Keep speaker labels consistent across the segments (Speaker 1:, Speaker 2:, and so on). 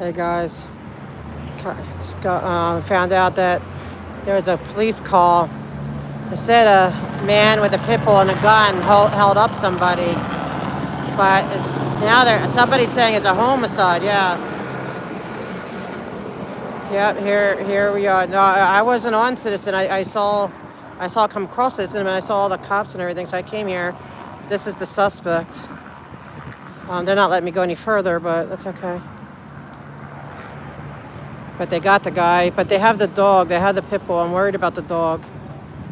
Speaker 1: Hey guys, found out that there was a police call. It said a man with a pit bull and a gun held up somebody, but now somebody's saying it's a homicide. Yeah, yep. Here we are. No, I wasn't on Citizen. I saw it come across Citizen, and I saw all the cops and everything. So I came here. This is the suspect. They're not letting me go any further, but that's okay. But they got the guy. But they have the dog. They had the pit bull. I'm worried about the dog.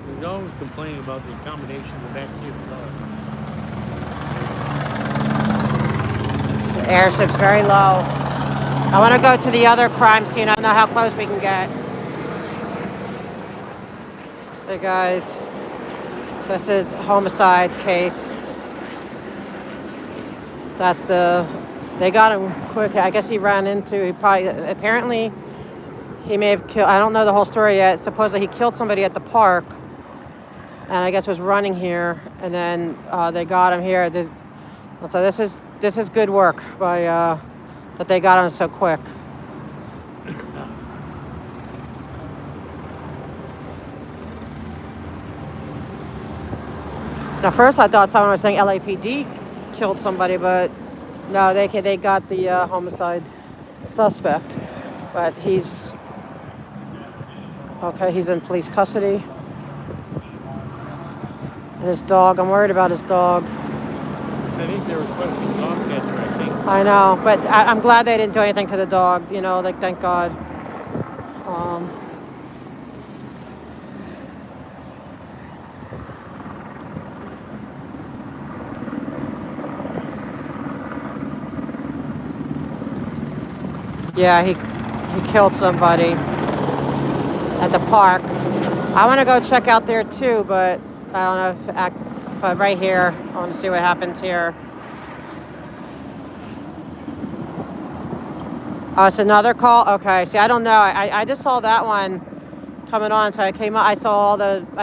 Speaker 2: The dog was complaining about the accommodation in the backseat of the car.
Speaker 1: The airship's very low. I want to go to the other crime scene. I don't know how close we can get. Hey guys. So this is homicide case. They got him quick. I guess he apparently he may have killed, I don't know the whole story yet. Supposedly he killed somebody at the park and I guess was running here, and then they got him here. So this is good work by that they got him so quick. Now first I thought someone was saying LAPD killed somebody, but no, they got the homicide suspect, but he's in police custody. And his dog, I'm worried about his dog.
Speaker 2: I think they were requesting dog catcher, I think.
Speaker 1: I know, but I'm glad they didn't do anything to the dog, thank God. Yeah, he killed somebody at the park. I want to go check out there too, but I don't know but right here, I want to see what happens here. Oh, it's another call? Okay, see, I don't know. I just saw that one coming on, so I came up, I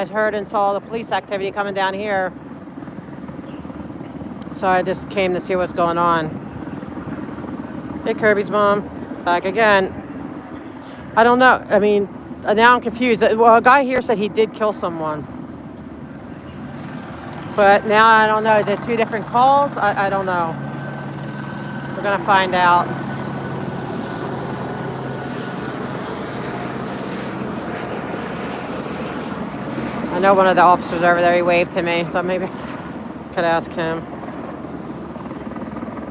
Speaker 1: heard and saw the police activity coming down here. So I just came to see what's going on. Hey, Kirby's mom. Back again. I don't know. I mean, now I'm confused. Well, a guy here said he did kill someone. But now I don't know. Is it two different calls? I don't know. We're going to find out. I know one of the officers over there, he waved to me, so maybe I could ask him.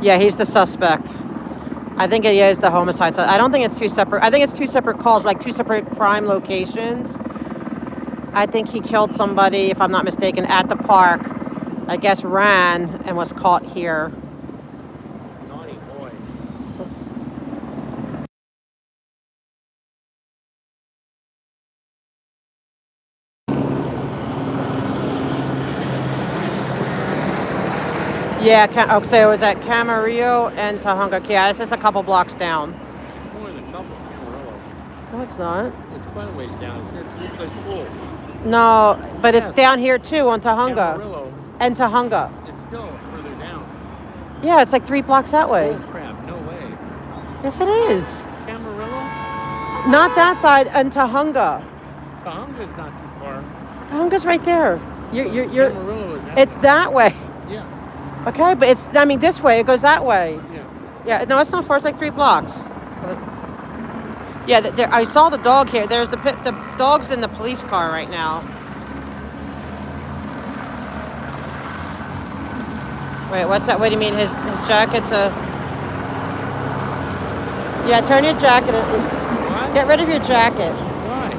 Speaker 1: Yeah, he's the suspect. I think it is the homicide. So I don't think it's two separate. I think it's two separate calls, like two separate crime locations. I think he killed somebody, if I'm not mistaken, at the park. I guess ran and was caught here.
Speaker 2: Naughty boy.
Speaker 1: Yeah, so it was at Camarillo and Tahunga. Yeah, it's just a couple blocks down.
Speaker 2: It's more than a couple, Camarillo.
Speaker 1: No, it's not.
Speaker 2: It's quite a ways down. It's near Three-Place School.
Speaker 1: No, but
Speaker 2: Yes.
Speaker 1: It's down here too on Tahunga.
Speaker 2: Camarillo.
Speaker 1: And Tahunga.
Speaker 2: It's still further down.
Speaker 1: Yeah, it's like 3 blocks that way.
Speaker 2: Oh, crap. No way.
Speaker 1: Yes, it is.
Speaker 2: Camarillo?
Speaker 1: Not that side, and Tahunga.
Speaker 2: Tahunga's not too far.
Speaker 1: Tahunga's right there. You're
Speaker 2: Camarillo is that
Speaker 1: It's that way.
Speaker 2: Yeah.
Speaker 1: Okay, but this way, it goes that way.
Speaker 2: Yeah.
Speaker 1: Yeah, no, it's not far. It's like 3 blocks. Yeah, I saw the dog here. There's the dog's in the police car right now. Wait, what's that? What do you mean? His jacket's a... Yeah, turn your jacket.
Speaker 2: What?
Speaker 1: Get rid of your jacket.
Speaker 2: Why?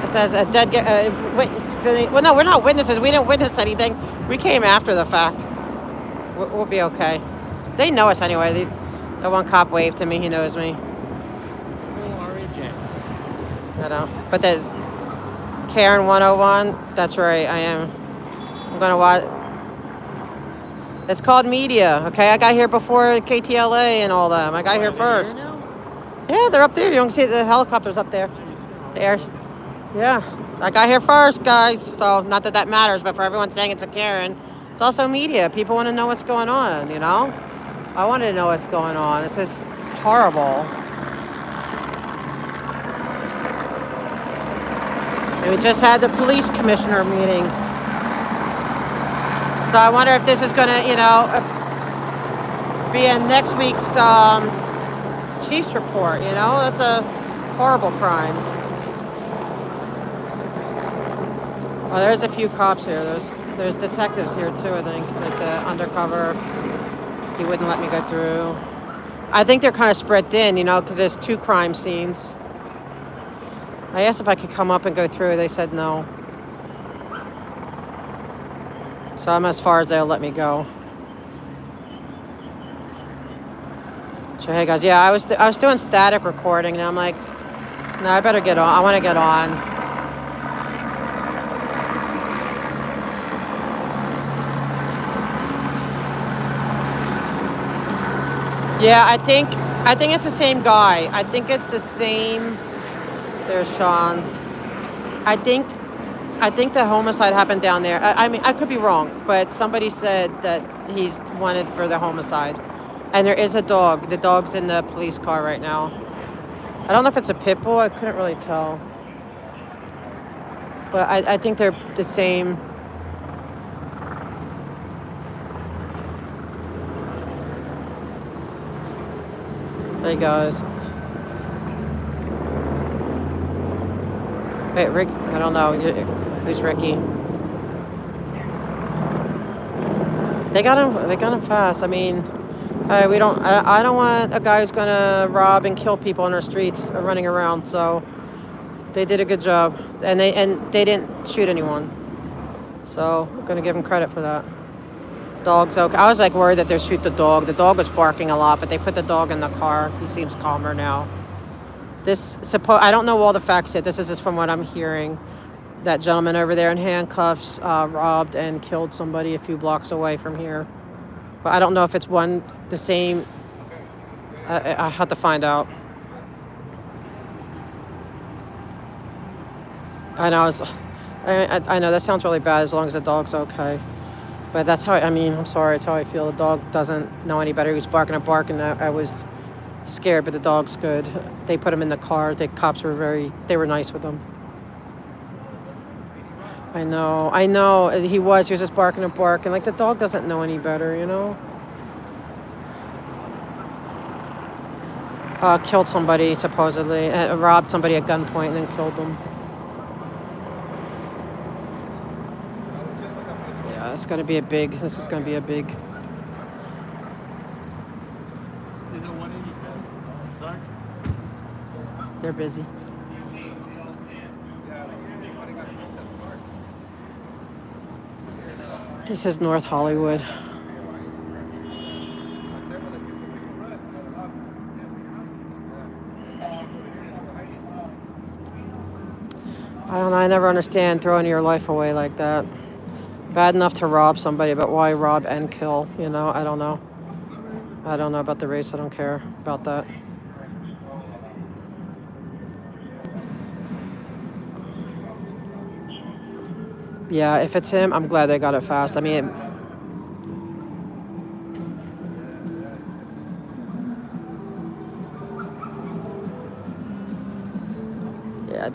Speaker 1: It says a dead guy. Well, no, we're not witnesses. We didn't witness anything. We came after the fact. We'll be okay. They know us anyway. The one cop waved to me. He knows me. I know. But the Karen 101, that's right. I am. I'm going to watch. It's called media. Okay, I got here before KTLA and all them. I got here first. Yeah, they're up there. You don't see the helicopters up there. The air. Yeah, I got here first, guys. So not that matters, but for everyone saying it's a Karen, it's also media. People want to know what's going on, I want to know what's going on. This is horrible. And we just had the police commissioner meeting. So I wonder if this is going to, you know, be in next week's Chief's report, you know? That's a horrible crime. Oh, there's a few cops here. There's detectives here too, I think. Like the undercover. He wouldn't let me go through. I think they're kind of spread thin, you know, because there's 2 crime scenes. I asked if I could come up and go through. They said no. So I'm as far as they'll let me go. So hey guys, yeah, I was doing static recording, and I'm like, no, I better get on. I want to get on. Yeah, I think it's the same guy. I think it's the same. There's Sean. I think the homicide happened down there. I mean, I could be wrong, but somebody said that he's wanted for the homicide. And there is a dog. The dog's in the police car right now. I don't know if it's a pit bull. I couldn't really tell. But I think they're the same. There he goes. Wait, Rick, I don't know. Who's Ricky? They got him fast. I mean, I don't want a guy who's gonna rob and kill people on our streets running around. So they did a good job, and they didn't shoot anyone. So I'm gonna give them credit for that. Dog's okay. I was like worried that they'd shoot the dog. The dog was barking a lot, but they put the dog in the car. He seems calmer now. I don't know all the facts yet. This is just from what I'm hearing. That gentleman over there in handcuffs robbed and killed somebody a few blocks away from here. But I don't know if it's the same. I have to find out. I know. I know that sounds really bad as long as the dog's okay. But that's how, I'm sorry, it's how I feel. The dog doesn't know any better. He was barking a bark, and I was scared, but the dog's good. They put him in the car. The cops they were nice with him. I know. He was just barking a bark, and like the dog doesn't know any better, you know? Killed somebody, supposedly. Robbed somebody at gunpoint and then killed them. Yeah, this is going to be a big.
Speaker 2: Is it 187? Sorry?
Speaker 1: They're busy. This is North Hollywood. I don't know. I never understand throwing your life away like that. Bad enough to rob somebody, but why rob and kill? You know, I don't know. I don't know about the race. I don't care about that. Yeah, if it's him, I'm glad they got it fast. I mean, yeah,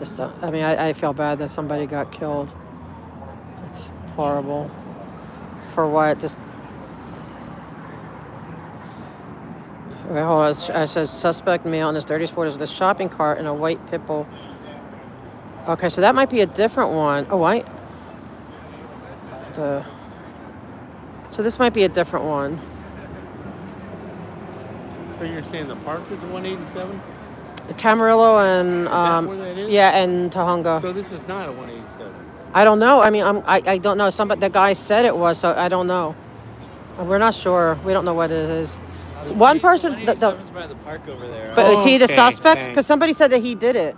Speaker 1: I feel bad that somebody got killed. It's horrible. For what? Just wait, hold on. It says suspect male in his 30s, 40s with a shopping cart and a white pit bull. Okay, so that might be a different one. Oh, so this might be a different one.
Speaker 2: So you're saying the park is a 187?
Speaker 1: Camarillo and
Speaker 2: Is that where that is?
Speaker 1: yeah, and Tahunga.
Speaker 2: So this is not a 187.
Speaker 1: I don't know. I mean, I don't know. The guy said it was, so I don't know. We're not sure. We don't know what it is. So one person.
Speaker 3: 187's by the park over there.
Speaker 1: But is he the
Speaker 2: Okay,
Speaker 1: suspect?
Speaker 2: thanks.
Speaker 1: Because somebody said that he did it.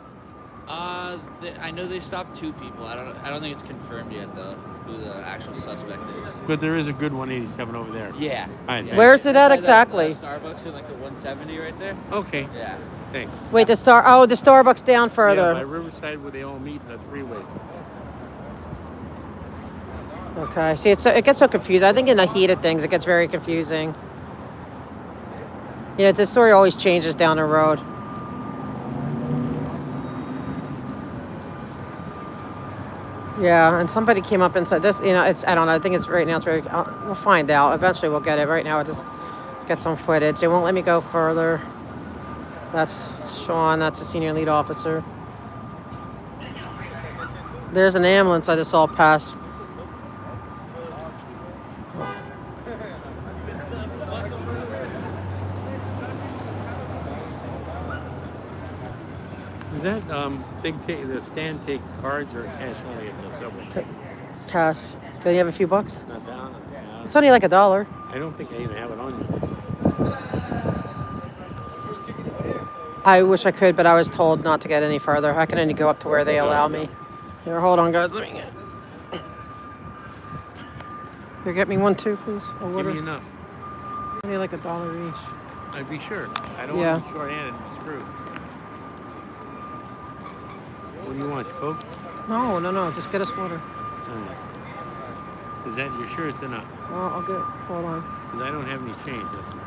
Speaker 3: I know they stopped 2 people. I don't think it's confirmed yet though who the actual suspect is.
Speaker 2: But there is a good 187 over there.
Speaker 3: Yeah.
Speaker 2: All right,
Speaker 3: Yeah.
Speaker 1: Where's it at
Speaker 3: By
Speaker 1: exactly?
Speaker 3: The Starbucks in like the 170 right there.
Speaker 2: Okay,
Speaker 3: Yeah.
Speaker 2: thanks.
Speaker 1: Wait, the Starbucks down
Speaker 2: Yeah,
Speaker 1: further.
Speaker 2: by Riverside where they all meet in a 3-way.
Speaker 1: Okay. See, it gets so confusing. I think in the heat of things, it gets very confusing. Yeah, the story always changes down the road. Yeah, and somebody came up and said this. You know, it's I don't know. I think it's right now. It's very. We'll find out. Eventually, we'll get it. Right now, I just get some footage. They won't let me go further. That's Sean. That's the senior lead officer. There's an ambulance I just saw pass.
Speaker 2: Is that the stand take cards or cash only at the subway?
Speaker 1: Cash. Do you have a few bucks?
Speaker 2: Not down.
Speaker 1: It's only like $1.
Speaker 2: I don't think I even have it on me.
Speaker 1: I wish I could, but I was told not to get any further. I can only go up to where they allow me. Here, hold on, guys. Let me get. Here, get me one too, please. A water.
Speaker 2: Give me enough.
Speaker 1: It's only like $1 each.
Speaker 2: I'd be sure. I don't
Speaker 1: Yeah.
Speaker 2: want to be short-handed and screwed. What do you want, Coke?
Speaker 1: No. Just get us water.
Speaker 2: Is that, you're sure it's enough?
Speaker 1: Well, I'll get. Hold on.
Speaker 2: Because I don't have any change, that's the thing.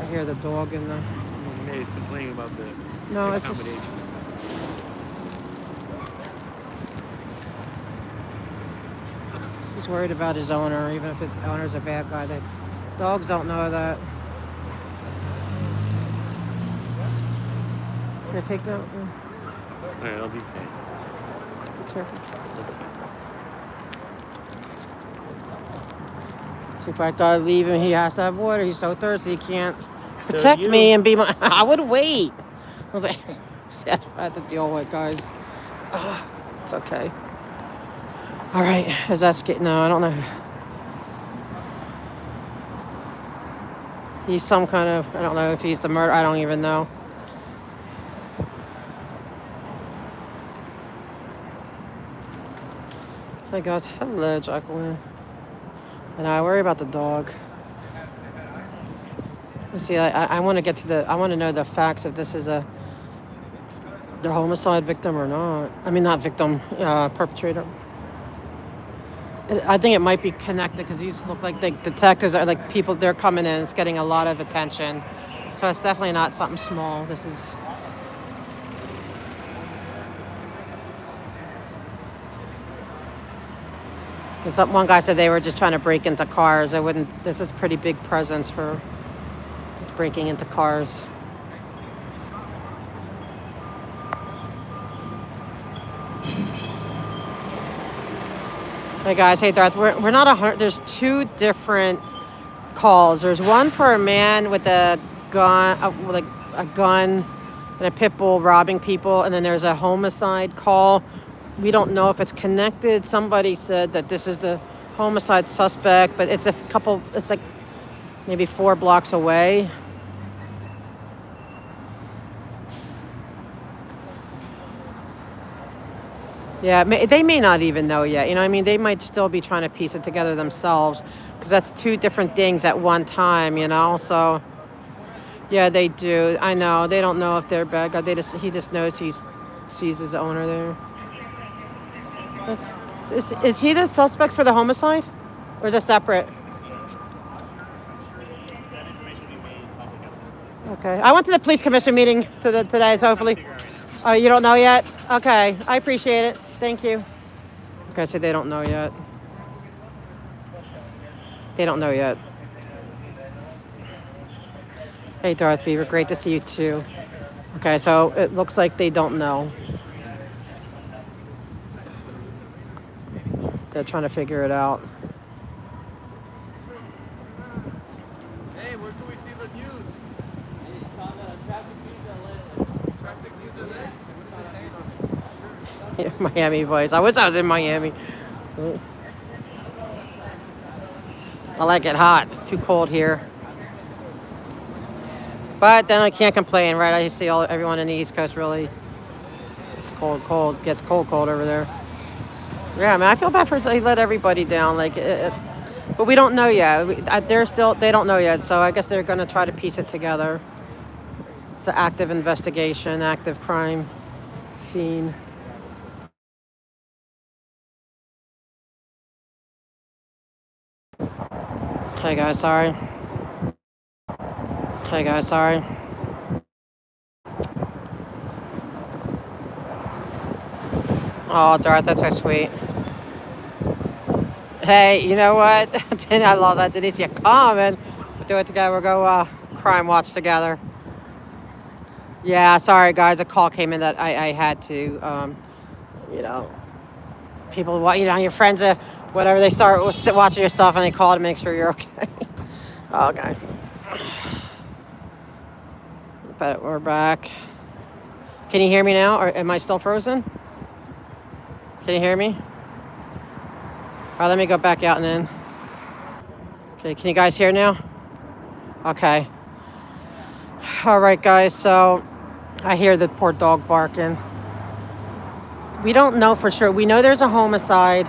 Speaker 1: I hear the dog in the.
Speaker 2: He's complaining about the
Speaker 1: No, it's just.
Speaker 2: accommodations.
Speaker 1: He's worried about his owner, even if his owner's a bad guy. That dogs don't know that. Here, take that.
Speaker 2: All right, I'll be paid.
Speaker 1: Be careful. See, if I gotta leave him, he has to have water. He's so thirsty, he can't protect me and be my. I would wait. I was like, that's what I have to deal with, guys. It's okay. All right, is that no? I don't know. He's some kind of. I don't know if he's the murderer. I don't even know. Hey guys, hello, Jacqueline. And I worry about the dog. Let's see, I want to get to the. I want to know the facts if this is the homicide victim or not. I mean, not victim, perpetrator. I think it might be connected because these look like the detectives are like people. They're coming in. It's getting a lot of attention, so it's definitely not something small. This is. Because one guy said they were just trying to break into cars. I wouldn't. This is pretty big presence for just breaking into cars. Hey guys, hey Darth. We're not 100. There's two different calls. There's one for a man with a gun, like a gun and a pit bull robbing people, and then there's a homicide call. We don't know if it's connected. Somebody said that this is the homicide suspect, but it's it's like maybe 4 blocks away. Yeah, they may not even know yet. You know what I mean? They might still be trying to piece it together themselves because that's two different things at one time, you know? So, yeah, they do. I know. They don't know if they're bad guy. He just knows he sees his owner there. Is he the suspect for the homicide? Or is it separate? Okay. I went to the police commission meeting today, so hopefully. Oh, you don't know yet? Okay. I appreciate it. Thank you. Okay, so they don't know yet. They don't know yet. Hey, Darth Beaver. Great to see you, too. Okay, so it looks like they don't know. They're trying to figure it out.
Speaker 3: Hey, where can we see the news? It's on Traffic News LA. Traffic News LA? What's that saying on it?
Speaker 1: Miami voice. I wish I was in Miami. I like it hot. It's too cold here. But then I can't complain, right? I see everyone in the East Coast really. It's cold. Gets cold over there. Yeah, I mean, I feel bad for they let everybody down, but we don't know yet. They don't know yet, so I guess they're gonna try to piece it together. It's an active investigation, active crime scene. Okay, guys, sorry. Okay, guys, sorry. Oh, Darth, that's so sweet. Hey, you know what? I love that. Denise, you come and we'll do it together. We'll go crime watch together. Yeah, sorry, guys. A call came in that I had to, you know, people, you know, your friends, whatever, they start watching your stuff and they call to make sure you're okay. Okay. But we're back. Can you hear me now, or am I still frozen? Can you hear me? All right, let me go back out and in. Okay, can you guys hear now? Okay. All right, guys, so I hear the poor dog barking. We don't know for sure. We know there's a homicide.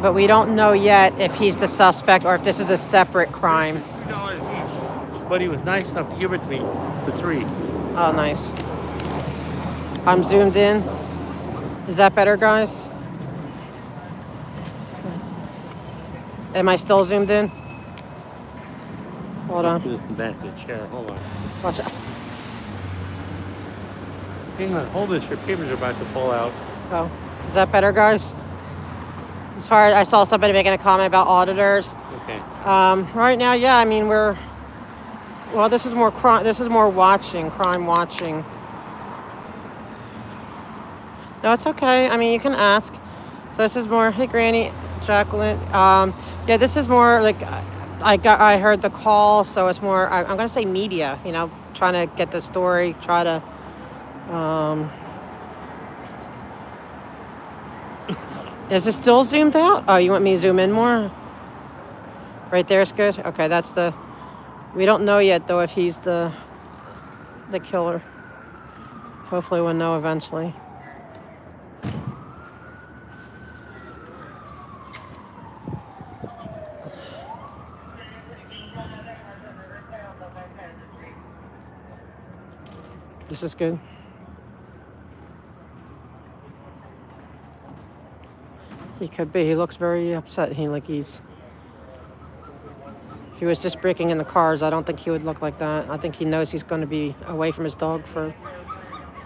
Speaker 1: But we don't know yet if he's the suspect or if this is a separate crime.
Speaker 2: $3 each. But he was nice enough to give it to me for $3.
Speaker 1: Oh, nice. I'm zoomed in. Is that better, guys? Am I still zoomed in? Hold on.
Speaker 2: This is back of the chair. Hold on.
Speaker 1: Watch it.
Speaker 2: Hang on. Hold this. Your papers are about to fall out.
Speaker 1: Oh, is that better, guys? As far as I saw somebody making a comment about auditors.
Speaker 2: Okay.
Speaker 1: Right now, yeah. I mean, well, this is more crime. This is more watching, crime watching. No, it's okay. I mean, you can ask. So this is more. Hey, Granny, Jacqueline. Yeah, this is more like I heard the call, so it's more. I'm gonna say media. You know, trying to get the story. Try to. Is it still zoomed out? Oh, you want me to zoom in more? Right there's good. Okay, that's the. We don't know yet though if he's the killer. Hopefully we'll know eventually. This is good. He could be. He looks very upset. If he was just breaking in the cars, I don't think he would look like that. I think he knows he's going to be away from his dog for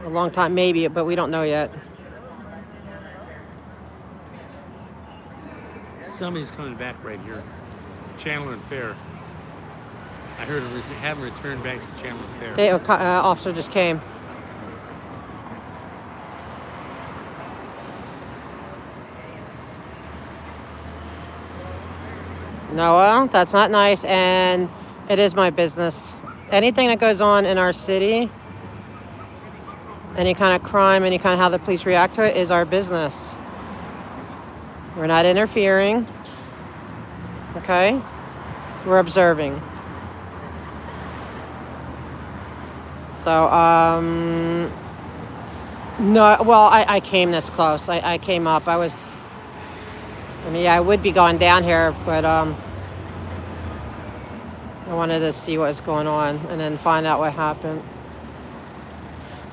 Speaker 1: a long time, maybe, but we don't know yet.
Speaker 2: Somebody's coming back right here. Chandler and Fair. I heard him have him return back to Chandler and Fair.
Speaker 1: The officer just came. No, well, that's not nice, and it is my business. Anything that goes on in our city, any kind of crime, any kind of how the police react to it is our business. We're not interfering, okay? We're observing. So, no, well, I came this close. I came up. I mean, I would be going down here, but I wanted to see what was going on and then find out what happened.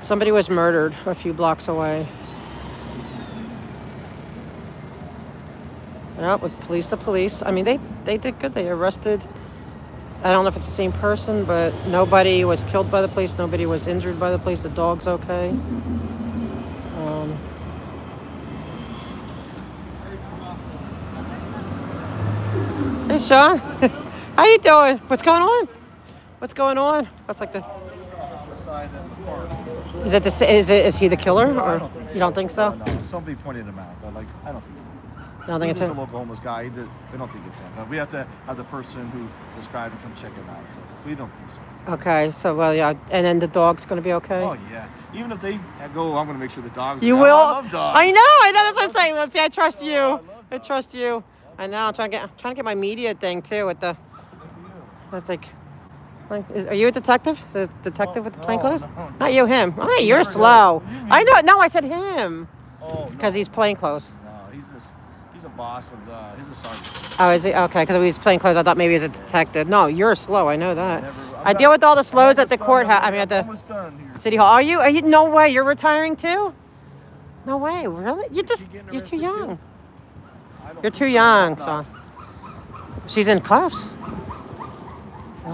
Speaker 1: Somebody was murdered a few blocks away. Yeah, with police to police. I mean, they did good. They arrested, I don't know if it's the same person, but nobody was killed by the police. Nobody was injured by the police. The dog's okay. Hey, Sean. How you doing? What's going on? What's going on? That's like the. Is it the? Is he the killer?
Speaker 4: No,
Speaker 1: or
Speaker 4: I don't think so.
Speaker 1: you don't think so?
Speaker 4: No, somebody pointed him out, but like I don't think.
Speaker 1: I don't think it's
Speaker 4: He's
Speaker 1: him.
Speaker 4: a local homeless guy. We don't think it's him. But we have to have the person who described him come check him out. So we don't think so.
Speaker 1: Okay, so well, yeah, and then the dog's gonna be okay.
Speaker 4: Oh yeah. Even if they go, I'm gonna make sure the dogs.
Speaker 1: You
Speaker 4: are
Speaker 1: will.
Speaker 4: I love dogs.
Speaker 1: I know. That's what I'm saying. Let's see. I trust you.
Speaker 4: love
Speaker 1: I
Speaker 4: dogs.
Speaker 1: trust you. I know. I'm trying to get my media thing too with the. That's like. Are you a detective? The detective with the plain clothes?
Speaker 4: No.
Speaker 1: Not you, him. Oh, hey, you're
Speaker 4: never know.
Speaker 1: slow.
Speaker 4: What do you mean?
Speaker 1: I know. No, I said him
Speaker 4: Oh.
Speaker 1: because he's plain clothes.
Speaker 4: No, He's a boss of the. He's a sergeant.
Speaker 1: Oh, is he? Okay, because he was plain clothes. I thought maybe he was a detective. No, you're slow. I know that.
Speaker 4: I'm
Speaker 1: I
Speaker 4: not-
Speaker 1: deal with all the slows
Speaker 4: I'm
Speaker 1: at the
Speaker 4: almost done,
Speaker 1: courthouse. I
Speaker 4: I'm
Speaker 1: mean, at the
Speaker 4: almost done here.
Speaker 1: city hall. Are you? Are you? No way. You're retiring too? No way. Really? You're
Speaker 2: Is she getting
Speaker 1: you're too
Speaker 2: arrested,
Speaker 1: young.
Speaker 2: too?
Speaker 4: I don't
Speaker 1: You're too
Speaker 4: think so.
Speaker 1: young,
Speaker 4: No.
Speaker 1: son. She's in cuffs.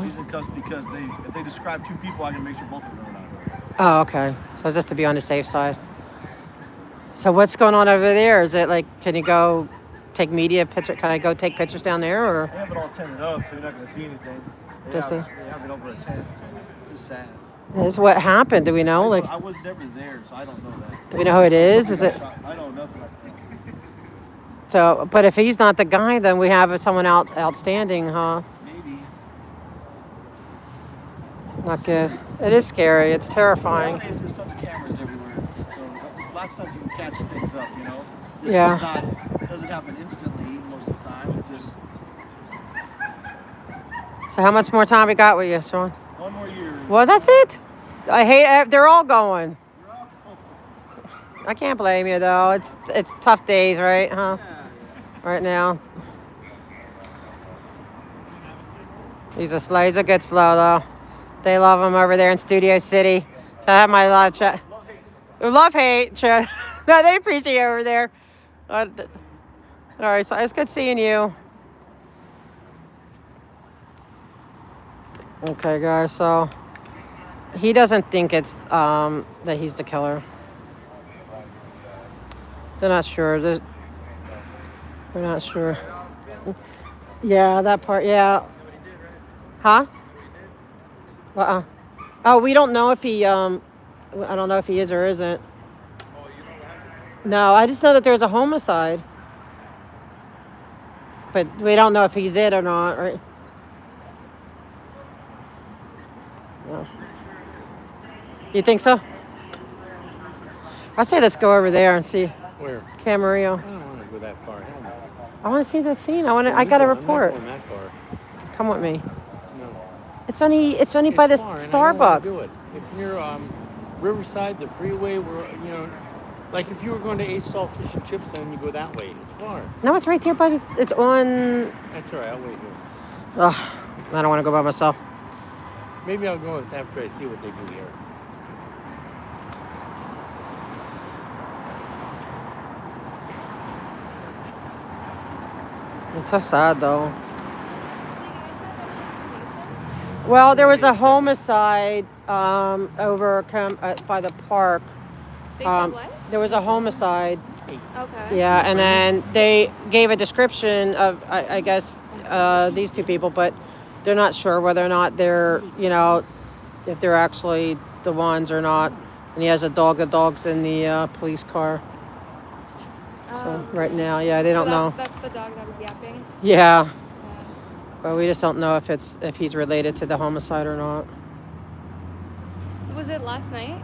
Speaker 4: She's in cuffs because if they describe two people, I can make sure both of them are not her.
Speaker 1: Oh, okay. So just to be on the safe side. So what's going on over there? Is it like, can you go take media picture? Can I go take pictures down there, or?
Speaker 4: They have it all tented up, so you're not going to see anything. They
Speaker 1: Does
Speaker 4: have it over a tent, so it's just sad.
Speaker 1: Is what happened? Do we know? Like,
Speaker 4: I was never there, so I don't know that.
Speaker 1: do we know who it is? Is it?
Speaker 4: I know nothing like that.
Speaker 1: So, but if he's not the guy, then we have someone outstanding, huh?
Speaker 4: Maybe.
Speaker 1: Not good. It is scary. It's terrifying.
Speaker 4: Nowadays, there's tons of cameras everywhere. So lots of times you can catch things up, you know? This
Speaker 1: Yeah.
Speaker 4: doesn't happen instantly most of the time. It just
Speaker 1: So how much more time we got with you, Sean?
Speaker 4: 1 more year.
Speaker 1: Well, that's it. I hate. They're all going. I can't blame you though. It's tough days, right? Huh? Right now. He's a good slow though. They love him over there in Studio City. So I have my live chat. Love hate chat. No, they appreciate you over there. All right, so it's good seeing you. Okay, guys. So he doesn't think it's that he's the killer. They're not sure. They're not sure. Yeah, that part. Yeah. Huh? Oh, we don't know if he. I don't know if he is or isn't. No, I just know that there's a homicide, but we don't know if he's it or not. Right? No. You think so? I say let's go over there and see
Speaker 2: Where?
Speaker 1: Camarillo.
Speaker 2: I don't want to go that far. Hell no.
Speaker 1: I want to see that scene. I got a report.
Speaker 2: I'm not going that far.
Speaker 1: Come with me.
Speaker 2: No.
Speaker 1: It's only by the
Speaker 2: far, and I don't wanna do
Speaker 1: Starbucks.
Speaker 2: it. It's near Riverside, the freeway. Where like if you were going to H Salt Fish and Chips, then you go that way. It's far.
Speaker 1: No, it's right there by the. It's on.
Speaker 2: That's all right. I'll wait here.
Speaker 1: Ugh, I don't want to go by myself.
Speaker 2: Maybe I'll go after I see what they do here.
Speaker 1: It's so sad though.
Speaker 5: Do you guys have any information?
Speaker 1: Well, there was a homicide over by the park.
Speaker 5: They said what?
Speaker 1: There was a homicide.
Speaker 5: Okay.
Speaker 1: Yeah, and then they gave a description of, I guess, these two people, but they're not sure whether or not they're, if they're actually the ones or not. And he has a dog. The dog's in the police car. So right now, yeah, they don't know.
Speaker 5: That's the dog that was yapping.
Speaker 1: Yeah,
Speaker 5: Yeah.
Speaker 1: but we just don't know if he's related to the homicide or not.
Speaker 5: Was it last night?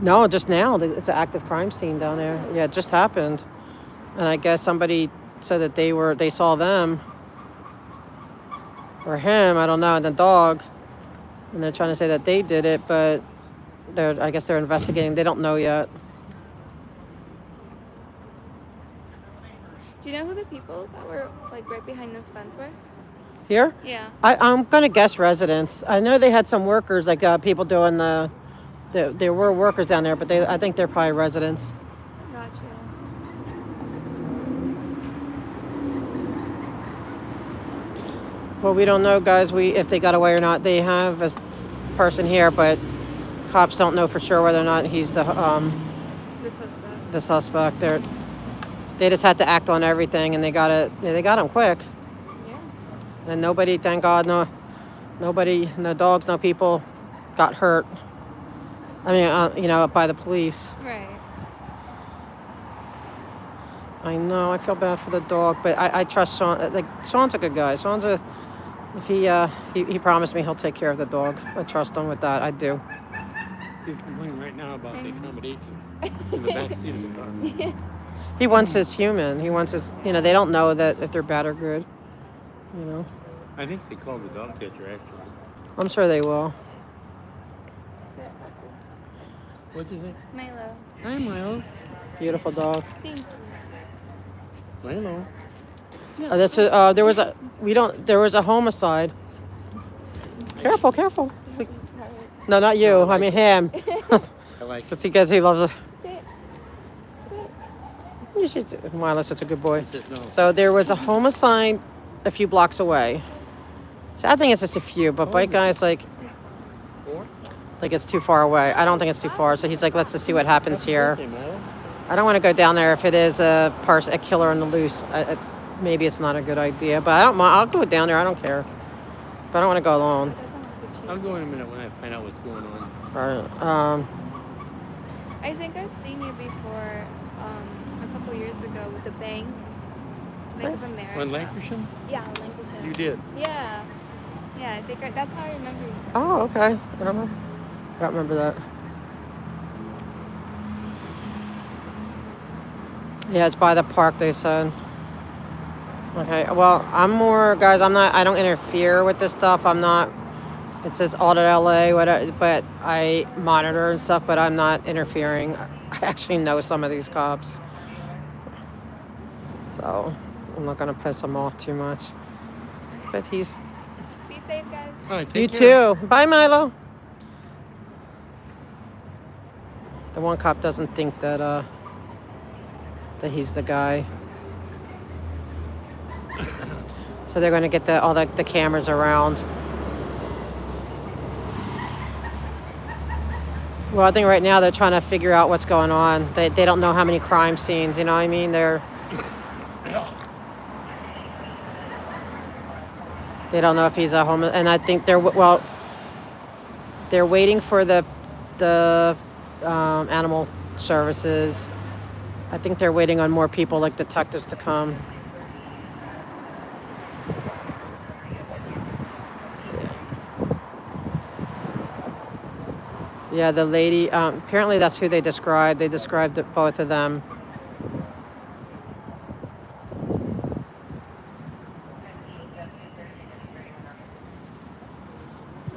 Speaker 1: No, just now. It's an active crime scene down there. Yeah, it just happened. And I guess somebody said that they saw them. Or him, I don't know, and the dog. And they're trying to say that they did it, but I guess they're investigating. They don't know yet.
Speaker 5: Do you know who the people that were like right behind this fence were?
Speaker 1: Here?
Speaker 5: Yeah.
Speaker 1: I'm going to guess residents. I know they had some workers, like people doing there were workers down there, but I think they're probably residents.
Speaker 5: Gotcha.
Speaker 1: Well, we don't know, guys. If they got away or not. They have a person here, but cops don't know for sure whether or not he's the
Speaker 5: suspect.
Speaker 1: The suspect. They just had to act on everything, and they got him quick.
Speaker 5: Yeah.
Speaker 1: And nobody, thank God, nobody, no dogs, no people, got hurt. I mean, by the police.
Speaker 5: Right.
Speaker 1: I know. I feel bad for the dog, but I trust Sean. Like Sean's a good guy. If he promised me he'll take care of the dog. I trust him with that. I do.
Speaker 2: He's complaining right now about the accommodations in the back seat of the car.
Speaker 1: He wants his human. He wants his. They don't know that if they're bad or good.
Speaker 2: I think they called the dog catcher actually.
Speaker 1: I'm sure they will.
Speaker 2: What's his name?
Speaker 5: Milo.
Speaker 2: Hi, Milo.
Speaker 1: Beautiful dog.
Speaker 5: Thank you.
Speaker 2: I know.
Speaker 1: There was a homicide. Careful, careful. No, not you. I mean him.
Speaker 2: I like it.
Speaker 1: Because he loves it.
Speaker 5: Sit.
Speaker 1: You should. Milo's such a good boy.
Speaker 2: He says no.
Speaker 1: So there was a homicide a few blocks away. So I think it's just a few, but bike guy's like
Speaker 2: 4?
Speaker 1: it's too far away. I don't think it's too far. So he's like, let's just see what happens here.
Speaker 2: Okay, Milo.
Speaker 1: I don't want to go down there if it is a killer on the loose. Maybe it's not a good idea, but I don't mind. I'll go down there. I don't care. But I don't want to go alone.
Speaker 2: I'll go in a minute when I find out what's going on.
Speaker 1: All right.
Speaker 5: I think I've seen you before a couple years ago with the bank of America.
Speaker 2: On Lancashire?
Speaker 5: Yeah, Lancashire.
Speaker 2: You did.
Speaker 5: Yeah. Yeah, I think that's how I remember you.
Speaker 1: Oh, okay. I don't remember that. Yeah, it's by the park, they said. Okay, well, I don't interfere with this stuff. It says audit LA, whatever, but I monitor and stuff, but I'm not interfering. I actually know some of these cops. So, I'm not going to piss him off too much. But he's...
Speaker 5: Be safe, guys.
Speaker 2: All right,
Speaker 1: You
Speaker 2: take care.
Speaker 1: too. Bye, Milo. The one cop doesn't think that he's the guy. So they're going to get all the cameras around. Well, I think right now they're trying to figure out what's going on. They don't know how many crime scenes, you know what I mean? They don't know if he's a homeless, and I think they're waiting for the animal services. I think they're waiting on more people like detectives to come. Yeah, the lady, apparently that's who they described. They described both of them.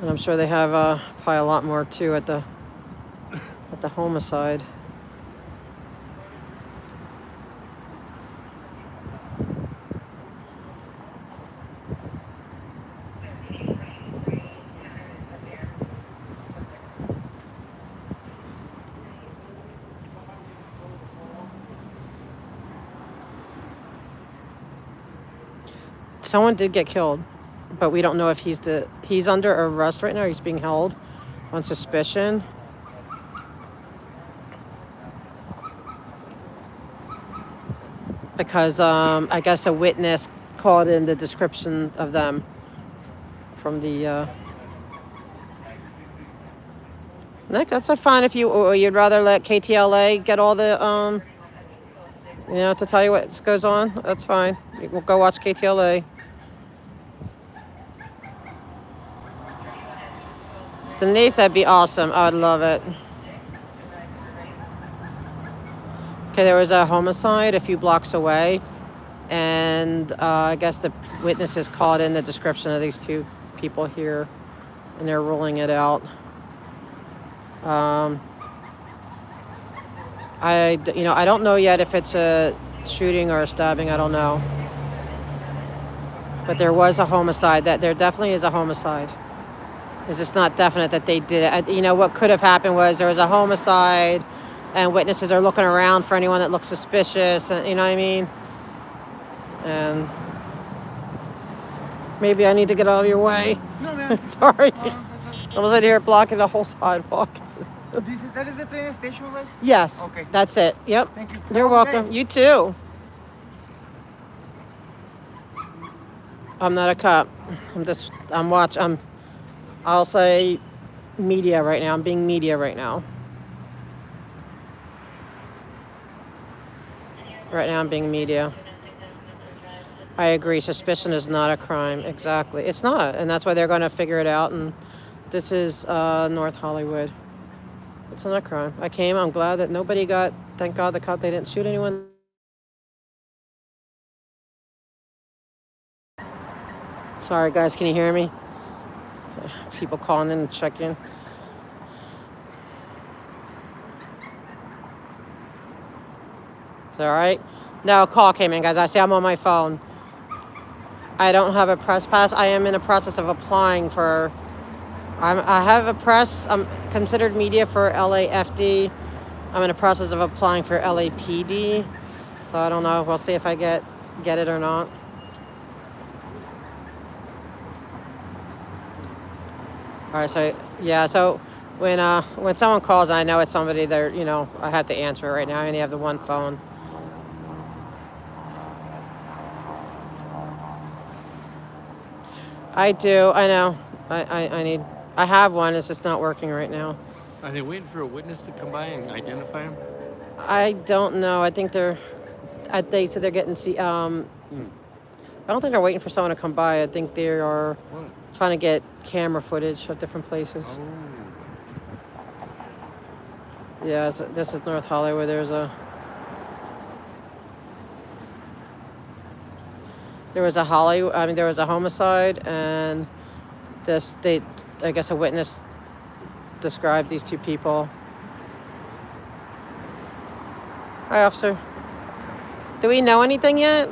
Speaker 1: And I'm sure they have probably a lot more too at the homicide. Someone did get killed, but we don't know if he's under arrest right now. He's being held on suspicion. Because I guess a witness called in the description of them from the Nick, that's fine if you'd rather let KTLA get all the to tell you what goes on. That's fine. We'll go watch KTLA. Denise, that'd be awesome. I would love it. Okay, there was a homicide a few blocks away, and I guess the witnesses called in the description of these two people here, and they're ruling it out. I don't know yet if it's a shooting or a stabbing. I don't know, but there was a homicide. That there definitely is a homicide. It's just not definite that they did it. What could have happened was there was a homicide, and witnesses are looking around for anyone that looks suspicious, and you know what I mean? And maybe I need to get out of your way.
Speaker 3: No, man.
Speaker 1: Sorry. I was in here blocking the whole sidewalk.
Speaker 3: That is the train station, right?
Speaker 1: Yes.
Speaker 3: Okay.
Speaker 1: That's it. Yep.
Speaker 3: Thank you.
Speaker 1: You're welcome. You too. I'm not a cop. I'll say media right now. I'm being media right now. Right now I'm being media. I agree. Suspicion is not a crime. Exactly. It's not. And that's why they're going to figure it out. And this is North Hollywood. It's not a crime. I'm glad that nobody got, thank God they didn't shoot anyone. Sorry guys, can you hear me? So, people calling in and checking. It's all right. No, a call came in, guys. I see I'm on my phone. I don't have a press pass. I am in the process of applying for. I have a press. I'm considered media for LAFD. I'm in the process of applying for LAPD. So I don't know. We'll see if I get it or not. All right. So yeah. So when someone calls, I know it's somebody. They're I have to answer it right now. I only have the one phone. I do. I know. I have one. It's just not working right now.
Speaker 2: Are they waiting for a witness to come by and identify him?
Speaker 1: I don't know. I think they said they're getting I don't think they're waiting for someone to come by. I think they are trying to get camera footage of different places.
Speaker 2: Oh.
Speaker 1: Yeah, this is North Hollywood. There was a homicide, and I guess a witness described these two people. Hi, officer. Do we know anything yet?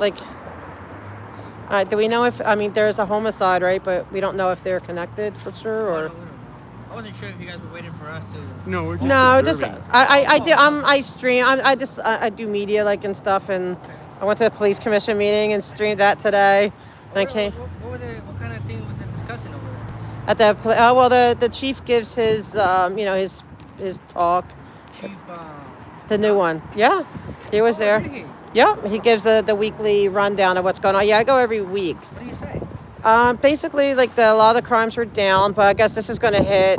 Speaker 1: Do we know if there's a homicide, right? But we don't know if they're connected for sure, or.
Speaker 3: I wasn't sure if you guys were waiting for us to.
Speaker 2: No, we're just
Speaker 1: No,
Speaker 2: observing.
Speaker 1: I stream. I do media and stuff, and I went to the police commission meeting and streamed that today. And I came.
Speaker 3: What kind of thing were they discussing over there?
Speaker 1: At the chief gives his his talk.
Speaker 3: Chief.
Speaker 1: The new one. Yeah, he was there.
Speaker 3: Really?
Speaker 1: Yeah, he gives the weekly rundown of what's going on. Yeah, I go every week.
Speaker 3: What do you say?
Speaker 1: Basically, a lot of the crimes were down, but I guess this is going to hit.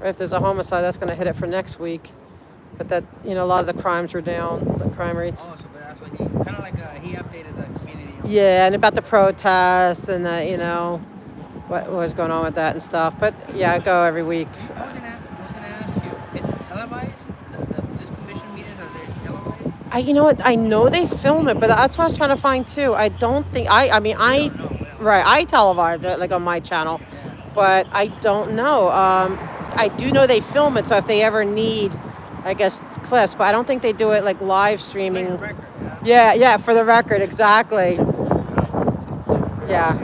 Speaker 1: If there's a homicide, that's going to hit it for next week. But that a lot of the crimes were down, the crime rates.
Speaker 3: Oh, so that's what he kind of he updated the community.
Speaker 1: Yeah, and about the protests and what was going on with that and stuff. But yeah, I go every week.
Speaker 3: I was gonna ask you, is it televised? The police commission meetings, are they televised?
Speaker 1: You know what? I know they film it, but that's what I was trying to find too. I don't think I televise it on my channel, but I don't know. I do know they film it, so if they ever need, I guess, clips, but I don't think they do it live streaming.
Speaker 3: For the record,
Speaker 1: Yeah, for the record, exactly. Yeah.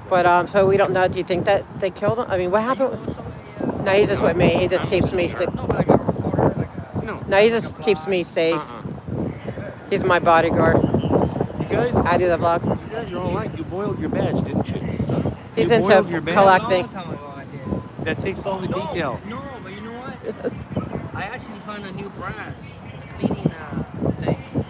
Speaker 1: But so we don't know. Do you think that they killed him? What happened? No, he's just with me. He just keeps me safe.
Speaker 3: No, but a reporter,
Speaker 1: No, he just keeps me safe. He's my bodyguard.
Speaker 2: You guys?
Speaker 1: I do the vlog.
Speaker 2: You guys are all right. You boiled your badge, didn't you?
Speaker 1: He's
Speaker 2: You
Speaker 1: into
Speaker 2: boiled your badge?
Speaker 1: collecting.
Speaker 3: long time ago I did.
Speaker 2: That takes all the detail.
Speaker 3: No, but you know what? I actually found a new brass cleaning thing.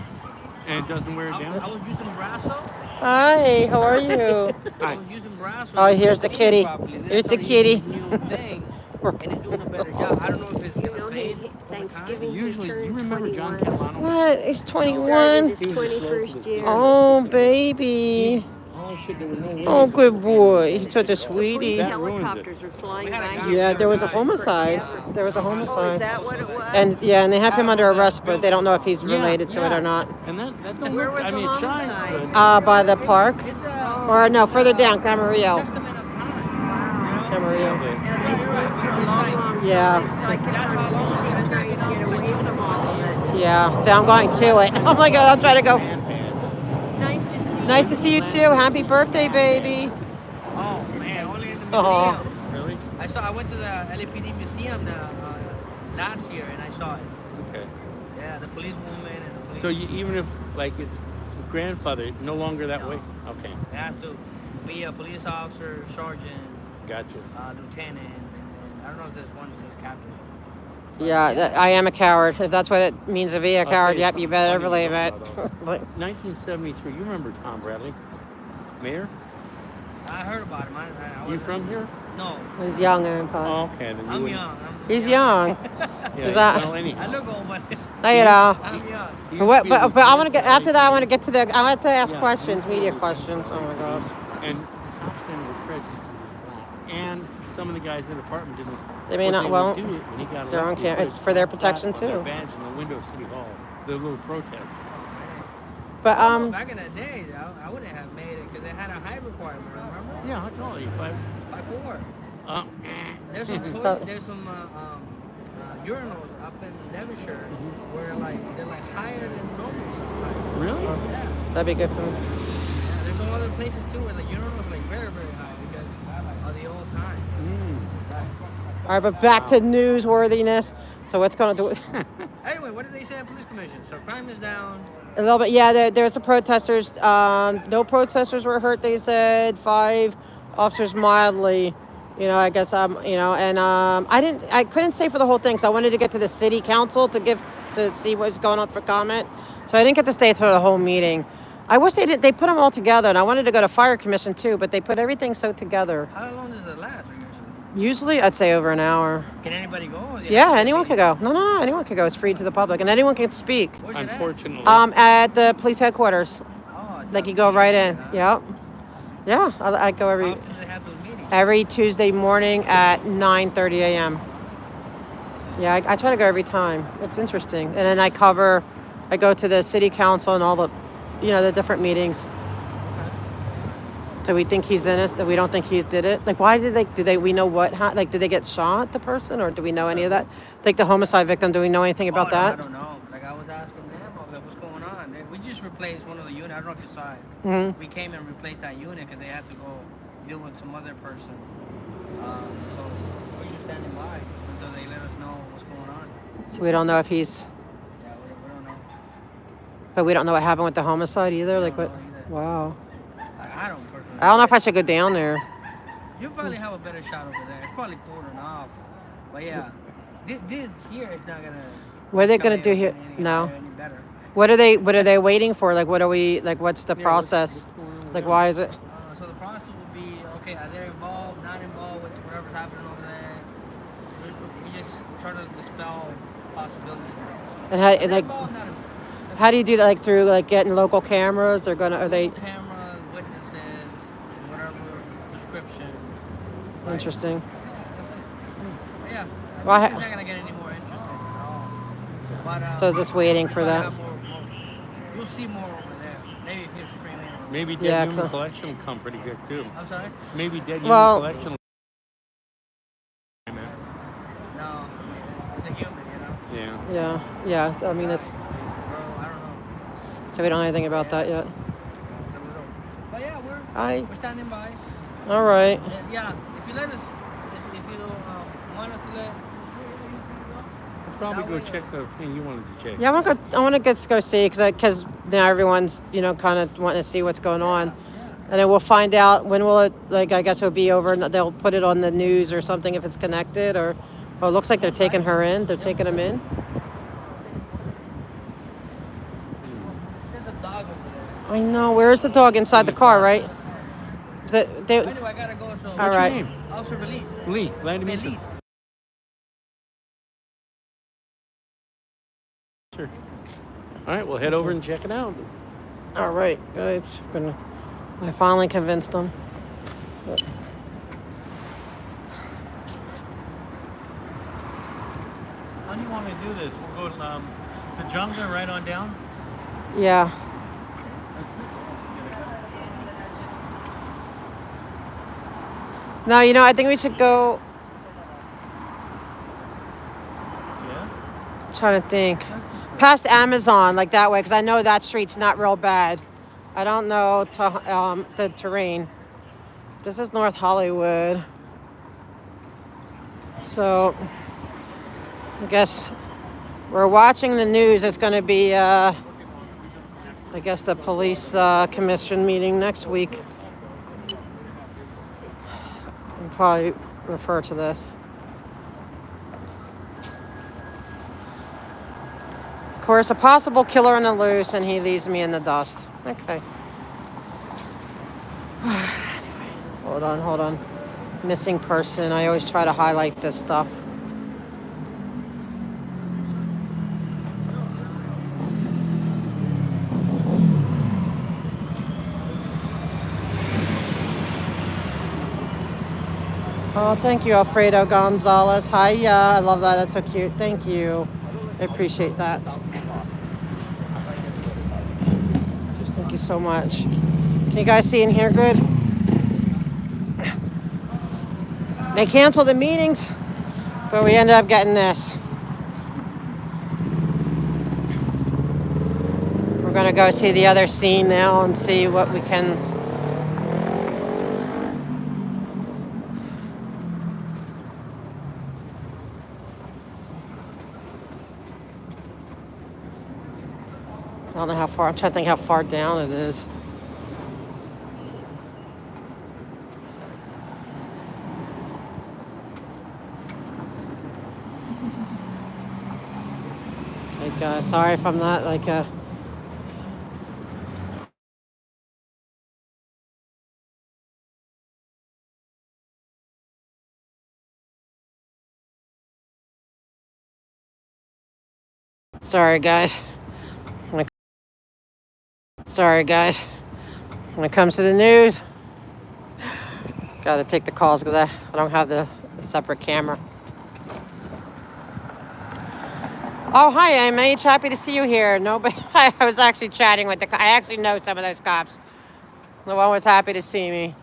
Speaker 2: And it doesn't wear it
Speaker 3: I
Speaker 2: down?
Speaker 3: was using Brasso.
Speaker 1: Hi, how are you?
Speaker 3: I was using Brasso.
Speaker 1: Oh, here's the kitty. Here's the kitty.
Speaker 3: New thing, and it's doing a better job. I don't know if it's gonna fade.
Speaker 6: Thanksgiving.
Speaker 2: Usually, you remember John
Speaker 6: 21.
Speaker 2: Catalano?
Speaker 1: What? He's 21?
Speaker 6: His 21st year.
Speaker 1: Oh, baby.
Speaker 2: Oh, shit, there were no windows.
Speaker 1: Oh, good boy. He's such a
Speaker 6: Police
Speaker 1: sweetie.
Speaker 2: That ruins it.
Speaker 6: helicopters were flying by here.
Speaker 1: Yeah, there was a homicide. There was a
Speaker 6: Oh, is
Speaker 1: homicide.
Speaker 6: that what it was?
Speaker 1: And they have him under arrest, but they don't know if he's related to it or not.
Speaker 2: And that don't
Speaker 6: Where
Speaker 2: look,
Speaker 6: was the
Speaker 2: it shines
Speaker 6: homicide?
Speaker 2: good.
Speaker 1: By the park.
Speaker 3: It's
Speaker 1: Or no, further down, Camarillo.
Speaker 3: testament of time.
Speaker 1: Camarillo.
Speaker 6: Yeah, they flew for a long, long time.
Speaker 1: Yeah.
Speaker 6: So I kept on leaving, trying to get away from all of it.
Speaker 1: Yeah, see, I'm going to it. I'm I'll try to go.
Speaker 6: Nice to see you.
Speaker 1: Nice to see you too. Happy birthday, baby.
Speaker 3: Oh man, only in the museum.
Speaker 1: Aw.
Speaker 2: Really?
Speaker 3: I went to the LAPD museum last year and I saw it.
Speaker 2: Okay.
Speaker 3: Yeah, the police woman and the police.
Speaker 2: So even if, it's grandfather, no longer that
Speaker 3: No.
Speaker 2: way? Okay.
Speaker 3: It has to be a police officer, sergeant,
Speaker 2: Gotcha.
Speaker 3: lieutenant, and I don't know if this one says captain.
Speaker 1: Yeah, I am a coward. If that's what it means to be a
Speaker 2: I'll
Speaker 1: coward,
Speaker 2: tell you
Speaker 1: yep, you
Speaker 2: something
Speaker 1: better
Speaker 2: funny
Speaker 1: believe it.
Speaker 2: about 1973, you remember Tom Bradley? Mayor?
Speaker 3: I heard about him. I
Speaker 2: You
Speaker 3: wasn't-
Speaker 2: from here?
Speaker 3: No,
Speaker 1: He's young and
Speaker 2: Oh, okay. Then you
Speaker 3: I'm
Speaker 2: wouldn't-
Speaker 3: young.
Speaker 1: He's young.
Speaker 2: Yeah,
Speaker 1: Is that-
Speaker 2: well,
Speaker 3: I
Speaker 2: anyhow.
Speaker 3: look old, but
Speaker 1: No, you know.
Speaker 3: I'm young.
Speaker 2: He used to
Speaker 1: But
Speaker 2: be
Speaker 1: I
Speaker 2: the
Speaker 1: want to get after that. I want to
Speaker 2: police
Speaker 1: get to the. I want to ask
Speaker 2: Yeah.
Speaker 1: questions, media questions. Oh my gosh.
Speaker 2: and cops then were prejudiced and some of the guys in the department didn't.
Speaker 1: They may
Speaker 2: what
Speaker 1: not.
Speaker 2: they
Speaker 1: Well,
Speaker 2: would do when he got
Speaker 1: they're on
Speaker 2: elected,
Speaker 1: cam.
Speaker 2: he
Speaker 1: It's
Speaker 2: put
Speaker 1: for their
Speaker 2: a
Speaker 1: protection
Speaker 2: plaque on their
Speaker 1: too.
Speaker 2: badge in the window of City Hall, the little protest.
Speaker 1: But
Speaker 3: Back in the day, I wouldn't have made it because they had a height requirement. Remember?
Speaker 2: Yeah, how tall are you? 5'4"?
Speaker 3: 5'4".
Speaker 2: Uh,
Speaker 3: There's some
Speaker 1: So-
Speaker 3: there's some urinals up in Devonshire where they're like higher than normal sometimes.
Speaker 2: Really?
Speaker 3: Yeah.
Speaker 1: That'd be good for me.
Speaker 3: Yeah, there's some other places too where the urinals like very, very high because of the old time.
Speaker 1: All right, but back to newsworthiness. So what's going to do?
Speaker 3: Anyway, what did they say at police commission? So crime is down.
Speaker 1: A little bit, yeah. There's the protesters. No protesters were hurt. They said 5 officers mildly. You know, I guess and I couldn't stay for the whole thing, so I wanted to get to the city council to see what's going on for comment. So I didn't get to stay through the whole meeting. I wish they did. They put them all together, and I wanted to go to fire commission too, but they put everything so together.
Speaker 3: How long does it last usually?
Speaker 1: Usually, I'd say over an hour.
Speaker 3: Can anybody go? Or
Speaker 1: Yeah, anyone could go. No, anyone could go. It's free to the public, and anyone can speak.
Speaker 3: Where's it at?
Speaker 2: Unfortunately.
Speaker 1: At the police headquarters.
Speaker 3: Oh,
Speaker 1: Like you go right in. Yep. Yeah, I go
Speaker 3: How often do they have those meetings?
Speaker 1: every Tuesday morning at 9:30 a.m. Yeah, I try to go every time. It's interesting. And then I go to the city council and all the, the different meetings. So we think he's innocent, that we don't think he did it. Like, why we know like, did they get shot, the person, or do we know any of that? Like the homicide victim, do we know anything about
Speaker 3: No,
Speaker 1: that?
Speaker 3: I don't know. Like I was asking them, what's going on? We just replaced one of the units. I don't know if you saw it.
Speaker 1: Mm-hmm.
Speaker 3: We came and replaced that unit because they had to go deal with some other person. So we're just standing by until they let us know what's going on.
Speaker 1: So we don't know if he's,
Speaker 3: Yeah, we don't know.
Speaker 1: but we don't know what happened with the homicide either. Like
Speaker 3: don't
Speaker 1: what?
Speaker 3: know either.
Speaker 1: Wow.
Speaker 3: I don't personally.
Speaker 1: I don't know if I should go down there.
Speaker 3: You probably have a better shot over there. It's probably cordoned off. But yeah, this here is not gonna.
Speaker 1: What are they gonna do here? No. What are they waiting for? Like, what's the process? Like, why is it?
Speaker 3: So the process would be, okay, are they involved, not involved with whatever's happening over there? We just try to dispel possibilities.
Speaker 1: And
Speaker 3: Are they involved, not involved?
Speaker 1: how do you do that? Like through getting local cameras? Are they
Speaker 3: Cameras, witnesses, whatever description.
Speaker 1: interesting?
Speaker 3: Yeah,
Speaker 1: Well,
Speaker 3: it's not gonna get any more interesting at all. But,
Speaker 1: So just waiting for
Speaker 3: we'll
Speaker 1: that.
Speaker 3: have more, you'll see more over there. Maybe if you're streaming.
Speaker 2: Maybe dead
Speaker 1: Yeah,
Speaker 2: human
Speaker 1: 'cause-
Speaker 2: collection will come pretty good too.
Speaker 3: I'm sorry?
Speaker 2: Maybe dead human
Speaker 1: Well-
Speaker 2: collection will
Speaker 3: No, it's a human,
Speaker 2: Yeah.
Speaker 1: Yeah. I mean, it's
Speaker 3: Bro, I don't know.
Speaker 1: so we don't know anything about that yet.
Speaker 3: It's a little. But yeah,
Speaker 1: Hi.
Speaker 3: we're standing by.
Speaker 1: All right.
Speaker 3: Yeah, if you let us, if you want us to let.
Speaker 2: Probably
Speaker 3: That
Speaker 2: go
Speaker 3: way-
Speaker 2: check the thing you wanted to check.
Speaker 1: Yeah, I want to go see because now everyone's kind of wanting to see what's going on, and then we'll find out when will it. Like, I guess it'll be over, and they'll put it on the news or something if it's connected. Or it looks like they're taking her in. They're taking him in.
Speaker 3: There's a dog over there.
Speaker 1: I know. Where is the dog? Inside the car, right?
Speaker 3: Anyway, I gotta go. So.
Speaker 1: All right.
Speaker 2: Name?
Speaker 3: Officer Release.
Speaker 2: Lee, glad to meet you.
Speaker 3: Release.
Speaker 2: Sure. All right, we'll head over and check it out.
Speaker 1: All right, guys. I finally convinced them.
Speaker 7: How do you want me to do this? We'll go to Junga right on down?
Speaker 1: Yeah. No, I think we should go.
Speaker 7: Yeah?
Speaker 1: Trying to think. Past Amazon, like that way, because I know that street's not real bad. I don't know the terrain. This is North Hollywood. So, I guess we're watching the news. It's going to be, I guess, the police commission meeting next week. We'll probably refer to this. Of course, a possible killer on the loose, and he leaves me in the dust. Okay. Hold on. Missing person. I always try to highlight this stuff. Oh, thank you, Alfredo Gonzalez. Hiya. I love that. That's so cute. Thank you. I appreciate that. Thank you so much. Can you guys see and hear good? They canceled the meetings, but we ended up getting this. gonna go see the other scene now and see what we can. I don't know how far. I'm trying to think how far down it is. Okay, guys. Sorry if I'm not like a. Sorry, guys. Sorry, guys. When it comes to the news, gotta take the calls because I don't have the separate camera. Oh, hi, MH. Happy to see you here. Nobody. I was actually chatting with I actually know some of those cops. The one was happy to see me.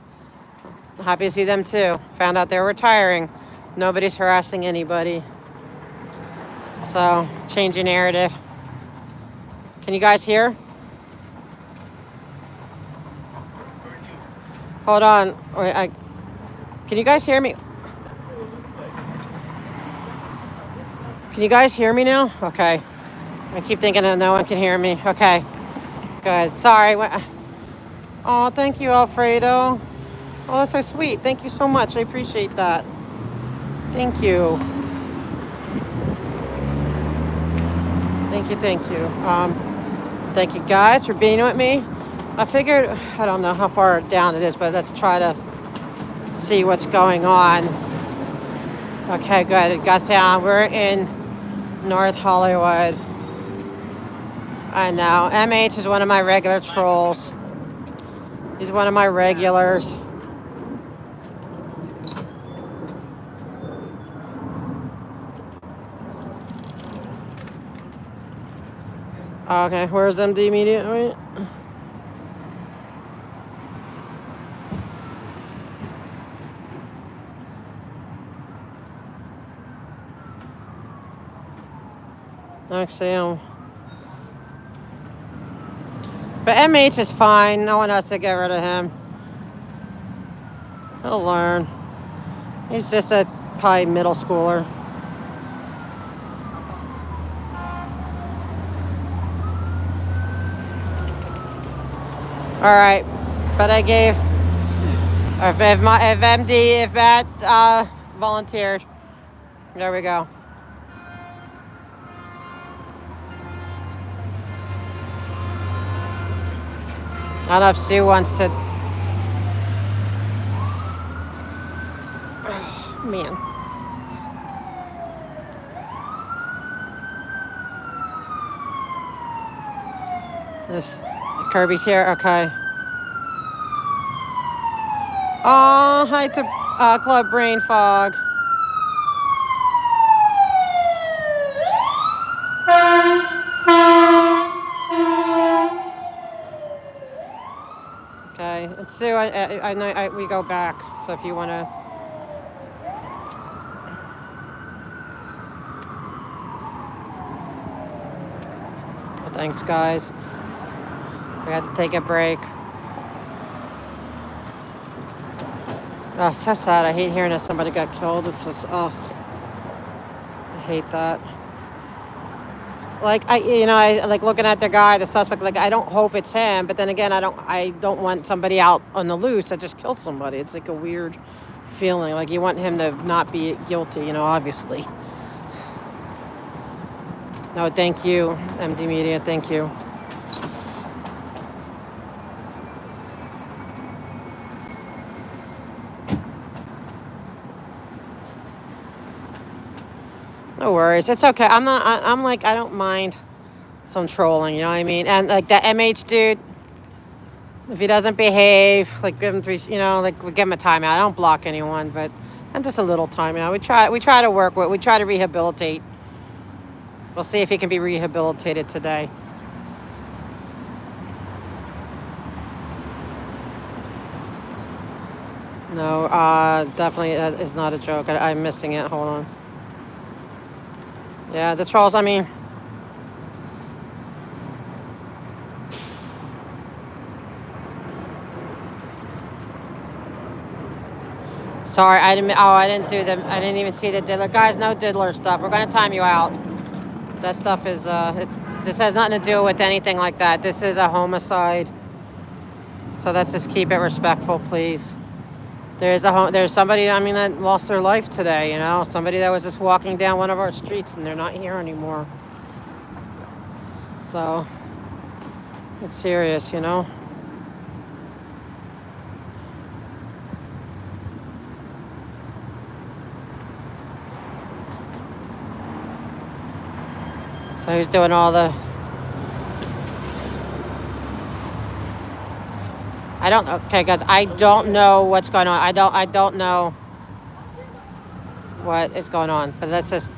Speaker 1: Happy to see them too. Found out they were retiring. Nobody's harassing anybody. So, change your narrative. Can you guys hear? Hold on. Wait, can you guys hear me? Can you guys hear me now? Okay. I keep thinking that no one can hear me. Okay. Good. Sorry. Oh, thank you, Alfredo. Oh, that's so sweet. Thank you so much. I appreciate that. Thank you. Thank you. Thank you guys for being with me. I figured, I don't know how far down it is, but let's try to see what's going on. Okay, good. It got down. We're in North Hollywood. I know. MH is one of my regular trolls. He's one of my regulars. Okay, where's MD Media? Right? Actually, but MH is fine. No one has to get rid of him. He'll learn. He's just a probably middle schooler. All right, but I gave if Matt volunteered. There we go. I don't know if Sue wants to. Oh, man. This Kirby's here. Okay. Oh, hi to Club Brain Fog. Okay, and Sue, I know we go back, so if you want to. Thanks, guys. We had to take a break. Oh, it's so sad. I hate hearing that somebody got killed. It's just, oh, I hate that. Like, I like looking at the guy, the suspect. Like, I don't hope it's him, but then again, I don't want somebody out on the loose that just killed somebody. It's like a weird feeling. Like, you want him to not be guilty, obviously. No, thank you, MD Media. Thank you. No worries. It's okay. I'm like, I don't mind some trolling, you know what I mean? And like that MH dude, if he doesn't behave, like give him 3, like we give him a timeout. I don't block anyone, but and just a little timeout. We try to work with, we try to rehabilitate. We'll see if he can be rehabilitated today. No, definitely that is not a joke. I'm missing it. Hold on. Yeah, the trolls, I mean, Sorry, I didn't. Oh, I didn't do them. I didn't even see the diddler. Guys, no diddler stuff. We're gonna time you out. That stuff is. This has nothing to do with anything like that. This is a homicide. So let's just keep it respectful, please. There's somebody. I mean, that lost their life today. You know, somebody that was just walking down one of our streets, and they're not here anymore. So it's serious, you know. So he's doing all the. I don't. Okay, guys. I don't know what's going on. I don't know what is going on. But let's just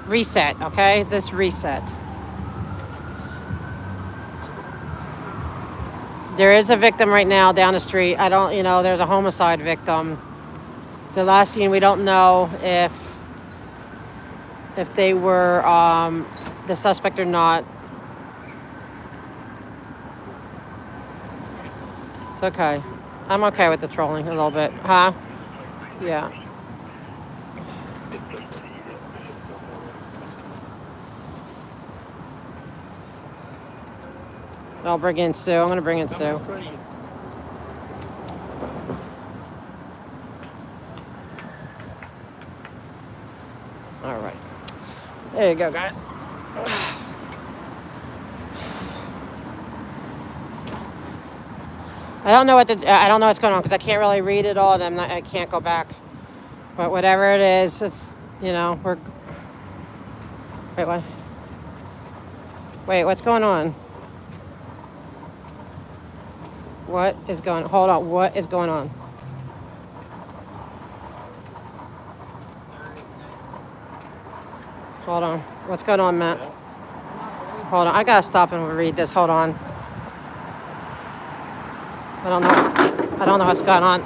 Speaker 1: reset. Okay, this reset. There is a victim right now down the street. I don't. You know, there's a homicide victim. The last scene, we don't know if they were the suspect or not. It's okay. I'm okay with the trolling a little bit. Huh? Yeah. I'll bring in Sue. I'm going to bring in Sue. All right. There you go, guys. I don't know what's going on because I can't really read it all, and I can't go back. But whatever it is, it's, you know, we're. Wait, what? Wait, what's going on? What is going? Hold on. What is going on? Hold on. What's going on, Matt? Hold on. I gotta stop and read this. Hold on. I don't know what's going on.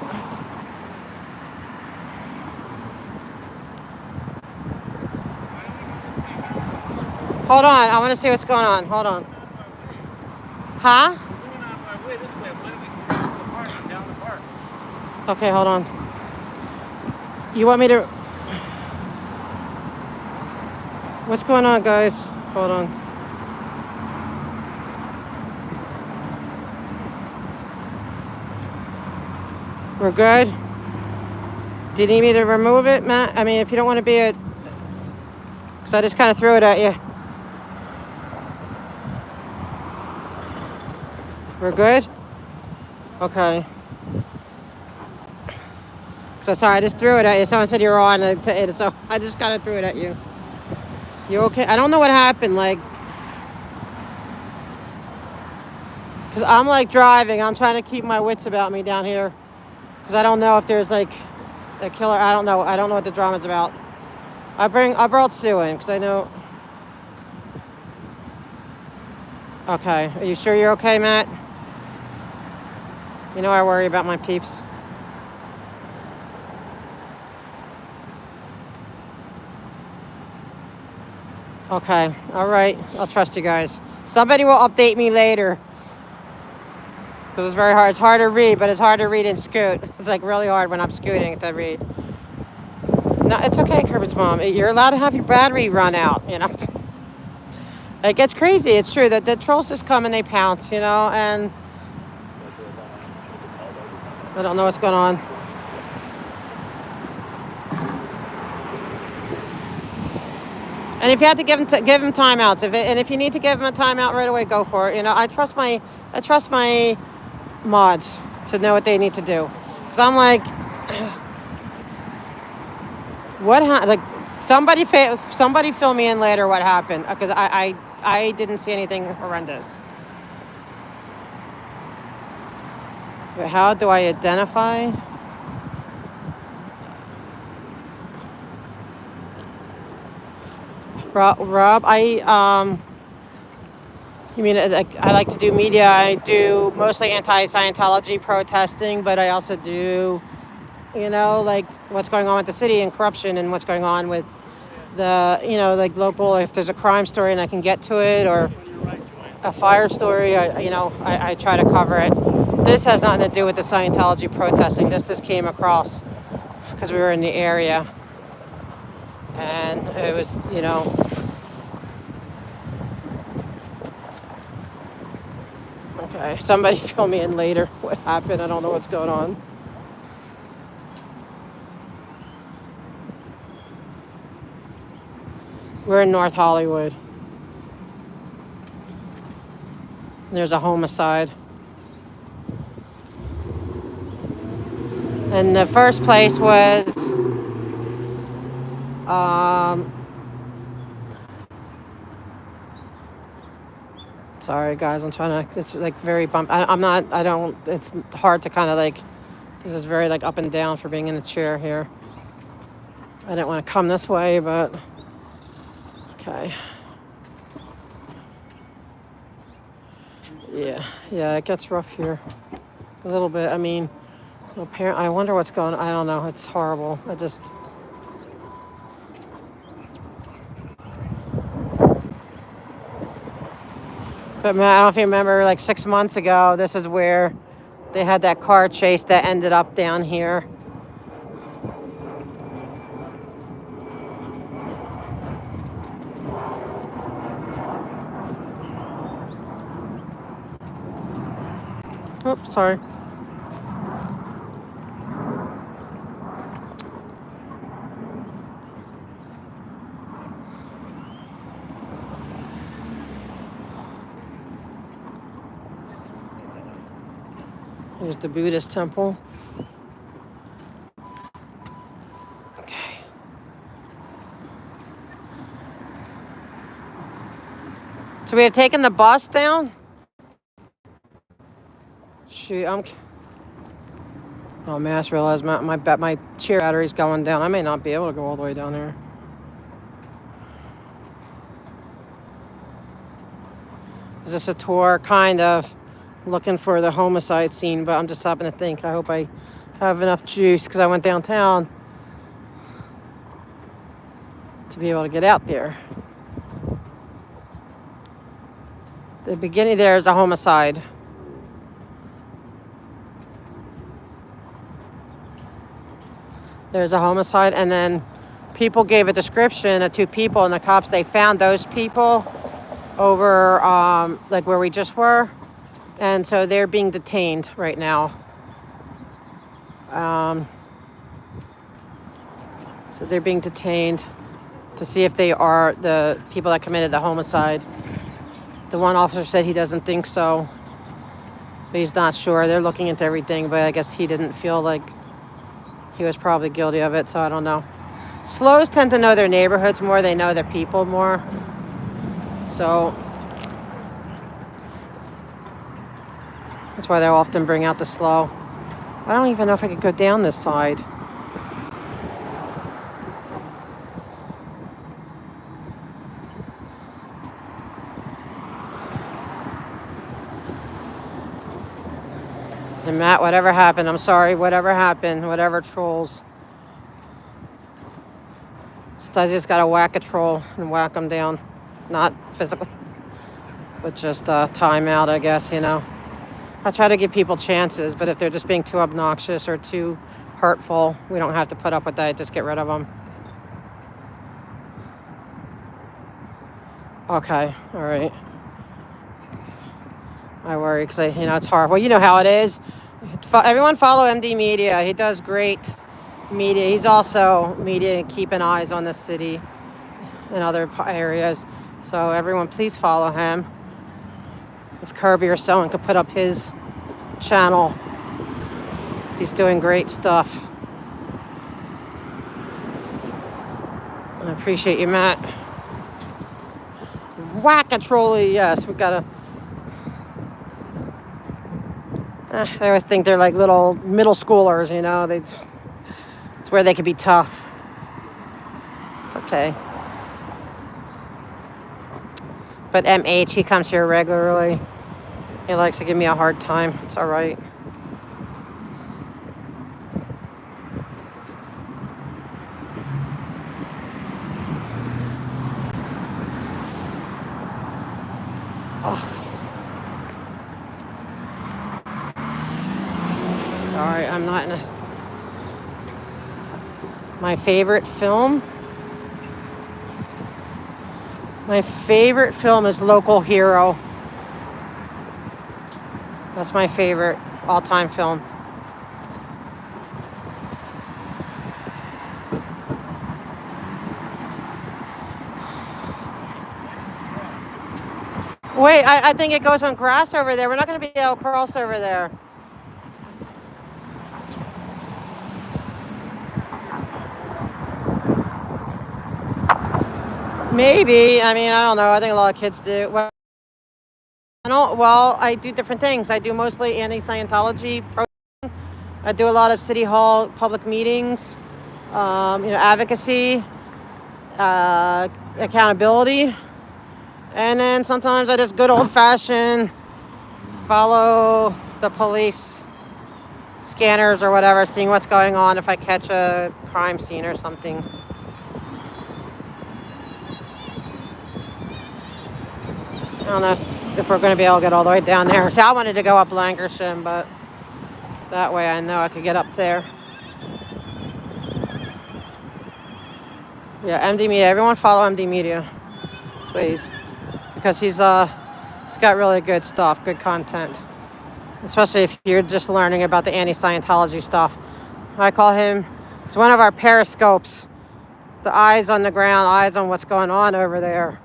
Speaker 1: Hold on. I want to see what's going on. Hold on. Huh? Okay, hold on. You want me to... What's going on, guys? Hold on. We're good? Do you need me to remove it, Matt? I mean, if you don't want to be it... Because I just kind of threw it at you. We're good? Okay. So sorry, I just threw it at you. Someone said you were on it, so I just kind of threw it at you. You okay? I don't know what happened, like... Because I'm, like, driving. I'm trying to keep my wits about me down here. Because I don't know if there's, like, a killer. I don't know. I don't know what the drama's about. I brought Sue in, because I know... Okay. Are you sure you're okay, Matt? You know I worry about my peeps. Okay. All right. I'll trust you guys. Somebody will update me later. Because it's very hard. It's hard to read, but it's hard to read and scoot. It's like really hard when I'm scooting to read. No, it's okay, Kermit's mom. You're allowed to have your battery run out, you know. It gets crazy. It's true that the trolls just come and they pounce, you know, and I don't know what's going on. And if you have to give him timeouts, if you need to give him a timeout right away, go for it. You know, I trust my mods to know what they need to do. Because I'm like, like somebody fill me in later what happened, because I didn't see anything horrendous. But how do I identify? Rob, you mean I like to do media. I do mostly anti-Scientology protesting, but I also do, you know, like what's going on with the city and corruption and what's going on with the, you know, like local, if there's a crime story and I can get to it, or a fire story, I try to cover it. This has nothing to do with the Scientology protesting. This just came across because we were in the area. And it was, you know, okay, somebody fill me in later what happened. I don't know what's going on. We're in North Hollywood. There's a homicide. And the first place was sorry guys, I'm trying to, it's like very bumpy. It's hard to kind of like, this is very like up and down for being in a chair here. I didn't want to come this way, but okay. Yeah, it gets rough here a little bit. I mean, I wonder what's going on. I don't know. It's horrible. But man, I don't know if you remember, like 6 months ago, this is where they had that car chase that ended up down here. Oops, sorry. Here's the Buddhist temple. Okay. So we have taken the bus down? Shoot, oh man, I just realized my chair battery's going down. I may not be able to go all the way down there. Is this a tour? Kind of. Looking for the homicide scene, but I'm just happening to think, I hope I have enough juice because I went downtown to be able to get out there. The beginning there is a homicide. There's a homicide, and then people gave a description of 2 people, and the cops, they found those people over like where we just were. And so they're being detained right now. So they're being detained to see if they are the people that committed the homicide. The one officer said he doesn't think so, but he's not sure. They're looking into everything, but I guess he didn't feel like he was probably guilty of it, so I don't know. Slows tend to know their neighborhoods more. They know their people more. So that's why they often bring out the slow. I don't even know if I could go down this side. And Matt, whatever happened, I'm sorry, whatever happened, whatever trolls. Sometimes you just gotta whack a troll and whack them down. Not physically, but just time out, I guess, you know. I try to give people chances, but if they're just being too obnoxious or too hurtful, we don't have to put up with that. Just get rid of them. Okay, all right. I worry because it's hard. Well, you know how it is. Everyone follow MD Media. He does great media. He's also media keeping eyes on the city and other areas. So everyone, please follow him. If Kirby or someone could put up his channel, he's doing great stuff. I appreciate you, Matt. Whack a trolley, yes, we gotta. I always think they're like little middle schoolers, you know. It's where they can be tough. It's okay. But MH, he comes here regularly. He likes to give me a hard time. It's all right. Oh. Sorry, I'm not in a... My favorite film? My favorite film is Local Hero. That's my favorite all-time film. Wait, I think it goes on grass over there. We're not going to be able to cross over there. Maybe. I mean, I don't know. I think a lot of kids do. Well, I do different things. I do mostly anti-Scientology. I do a lot of city hall public meetings, advocacy, accountability. And then sometimes I just good old-fashioned follow the police scanners or whatever, seeing what's going on if I catch a crime scene or something. I don't know if we're going to be able to get all the way down there. See, I wanted to go up Lancashire, but that way I know I could get up there. Yeah, MD Media. Everyone follow MD Media, please. Because he's got really good stuff, good content. Especially if you're just learning about the anti-Scientology stuff. I call him, it's one of our periscopes. The eyes on the ground, eyes on what's going on over there.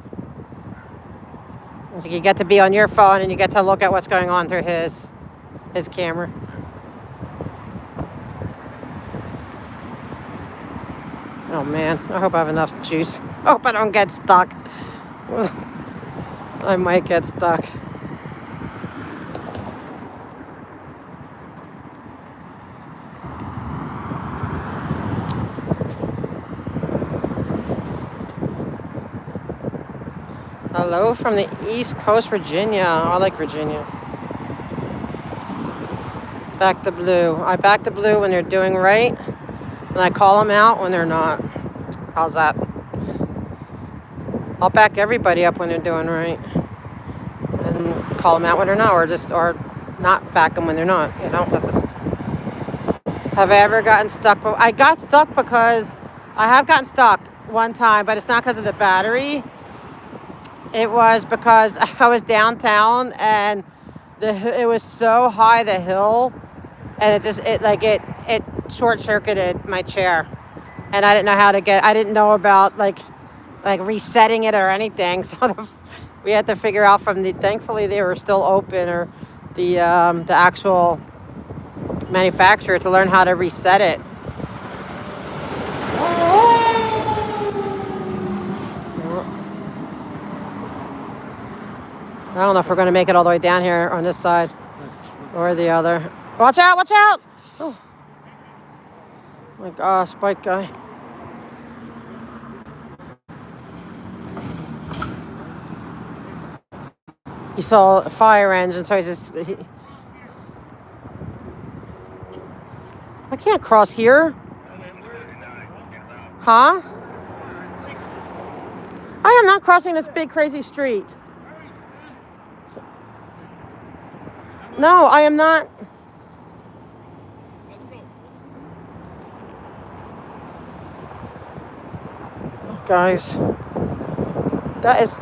Speaker 1: So you get to be on your phone and you get to look at what's going on through his camera. Oh man, I hope I have enough juice. I hope I don't get stuck. I might get stuck. Hello from the East Coast, Virginia. Oh, I like Virginia. Back the blue. I back the blue when they're doing right, and I call them out when they're not. How's that? I'll back everybody up when they're doing right, and call them out when they're not, or not back them when they're not. That's just. Have I ever gotten stuck? I got stuck because I have gotten stuck one time, but it's not because of the battery. It was because I was downtown and it was so high the hill, and it short-circuited my chair, and I didn't know how to I didn't know about like resetting it or anything, so we had to figure out thankfully they were still open, or the actual manufacturer, to learn how to reset it. I don't know if we're going to make it all the way down here on this side or the other. Watch out, watch out! Oh my gosh, bike guy. He saw a fire engine, so I can't cross here. Huh? I am not crossing this big crazy street. No, I am not. Oh, guys, that is.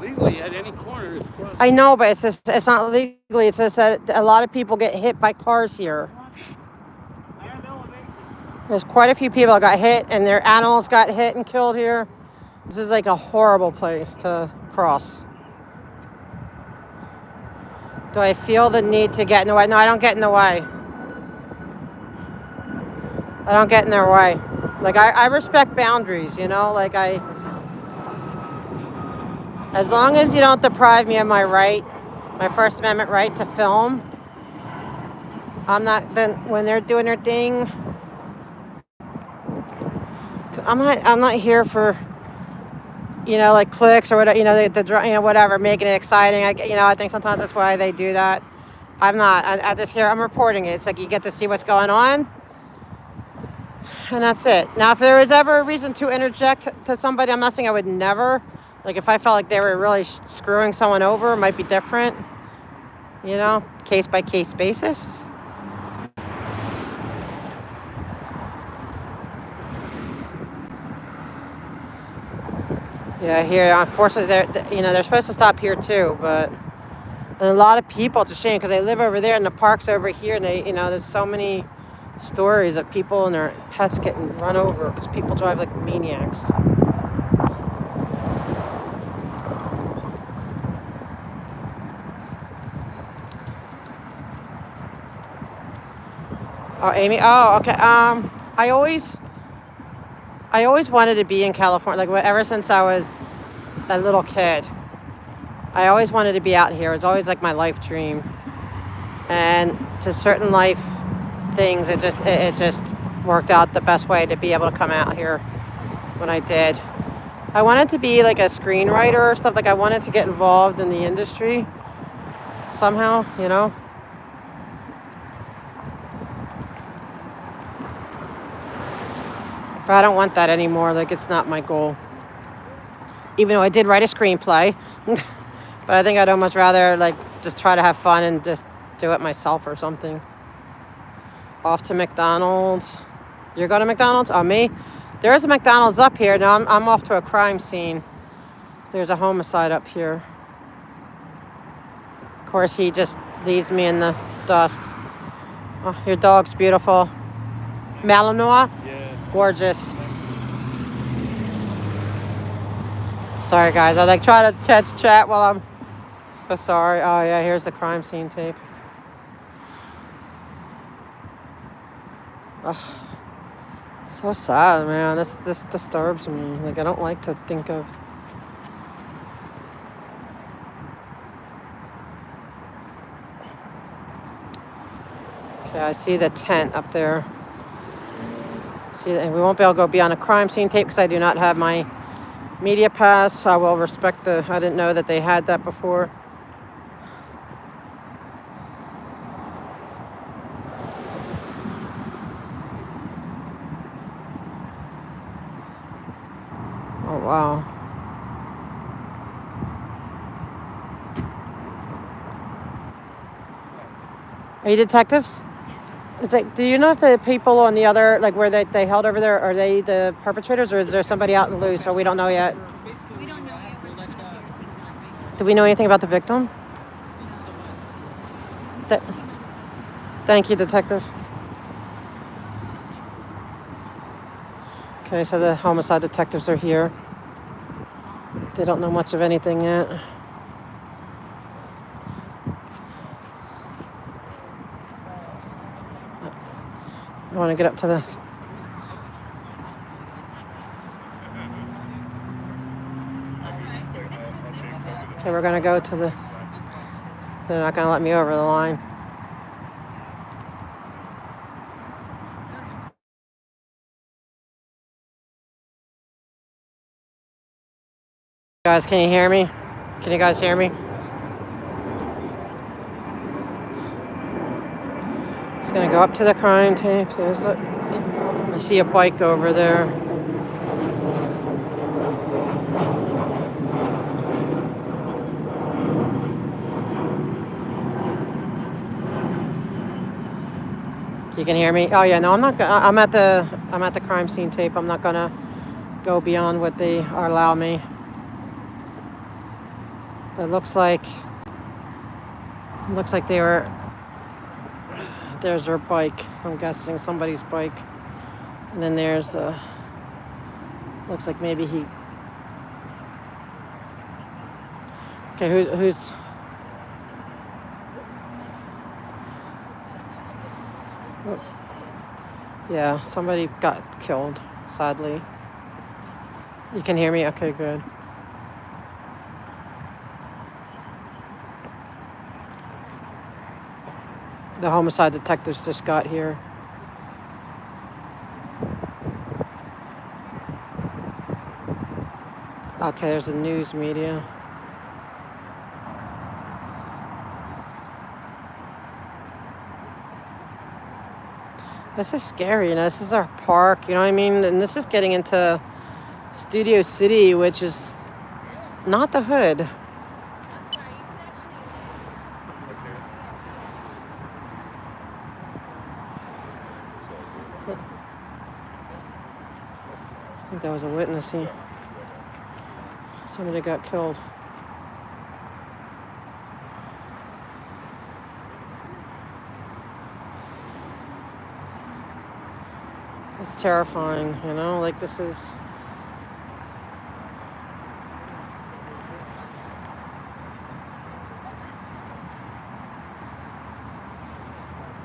Speaker 2: Legally, at any corner.
Speaker 1: I know, but it's not legally. It's just that a lot of people get hit by cars here. There's quite a few people that got hit, and their animals got hit and killed here. This is like a horrible place to cross. Do I feel the need to get in the way? No, I don't get in the way. I don't get in their way. Like, I respect boundaries, like as long as you don't deprive me of my right, my First Amendment right to film, I'm not, then when they're doing their thing, I'm not here for, like clicks or whatever, whatever, making it exciting. I think sometimes that's why they do that. I'm not. I just hear, I'm reporting it. It's like you get to see what's going on, and that's it. Now, if there was ever a reason to interject to somebody, I'm not saying I would never. Like, if I felt like they were really screwing someone over, it might be different, case by case basis. Yeah, here, unfortunately, they're supposed to stop here too, but and a lot of people, it's a shame because they live over there and the park's over here, and there's so many stories of people and their pets getting run over because people drive like maniacs. Oh, Amy. Oh, okay. I always wanted to be in California, like ever since I was a little kid. I always wanted to be out here. It's always like my life dream. And to certain life things, it just worked out the best way to be able to come out here when I did. I wanted to be like a screenwriter or stuff. Like I wanted to get involved in the industry somehow, But I don't want that anymore. Like it's not my goal. Even though I did write a screenplay. But I think I'd almost rather like just try to have fun and just do it myself or something. Off to McDonald's. You're going to McDonald's? Oh, me? There is a McDonald's up here. Now I'm off to a crime scene. There's a homicide up here. Of course, he just leaves me in the dust. Oh, your dog's beautiful. Malinois?
Speaker 2: Yeah.
Speaker 1: Gorgeous. Sorry, guys. I like try to catch chat while I'm so sorry. Oh, yeah. Here's the crime scene tape. Oh, so sad, man. This disturbs me. Like I don't like to think of. Okay, I see the tent up there. See, we won't be able to go beyond a crime scene tape because I do not have my media pass. I will respect I didn't know that they had that before. Oh, wow. Are you detectives? It's like, do you know if the people on the other, like where they held over there, are they the perpetrators or is there somebody out in the loose or we don't know yet?
Speaker 8: We don't know yet. We're trying to figure things out right now.
Speaker 1: Do we know anything about the victim? Thank you, detective. Okay, so the homicide detectives are here. They don't know much of anything yet. I want to get up to this. Okay, we're going to go to the... They're not going to let me over the line. Guys, can you hear me? Can you guys hear me? Just gonna go up to the crime tape. I see a bike over there. You can hear me? Oh yeah, no, I'm not gonna, I'm at the crime scene tape. I'm not gonna go beyond what they allow me. But it looks like they were. There's her bike. I'm guessing somebody's bike. And then there's looks like maybe he. Okay, who's? Yeah, somebody got killed, sadly. You can hear me? Okay, good. The homicide detectives just got here. Okay, there's the news media. This is scary, this is our park, you know what I mean? And this is getting into Studio City, which is not the hood. I think there was a witness here. Somebody got killed. It's terrifying, you know, like this is.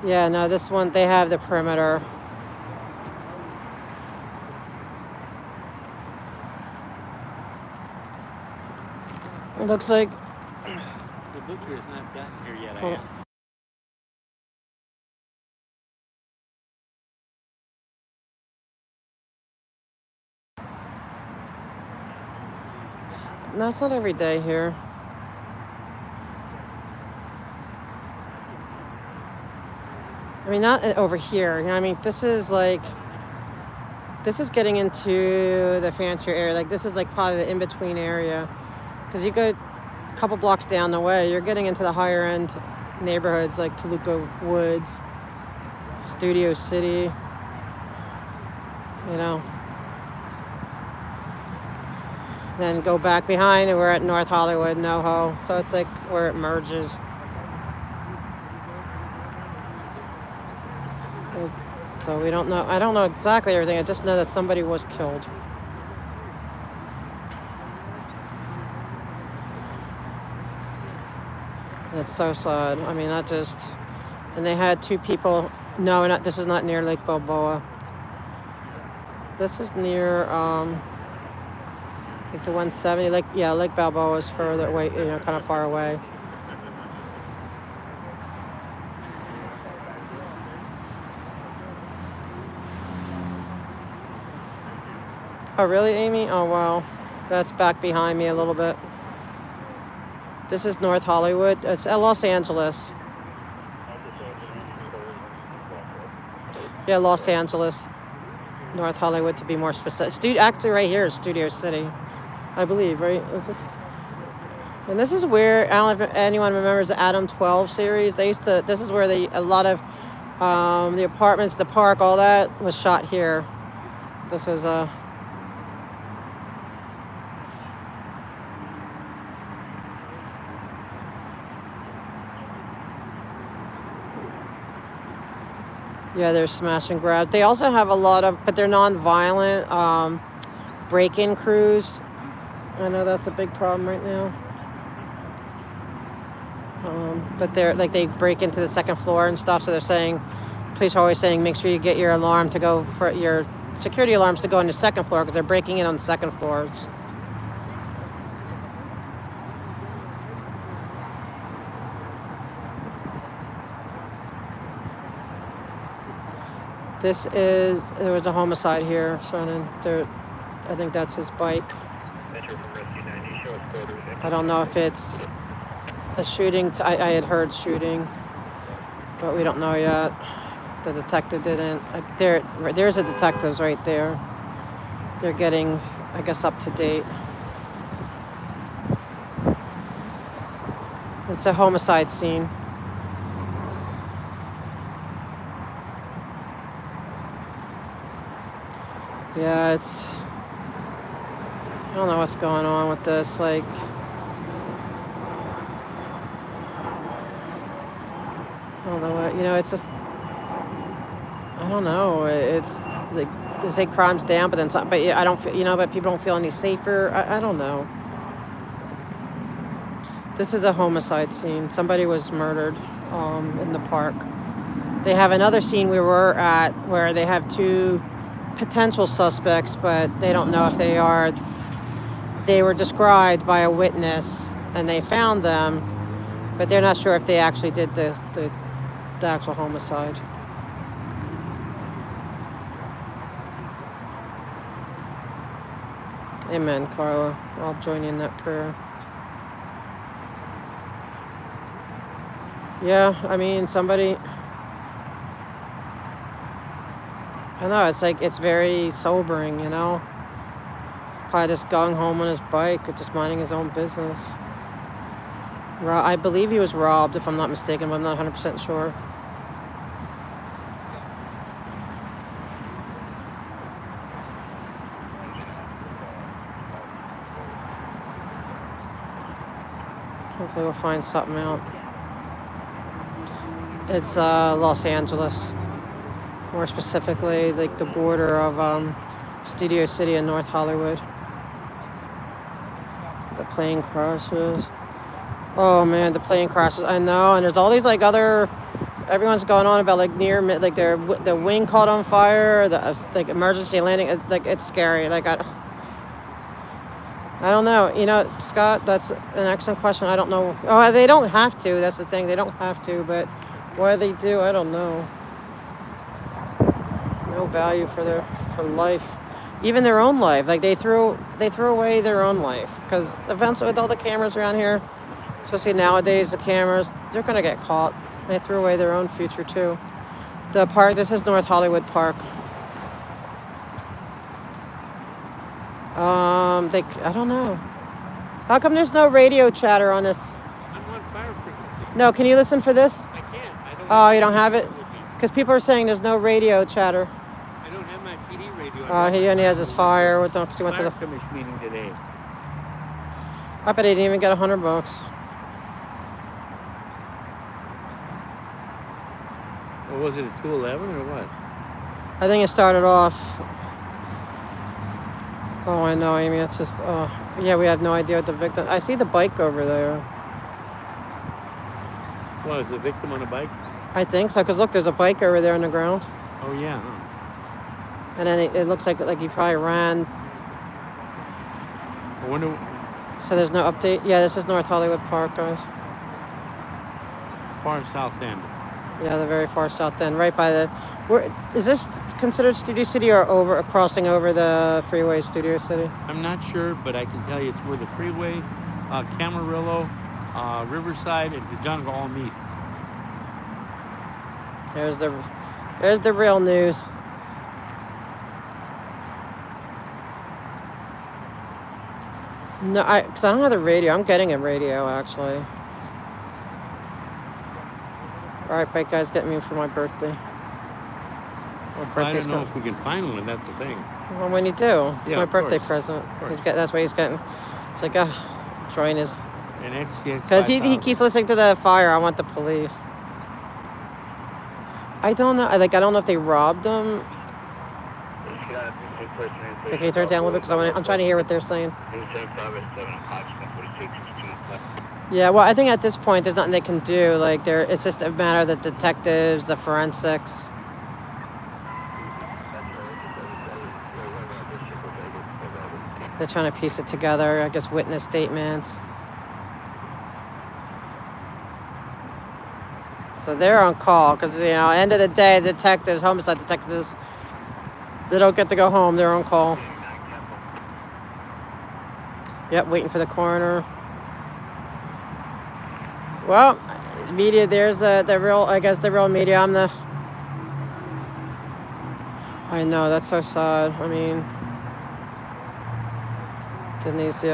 Speaker 1: Yeah, no, this one, they have the perimeter. It looks like.
Speaker 2: The butcher has not gotten here yet, I
Speaker 1: Hold on.
Speaker 2: asked.
Speaker 1: No, it's not every day here. I mean, not over here. You know, I mean, this is like, this is getting into the fancier area. Like, this is like probably the in-between area. Because you go a couple blocks down the way, you're getting into the higher end neighborhoods like Toluca Woods, Studio City, you know. Then go back behind and we're at North Hollywood, NoHo. So it's like where it merges. So we don't know. I don't know exactly everything. I just know that somebody was killed. And it's so sad. I mean, that just. And they had 2 people. No, not. This is not near Lake Balboa. This is near like the 170. Like, yeah, Lake Balboa is further away. You know, kind of far away. Oh, really, Amy? Oh, wow. That's back behind me a little bit. This is North Hollywood. It's Los Angeles. Yeah, Los Angeles. North Hollywood, to be more specific. Actually, right here is Studio City, I believe, right? Is this? And this is where, I don't know if anyone remembers the Adam 12 series. They used to, this is where a lot of the apartments, the park, all that was shot here. This was a... Yeah, they're smash and grab. They also have a lot of, but they're non-violent break-in crews. I know that's a big problem right now. But they're like, they break into the second floor and stuff. So they're saying, police are always saying, make sure you get your alarm to go for your security alarms to go on the second floor because they're breaking in on second floors. There was a homicide here, Sonnen. I think that's his bike. I don't know if it's a shooting. I had heard shooting, but we don't know yet. The detective didn't. There's a detectives right there. They're getting, I guess, up to date. It's a homicide scene. Yeah, I don't know what's going on with this, like, I don't know what, it's just, I don't know, it's, like, they say crime's down, but then some, but I don't feel, but people don't feel any safer, I don't know. This is a homicide scene. Somebody was murdered, in the park. They have another scene we were at where they have 2 potential suspects, but they don't know if they are. They were described by a witness and they found them, but they're not sure if they actually did the actual homicide. Amen, Carla. I'll join you in that prayer. Yeah, I mean, somebody... I know, it's like, it's very sobering, Probably just going home on his bike or just minding his own business. I believe he was robbed, if I'm not mistaken, but I'm not 100% sure. Hopefully we'll find something out. It's Los Angeles. More specifically, like the border of Studio City and North Hollywood. The plane crashes. Oh man, the plane crashes. I know, and there's all these like other. Everyone's going on about like like the wing caught on fire, the like emergency landing. Like it's scary. Like I don't know. You know, Scott, that's an excellent question. I don't know. Oh, they don't have to. That's the thing. They don't have to, but why they do, I don't know. No value for life, even their own life. Like they threw away their own life because eventually, with all the cameras around here, especially nowadays, the cameras, they're gonna get caught. They threw away their own future too. The park. This is North Hollywood Park. I don't know. How come there's no radio chatter on this?
Speaker 2: I'm on fire frequency.
Speaker 1: No, can you listen for this?
Speaker 2: I can't. I don't.
Speaker 1: Oh, you don't have it? Because people are saying there's no radio chatter.
Speaker 2: I don't have my PD radio.
Speaker 1: He only has his fire with them because he went to the.
Speaker 2: Commission meeting today.
Speaker 1: I bet he didn't even get $100.
Speaker 2: What was it, a 211 or what?
Speaker 1: I think it started off. Oh, I know, Amy. It's just. Oh, yeah. We have no idea what the victim. I see the bike over there.
Speaker 2: Well, is a victim on a bike?
Speaker 1: I think so. Because look, there's a bike over there on the ground.
Speaker 2: Oh yeah. Huh.
Speaker 1: And then it looks like he probably ran.
Speaker 2: I wonder.
Speaker 1: So there's no update. Yeah, this is North Hollywood Park, guys.
Speaker 2: Far south end.
Speaker 1: Yeah, the very far south end, right by the. Is this considered Studio City or crossing over the freeway Studio City?
Speaker 2: I'm not sure, but I can tell you it's where the freeway, Camarillo, Riverside, and Tujunga all meet.
Speaker 1: There's the real news. No, because I don't have the radio. I'm getting a radio actually. All right, bike guy's getting me for my birthday.
Speaker 2: I don't know if we can find one. That's the thing.
Speaker 1: Well, when you do, it's
Speaker 2: Yeah,
Speaker 1: my
Speaker 2: of
Speaker 1: birthday
Speaker 2: course.
Speaker 1: present.
Speaker 2: Of course.
Speaker 1: That's why he's getting. It's like, enjoying his.
Speaker 2: An XTX.
Speaker 1: Because he keeps listening to the fire. I want the police. I don't know. I don't know if they robbed him. Okay, turn it down a little bit because I'm trying to hear what they're saying. Yeah, well, I think at this point there's nothing they can do. Like, it's just a matter of the detectives, the forensics. They're trying to piece it together. I guess witness statements. So they're on call because, end of the day, detectives, homicide detectives, they don't get to go home. They're on call. Yep, waiting for the coroner. Well, media, there's the real, I guess the real media. I know, that's so sad. I mean, Denise,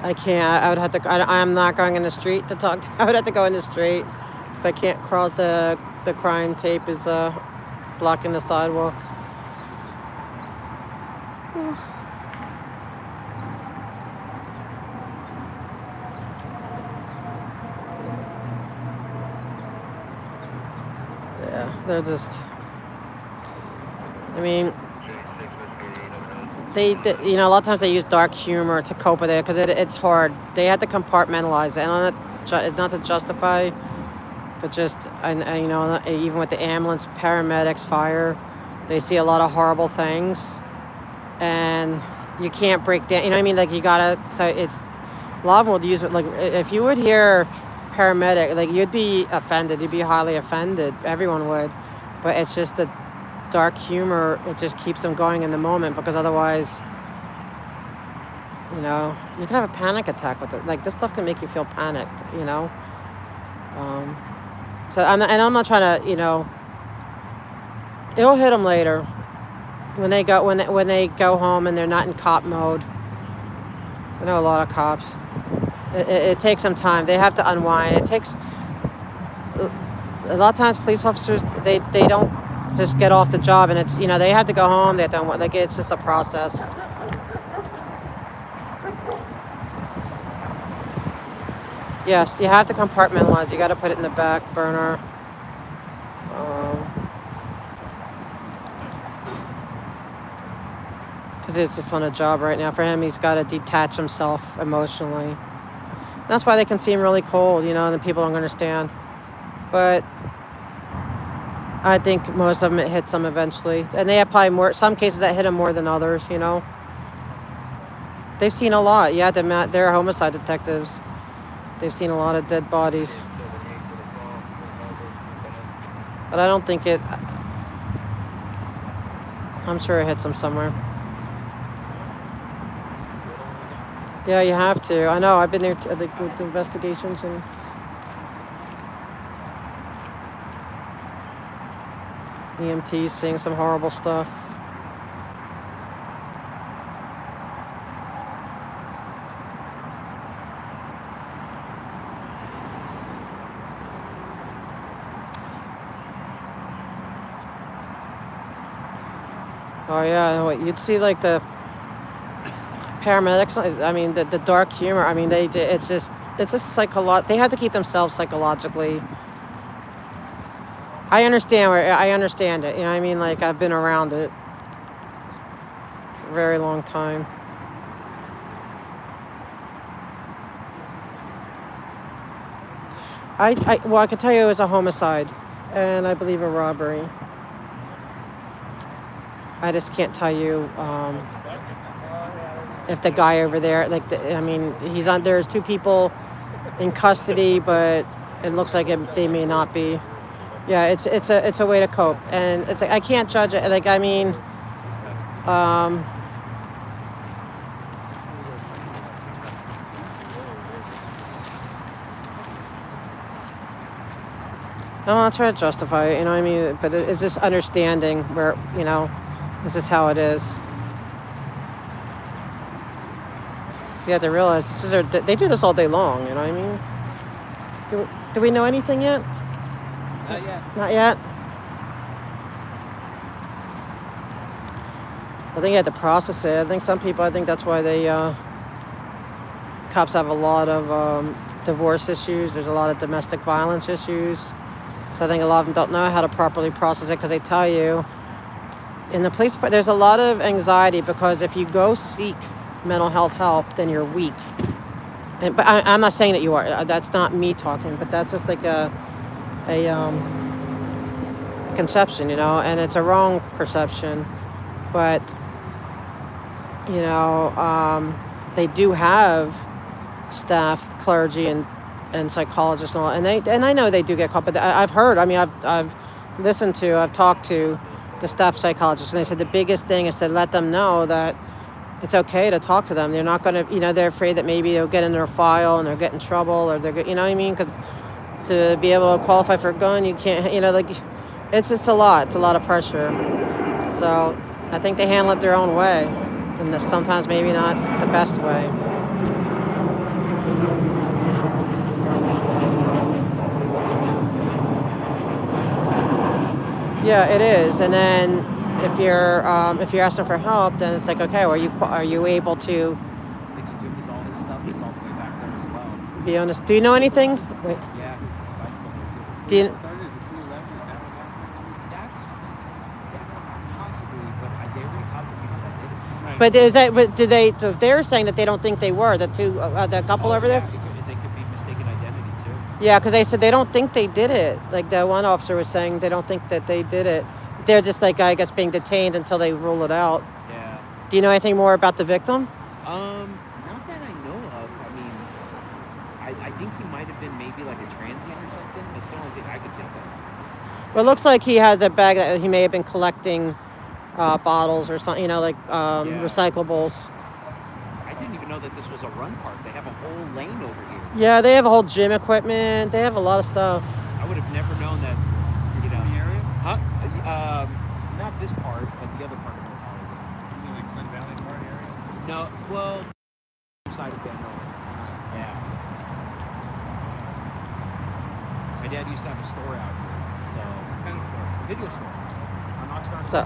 Speaker 1: I can't. I would have to. I'm not going in the street to talk. I would have to go in the street because I can't cross the crime tape is blocking the sidewalk. Yeah, they're just. I mean. They a lot of times they use dark humor to cope with it because it's hard. They had to compartmentalize it, and not to justify, but just even with the ambulance, paramedics, fire, they see a lot of horrible things, and you can't break down. You know what I mean? Like you gotta. So it's a lot of them would use it. Like if you would hear paramedic, like you'd be offended. You'd be highly offended. Everyone would, but it's just the dark humor, it just keeps them going in the moment because otherwise, you can have a panic attack with it. Like this stuff can make you feel panicked, So I'm not trying to, it'll hit them later when they go home and they're not in cop mode. I know a lot of cops. It takes some time. They have to unwind. It takes a lot of times. Police officers they don't just get off the job, and it's they have to go home. They have to it's just a process. Yes, you have to compartmentalize. You got to put it in the back burner. Because he's just on a job right now. For him, he's got to detach himself emotionally. That's why they can seem really cold, you know, and the people don't understand. But I think most of them, it hits them eventually. And they have probably more, some cases that hit them more than others, you know. They've seen a lot. Yeah, they're homicide detectives. They've seen a lot of dead bodies. But I don't think it, I'm sure it hits them somewhere. Yeah, you have to. I know. I've been there with investigations and EMTs seeing some horrible stuff. Oh yeah, you'd see like the paramedics. I mean, the dark humor. I mean, it's just they have to keep themselves psychologically. I understand it. You know what I mean? Like, I've been around it for a very long time. Well, I can tell you it was a homicide, and I believe a robbery. I just can't tell you if the guy over there, I mean, there's 2 people in custody, but it looks like they may not be. Yeah, it's a way to cope, and it's like I can't judge it. Like, I mean, I'm not trying to justify it, you know what I mean? But it's just understanding where, you know, this is how it is. You have to realize they do this all day long, you know what I mean? Do we know anything yet?
Speaker 3: Not yet.
Speaker 1: Not yet? I think you have to process it. I think some people, that's why cops have a lot of divorce issues. There's a lot of domestic violence issues. So I think a lot of them don't know how to properly process it because they tell you in the police department, there's a lot of anxiety because if you go seek mental health help, then you're weak. But I'm not saying that you are. That's not me talking, but that's just like a conception, you know, and it's a wrong perception. But, you know, they do have staff, clergy, and psychologists and all, and I know they do get caught, but I've heard, I mean, I've talked to the staff psychologists, and they said the biggest thing is to let them know that it's okay to talk to them. They're not going to, you know, they're afraid that maybe they'll get in their file and they'll get in trouble, or you know what I mean? Because to be able to qualify for a gun, you can't, you know, like, it's just a lot of pressure. So I think they handle it their own way, and sometimes maybe not the best way. Yeah, it is. And then if you're asking for help, then it's like, okay, are you able to
Speaker 3: Because all his stuff is all the way back there as well.
Speaker 1: be honest? Do you know anything? Wait.
Speaker 3: Yeah, bicycle there too.
Speaker 1: Do you,
Speaker 3: Started as a 211, is that what happened? That's possibly, but they already caught the people that did it. Right.
Speaker 1: but is that? But do they? So they're saying that they don't think they were the couple over there.
Speaker 3: They could be mistaken identity too.
Speaker 1: Yeah, because they said they don't think they did it. Like the one officer was saying, they don't think that they did it. They're just like, I guess, being detained until they rule it out.
Speaker 3: Yeah.
Speaker 1: Do you know anything more about the victim?
Speaker 3: Not that I know of. I mean, I think he might have been maybe like a transient or something. That's the only thing I could think of.
Speaker 1: Well, it looks like he has a bag that he may have been collecting bottles or something, you know, like recyclables.
Speaker 3: I didn't even know that this was a run park. They have a whole lane over here.
Speaker 1: Yeah, they have a whole gym equipment. They have a lot of stuff.
Speaker 3: I would have never known that. You know,
Speaker 2: the area?
Speaker 3: huh? Not this part, but the other part of it.
Speaker 2: You mean like Sun Valley Park area?
Speaker 3: No, well, side of Ben Road. Yeah. My dad used to have a store out here, so
Speaker 2: Tennis court.
Speaker 3: video store. I'm not starting.
Speaker 1: So,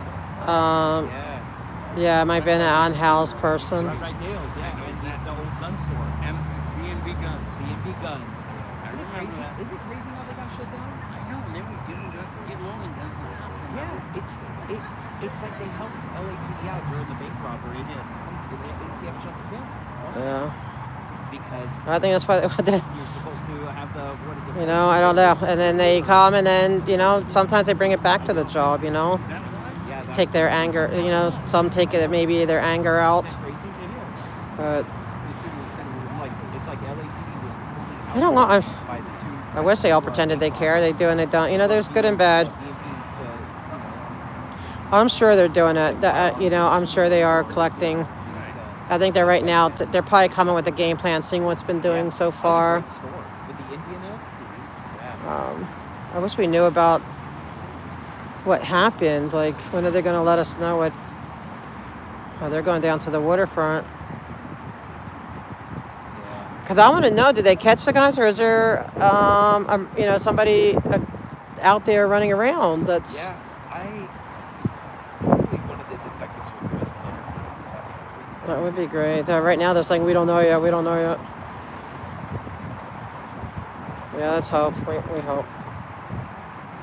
Speaker 1: yeah, I might have been an on-house person.
Speaker 3: Right, Dale's, yeah, and the old gun store.
Speaker 2: And B&B Guns.
Speaker 3: B&B Guns.
Speaker 2: I
Speaker 3: Isn't it
Speaker 2: remember
Speaker 3: crazy?
Speaker 2: that.
Speaker 3: Isn't it crazy how they got shut down?
Speaker 2: I know, and then we didn't get Logan Guns on top of them.
Speaker 3: Yeah, it's like they helped LAPD out during the bank robbery, and the ATF shut them down.
Speaker 1: Yeah.
Speaker 3: Because
Speaker 1: I think that's why
Speaker 3: you're supposed to have the, what is it?
Speaker 1: you know, I don't know. And then they come and then, you know, sometimes they bring it back to the job, you know.
Speaker 2: Is that why?
Speaker 3: Yeah, that's
Speaker 1: Take their anger, you know, some take it maybe their anger out.
Speaker 3: crazy. It is.
Speaker 1: But
Speaker 3: It's like LAPD was completely
Speaker 1: they don't know.
Speaker 3: by the two.
Speaker 1: I wish they all pretended they care. They do and they don't. You know, there's good and bad. I'm sure they're doing it. You know, I'm sure they are collecting. I think they're right now, they're probably coming with a game plan, seeing what's been doing so far.
Speaker 3: With the Indian
Speaker 1: I wish we knew about what happened. Like, when are they going to let us know what? Oh, they're going down to the waterfront. Because I want to know, did they catch the guys, or is there, you know, somebody out there running around? That's.
Speaker 3: Yeah, hopefully one of the detectives will give us another.
Speaker 1: That would be great. Right now they're saying we don't know yet. We don't know yet. Yeah, let's hope. We hope.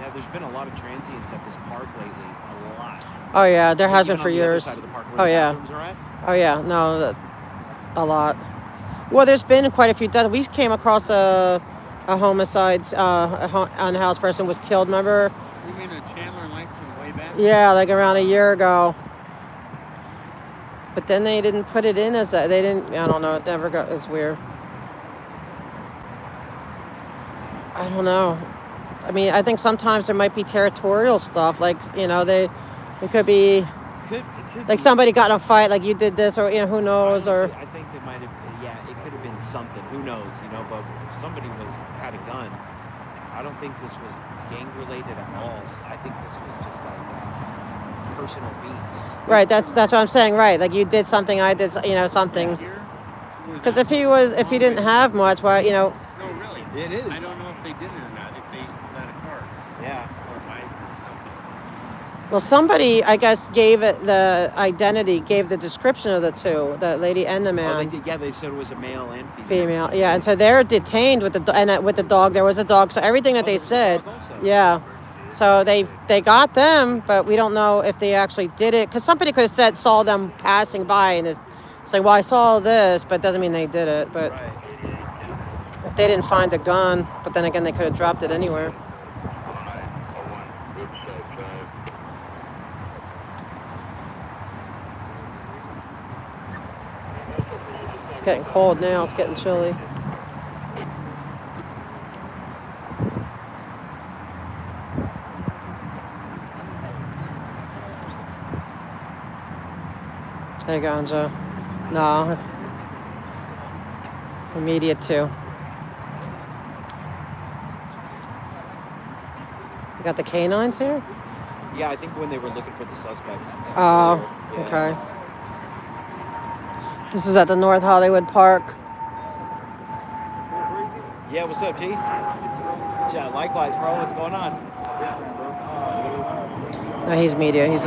Speaker 3: Yeah, there's been a lot of transients at this park lately. A lot.
Speaker 1: Oh yeah, there has been
Speaker 3: Even
Speaker 1: for
Speaker 3: on the other
Speaker 1: years.
Speaker 3: side of the park where
Speaker 1: Oh
Speaker 3: the
Speaker 1: yeah.
Speaker 3: bathrooms are at.
Speaker 1: Oh yeah. No, a lot. Well, there's been quite a few deaths. We came across a homicide. Unhoused person was killed. Remember?
Speaker 2: You mean a Chandler and Langston way back?
Speaker 1: Yeah, like around a year ago. But then they didn't put it in as that. They didn't. I don't know. It never got. It's weird. I don't know. I mean, I think sometimes there might be territorial stuff. Like, you know, it could be
Speaker 3: It could
Speaker 1: like
Speaker 3: be.
Speaker 1: somebody got in a fight, like you did this, or, you know, who knows,
Speaker 3: Honestly,
Speaker 1: or.
Speaker 3: I think it might have. Yeah, it could have been something. Who knows? You know, but if somebody had a gun. I don't think this was gang related at all. I think this was just like personal beef.
Speaker 1: Right. That's what I'm saying. Right. Like you did something, I did, you know, something. Because if he didn't have much, why, you know.
Speaker 2: No, really.
Speaker 3: It is.
Speaker 2: I don't know if they did it or not. If they got a car
Speaker 3: Yeah.
Speaker 2: or a bike or something.
Speaker 1: Well, somebody, I guess, gave it the identity, gave the description of the two, the lady and the
Speaker 3: Oh,
Speaker 1: man.
Speaker 3: they did. Yeah, they said it was a male and female.
Speaker 1: Female, yeah, and so they're detained with with the dog. There was a dog, so everything that
Speaker 3: Oh,
Speaker 1: they
Speaker 3: there was a
Speaker 1: said,
Speaker 3: dog also.
Speaker 1: yeah. So they got them, but we don't know if they actually did it, because somebody could have saw them passing by and saying, "Well, I saw this," but it doesn't mean they did it. But
Speaker 3: Right.
Speaker 1: if they didn't find a gun, but then again, they could have dropped it anywhere. It's getting cold now. It's getting chilly. Hey, Ganja. No. Immediate too. You got the canines here?
Speaker 3: Yeah, I think when they were looking for the suspect.
Speaker 1: Oh,
Speaker 3: Yeah.
Speaker 1: okay. This is at the North Hollywood Park.
Speaker 3: Yeah, what's up, G? Yeah, likewise, bro. What's going on?
Speaker 1: No, he's media. He's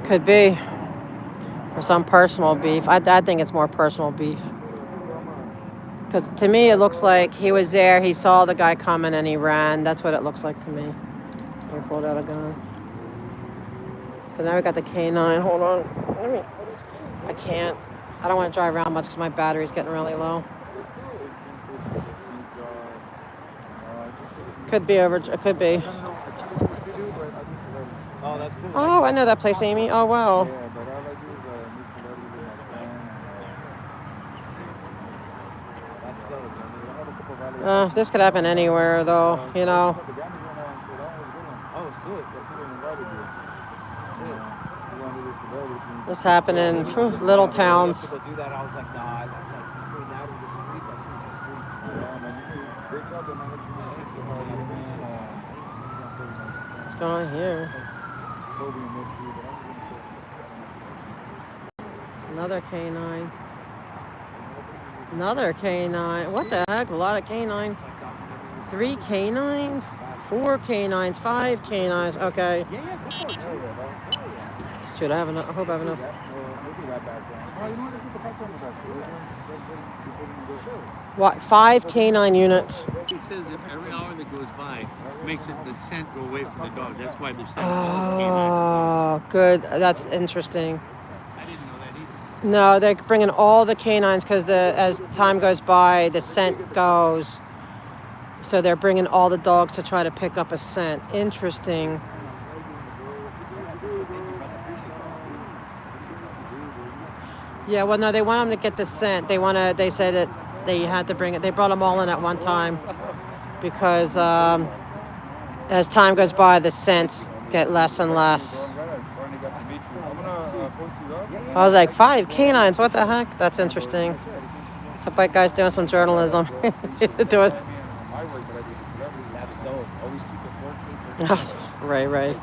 Speaker 1: could be. Or some personal beef. I think it's more personal beef. Because to me, it looks like he was there, he saw the guy coming, and he ran. That's what it looks like to me. He pulled out a gun. So now we got the canine. Hold on. I can't. I don't want to drive around much because my battery's getting really low. Could be over. It could be.
Speaker 3: Oh, that's cool.
Speaker 1: Oh, I know that place, Amy. Oh, wow. This could happen anywhere, though, you know.
Speaker 3: Oh, sick.
Speaker 1: This happened in little towns.
Speaker 3: To go do that, I was like, nah, that's like between that and the streets, like this is
Speaker 1: What's going on here? Another canine. Another canine. What the heck? A lot of canines. 3 canines? 4 canines? 5 canines? Okay.
Speaker 3: Yeah, go for it.
Speaker 1: Should I have enough? I hope I have enough. What? 5 canine units.
Speaker 2: He says that every hour that goes by makes it the scent go away from the dog. That's why they're sending all the canines at once.
Speaker 1: Oh, good. That's interesting.
Speaker 2: I didn't know that either.
Speaker 1: No, they're bringing all the canines because as time goes by, the scent goes. So they're bringing all the dogs to try to pick up a scent. Interesting. Yeah, well, no, they want them to get the scent. They said that they had to bring it. They brought them all in at one time because as time goes by, the scents get less and less. I was like, 5 canines, what the heck? That's interesting. So bike guy's doing some journalism. Doing.
Speaker 3: That's dope. Always keep it 4K.
Speaker 1: Right.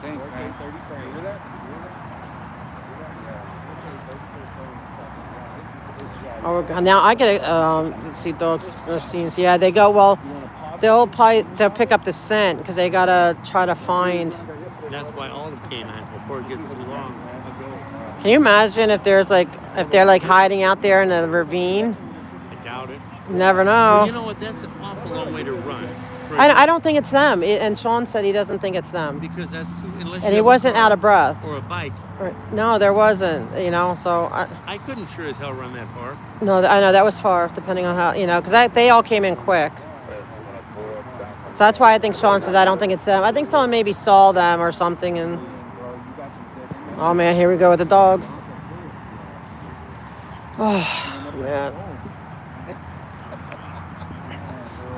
Speaker 1: Oh, now I get let's see, dogs scenes. Yeah, they go. Well, they'll pick up the scent because they gotta try to find.
Speaker 2: That's why all the canines before it gets too long.
Speaker 1: Can you imagine if they're like hiding out there in a ravine?
Speaker 2: I doubt it.
Speaker 1: You never know.
Speaker 2: Well, you know what? That's an awful long way to run.
Speaker 1: I don't think it's them. And Sean said he doesn't think it's them.
Speaker 2: Because that's unless.
Speaker 1: And he wasn't out of breath.
Speaker 2: Or a bike.
Speaker 1: No, there wasn't. So
Speaker 2: I couldn't sure as hell run that far.
Speaker 1: No, I know that was far, depending on how because they all came in quick. So that's why I think Sean says I don't think it's them. I think someone maybe saw them or something and. Oh man, here we go with the dogs. Oh man.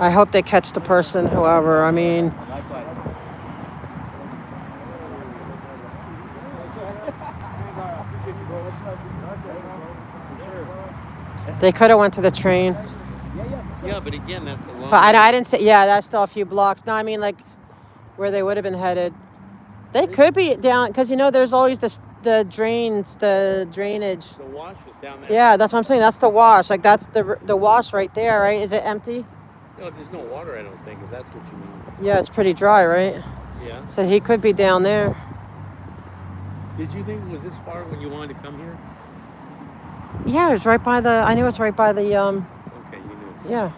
Speaker 1: I hope they catch the person, whoever. I mean. They could have went to the train.
Speaker 2: Yeah, but again, that's a long.
Speaker 1: But I didn't say. Yeah, that's still a few blocks. No, I mean like where they would have been headed. They could be down because there's always the drainage.
Speaker 2: The wash is down there.
Speaker 1: Yeah, that's what I'm saying. That's the wash. Like that's the wash right there, right? Is it empty?
Speaker 2: No, there's no water. I don't think. If that's what you mean.
Speaker 1: Yeah, it's pretty dry, right?
Speaker 2: Yeah.
Speaker 1: So he could be down there.
Speaker 2: Did you think it was this far when you wanted to come here?
Speaker 1: Yeah, it was right by the. I knew it was right by the.
Speaker 2: Okay, you knew.
Speaker 1: Yeah.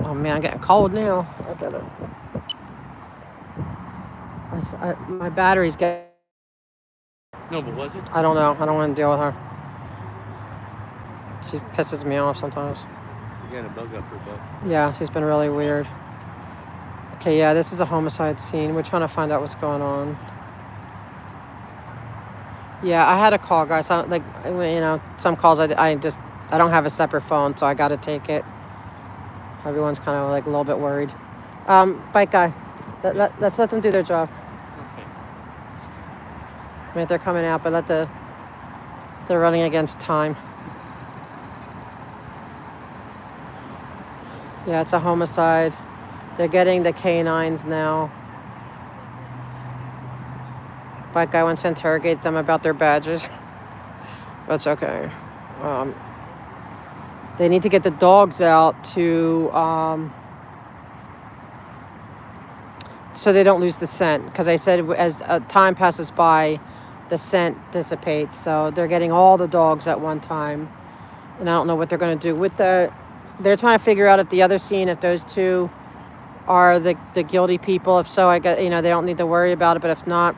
Speaker 1: Oh man, I'm getting cold now. I gotta. My battery's getting.
Speaker 2: No, but was it?
Speaker 1: I don't know. I don't want to deal with her. She pisses me off sometimes.
Speaker 2: You got a bug up her butt.
Speaker 1: Yeah, she's been really weird. Okay, yeah, this is a homicide scene. We're trying to find out what's going on. Yeah, I had a call, guys. Some calls I don't have a separate phone, so I got to take it. Everyone's kind of like a little bit worried. Bike guy, let's let them do their job.
Speaker 2: Okay.
Speaker 1: I mean, they're coming out, but they're running against time. Yeah, it's a homicide. They're getting the canines now. Bike guy wants to interrogate them about their badges. That's okay. They need to get the dogs out to so they don't lose the scent. Because I said as time passes by, the scent dissipates. So they're getting all the dogs at one time. And I don't know what they're going to do with that. They're trying to figure out if the other scene, if those two are the guilty people. If so, I got they don't need to worry about it. But if not,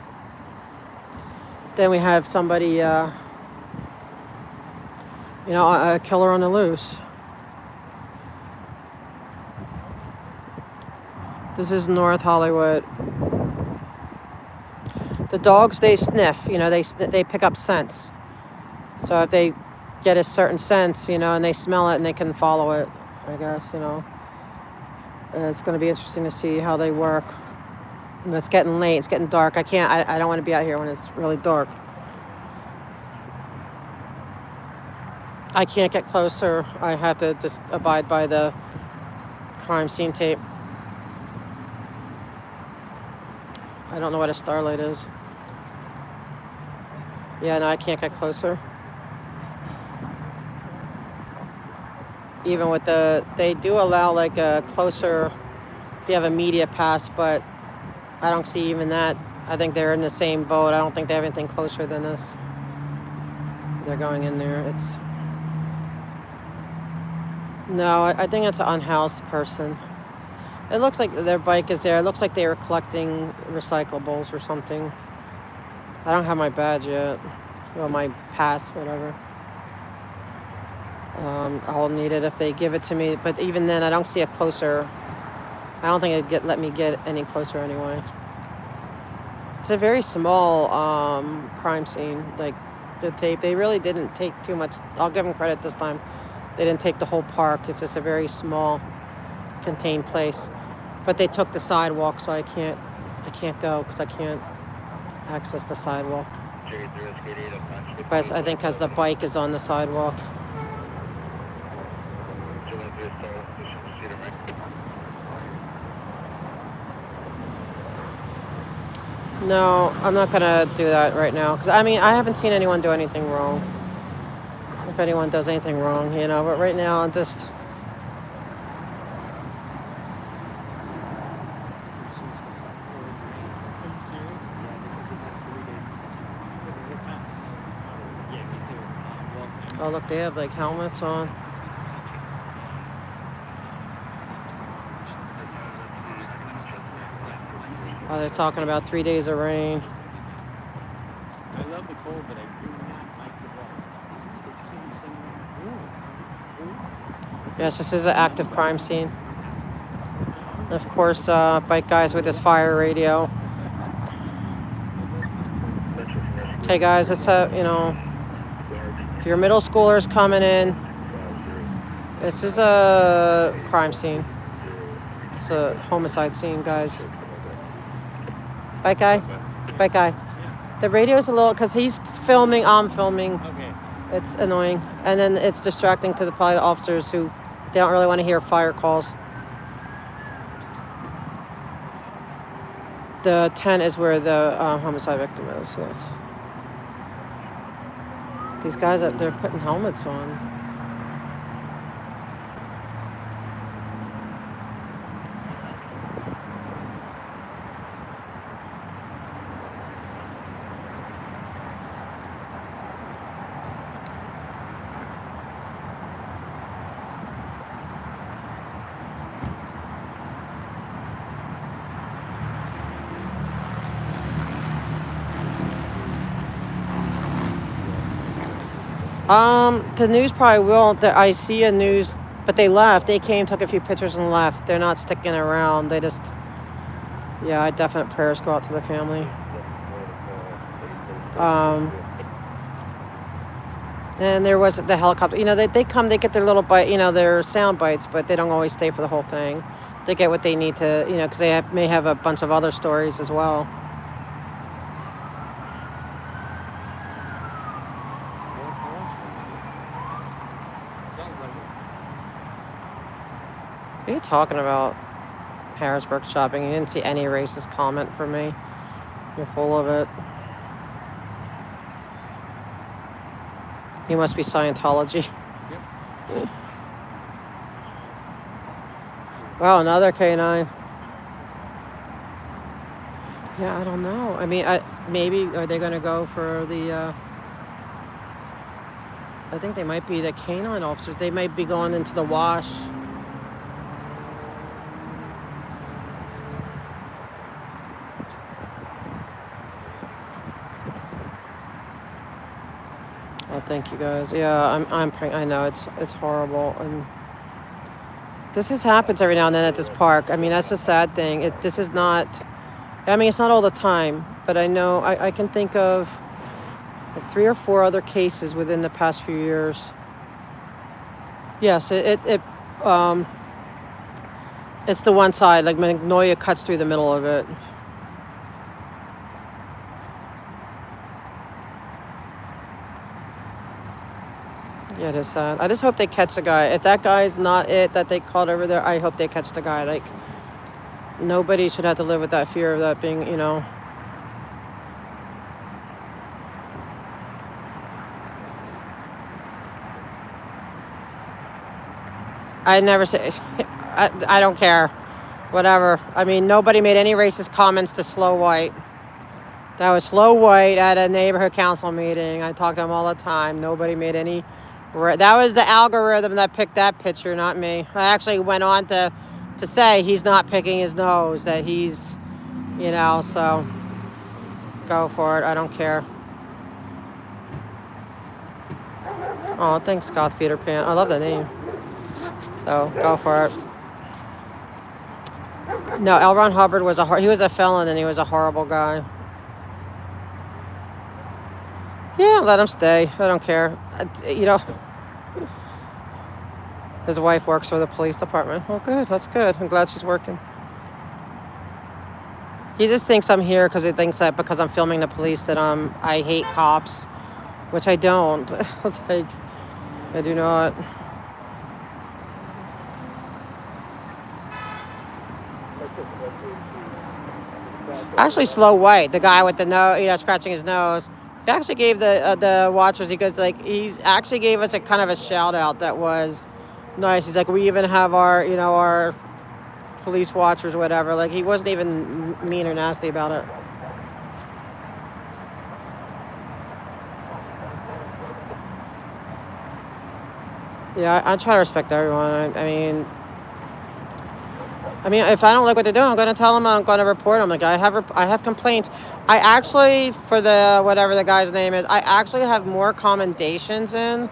Speaker 1: then we have somebody, a killer on the loose. This is North Hollywood. The dogs, they sniff. They pick up scents. So if they get a certain sense, and they smell it and they can follow it, I guess, It's going to be interesting to see how they work. And it's getting late. It's getting dark. I don't want to be out here when it's really dark. I can't get closer. I have to just abide by the crime scene tape. I don't know what a starlight is. Yeah, no, I can't get closer. Even with they do allow like a closer, if you have a media pass, but I don't see even that I think they're in the same boat. I don't think they have anything closer than this. They're going in there. It's no, I think it's an unhoused person. It looks like their bike is there. It looks like they were collecting recyclables or something. I don't have my badge yet. Well, my pass, whatever. I'll need it if they give it to me. But even then, I don't see a closer. I don't think it'd let me get any closer anyway. It's a very small crime scene. Like the tape, they really didn't take too much. I'll give them credit this time. They didn't take the whole park. It's just a very small, contained place. But they took the sidewalk, so I can't go because I can't access the sidewalk. But I think because the bike is on the sidewalk. No, I'm not gonna do that right now because I mean I haven't seen anyone do anything wrong. If anyone does anything wrong, you know, but right now I'm just. Oh look, they have like helmets on. Oh, they're talking about 3 days of rain.
Speaker 3: I love the cold, but I do not like the
Speaker 1: Yes, this is an active crime scene. And of course, bike guys with his fire radio. Okay, guys, let's you know, if your middle schoolers coming in, this is a crime scene. It's a homicide scene, guys. Bike guy. The radio's a little, because he's filming, I'm filming.
Speaker 3: Okay.
Speaker 1: It's annoying. And then it's distracting to probably the officers who they don't really want to hear fire calls. The tent is where the homicide victim is, yes. These guys, they're putting helmets on. The news probably will. I see a news, but they left. They came, took a few pictures, and left. They're not sticking around. They just, yeah, definite prayers go out to the family. And there was the helicopter. You know, they come, they get their little bite, you know, their sound bites, but they don't always stay for the whole thing. They get what they need to, you know, because they may have a bunch of other stories as well. What are you talking about? Harrisburg shopping. You didn't see any racist comment from me. You're full of it. You must be Scientology.
Speaker 3: Yep.
Speaker 1: Wow, another Canine. Yeah, I don't know. I mean, maybe are they going to go for the? I think they might be the canine officers. They might be going into the wash. Oh, thank you guys. Yeah, I'm praying. I know it's horrible, and this happens every now and then at this park. I mean, that's the sad thing. This is not. I mean, it's not all the time, but I know I can think of like 3 or 4 other cases within the past few years. Yes, it's the one side, like Magnolia cuts through the middle of it. Yeah, it is sad. I just hope they catch the guy. If that guy's not it that they caught over there, I hope they catch the guy. Like, nobody should have to live with that fear of that being, you know. I never say, I don't care. Whatever. I mean, nobody made any racist comments to Slow White. That was Slow White at a neighborhood council meeting. I talk to him all the time. Nobody made any. That was the algorithm that picked that picture, not me. I actually went on to say he's not picking his nose, that he's, you know, so go for it. I don't care. Oh, thanks, Goth Peter Pan. I love that name. So go for it. No, L. Ron Hubbard was he was a felon and he was a horrible guy. Yeah, let him stay. I don't care. You know, his wife works for the police department. Well, good. That's good. I'm glad she's working. He just thinks I'm here because he thinks that because I'm filming the police that I hate cops, which I don't. It's like, I do not. Actually, Slow White, the guy with the nose, you know, scratching his nose, he actually gave the watchers, he's actually gave us a kind of a shout out that was nice. He's like, we even have our, you know, our police watchers, whatever. Like, he wasn't even mean or nasty about it. Yeah, I try to respect everyone. I mean, if I don't like what they're doing, I'm going to tell them. I'm going to report them. Like, I have complaints. I actually, for the whatever the guy's name is, I actually have more commendations in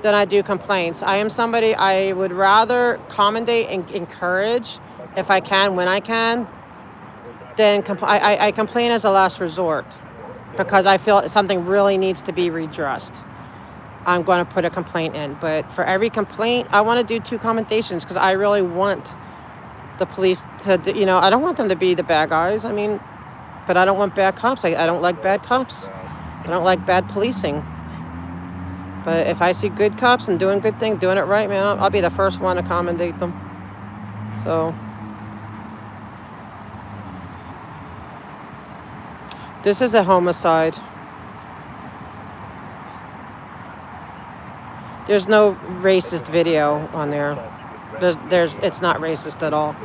Speaker 1: than I do complaints. I am somebody I would rather commendate and encourage if I can, when I can, than I complain as a last resort because I feel something really needs to be redressed. I'm going to put a complaint in, but for every complaint, I want to do 2 commendations because I really want the police to, you know, I don't want them to be the bad guys. I mean, but I don't want bad cops. I don't like bad cops. I don't like bad policing. But if I see good cops and doing good things, doing it right, man, I'll be the first one to commendate them. So this is a homicide. There's no racist video on there. It's not racist at all.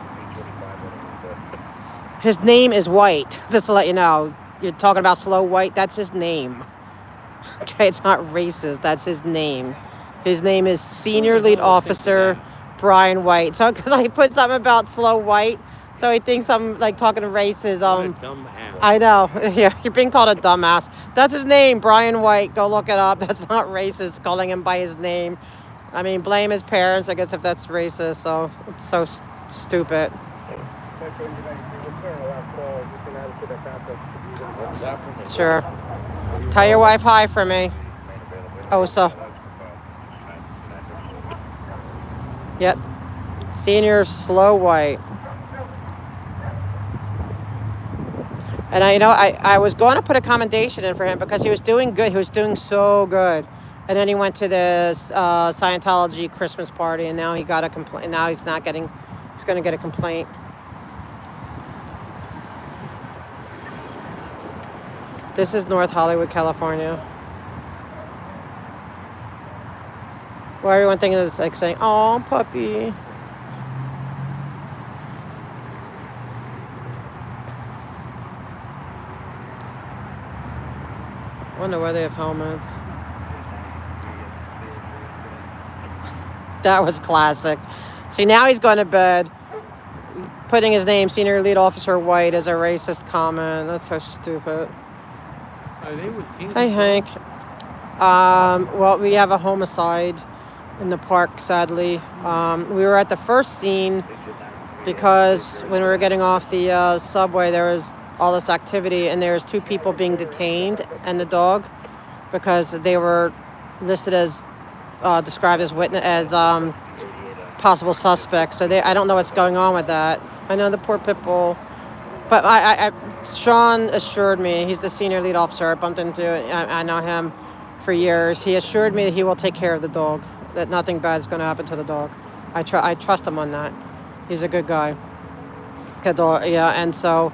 Speaker 1: His name is White, just to let you know. You're talking about Slow White, that's his name. Okay, it's not racist, that's his name. His name is Senior Lead Officer Brian White. So, because I put something about Slow White, so he thinks I'm like talking racism. I know. Yeah, you're being called a dumbass. That's his name, Brian White. Go look it up. That's not racist, calling him by his name. I mean, blame his parents, I guess, if that's racist. So, it's so stupid. Sure. Tell your wife hi for me. Osa. Yep. Senior Slow White. And I was going to put a commendation in for him because he was doing good. He was doing so good. And then he went to this Scientology Christmas party, and now he got a complaint. Now he's not getting. He's going to get a complaint. This is North Hollywood, California. Well, everyone thinking is like saying, "Oh, puppy." I wonder why they have helmets. That was classic. See, now he's going to bed, putting his name, Senior Lead Officer White, as a racist comment. That's so stupid.
Speaker 2: Are they with King?
Speaker 1: Hey, Hank. Well, we have a homicide in the park, sadly. We were at the first scene because when we were getting off the subway, there was all this activity, and there's 2 people being detained and the dog because they were listed as described as possible suspects. So I don't know what's going on with that. I know the poor pit bull, but Sean assured me, he's the Senior Lead Officer. I bumped into it. I know him for years. He assured me that he will take care of the dog, that nothing bad is going to happen to the dog. I trust him on that. He's a good guy. Yeah, and so,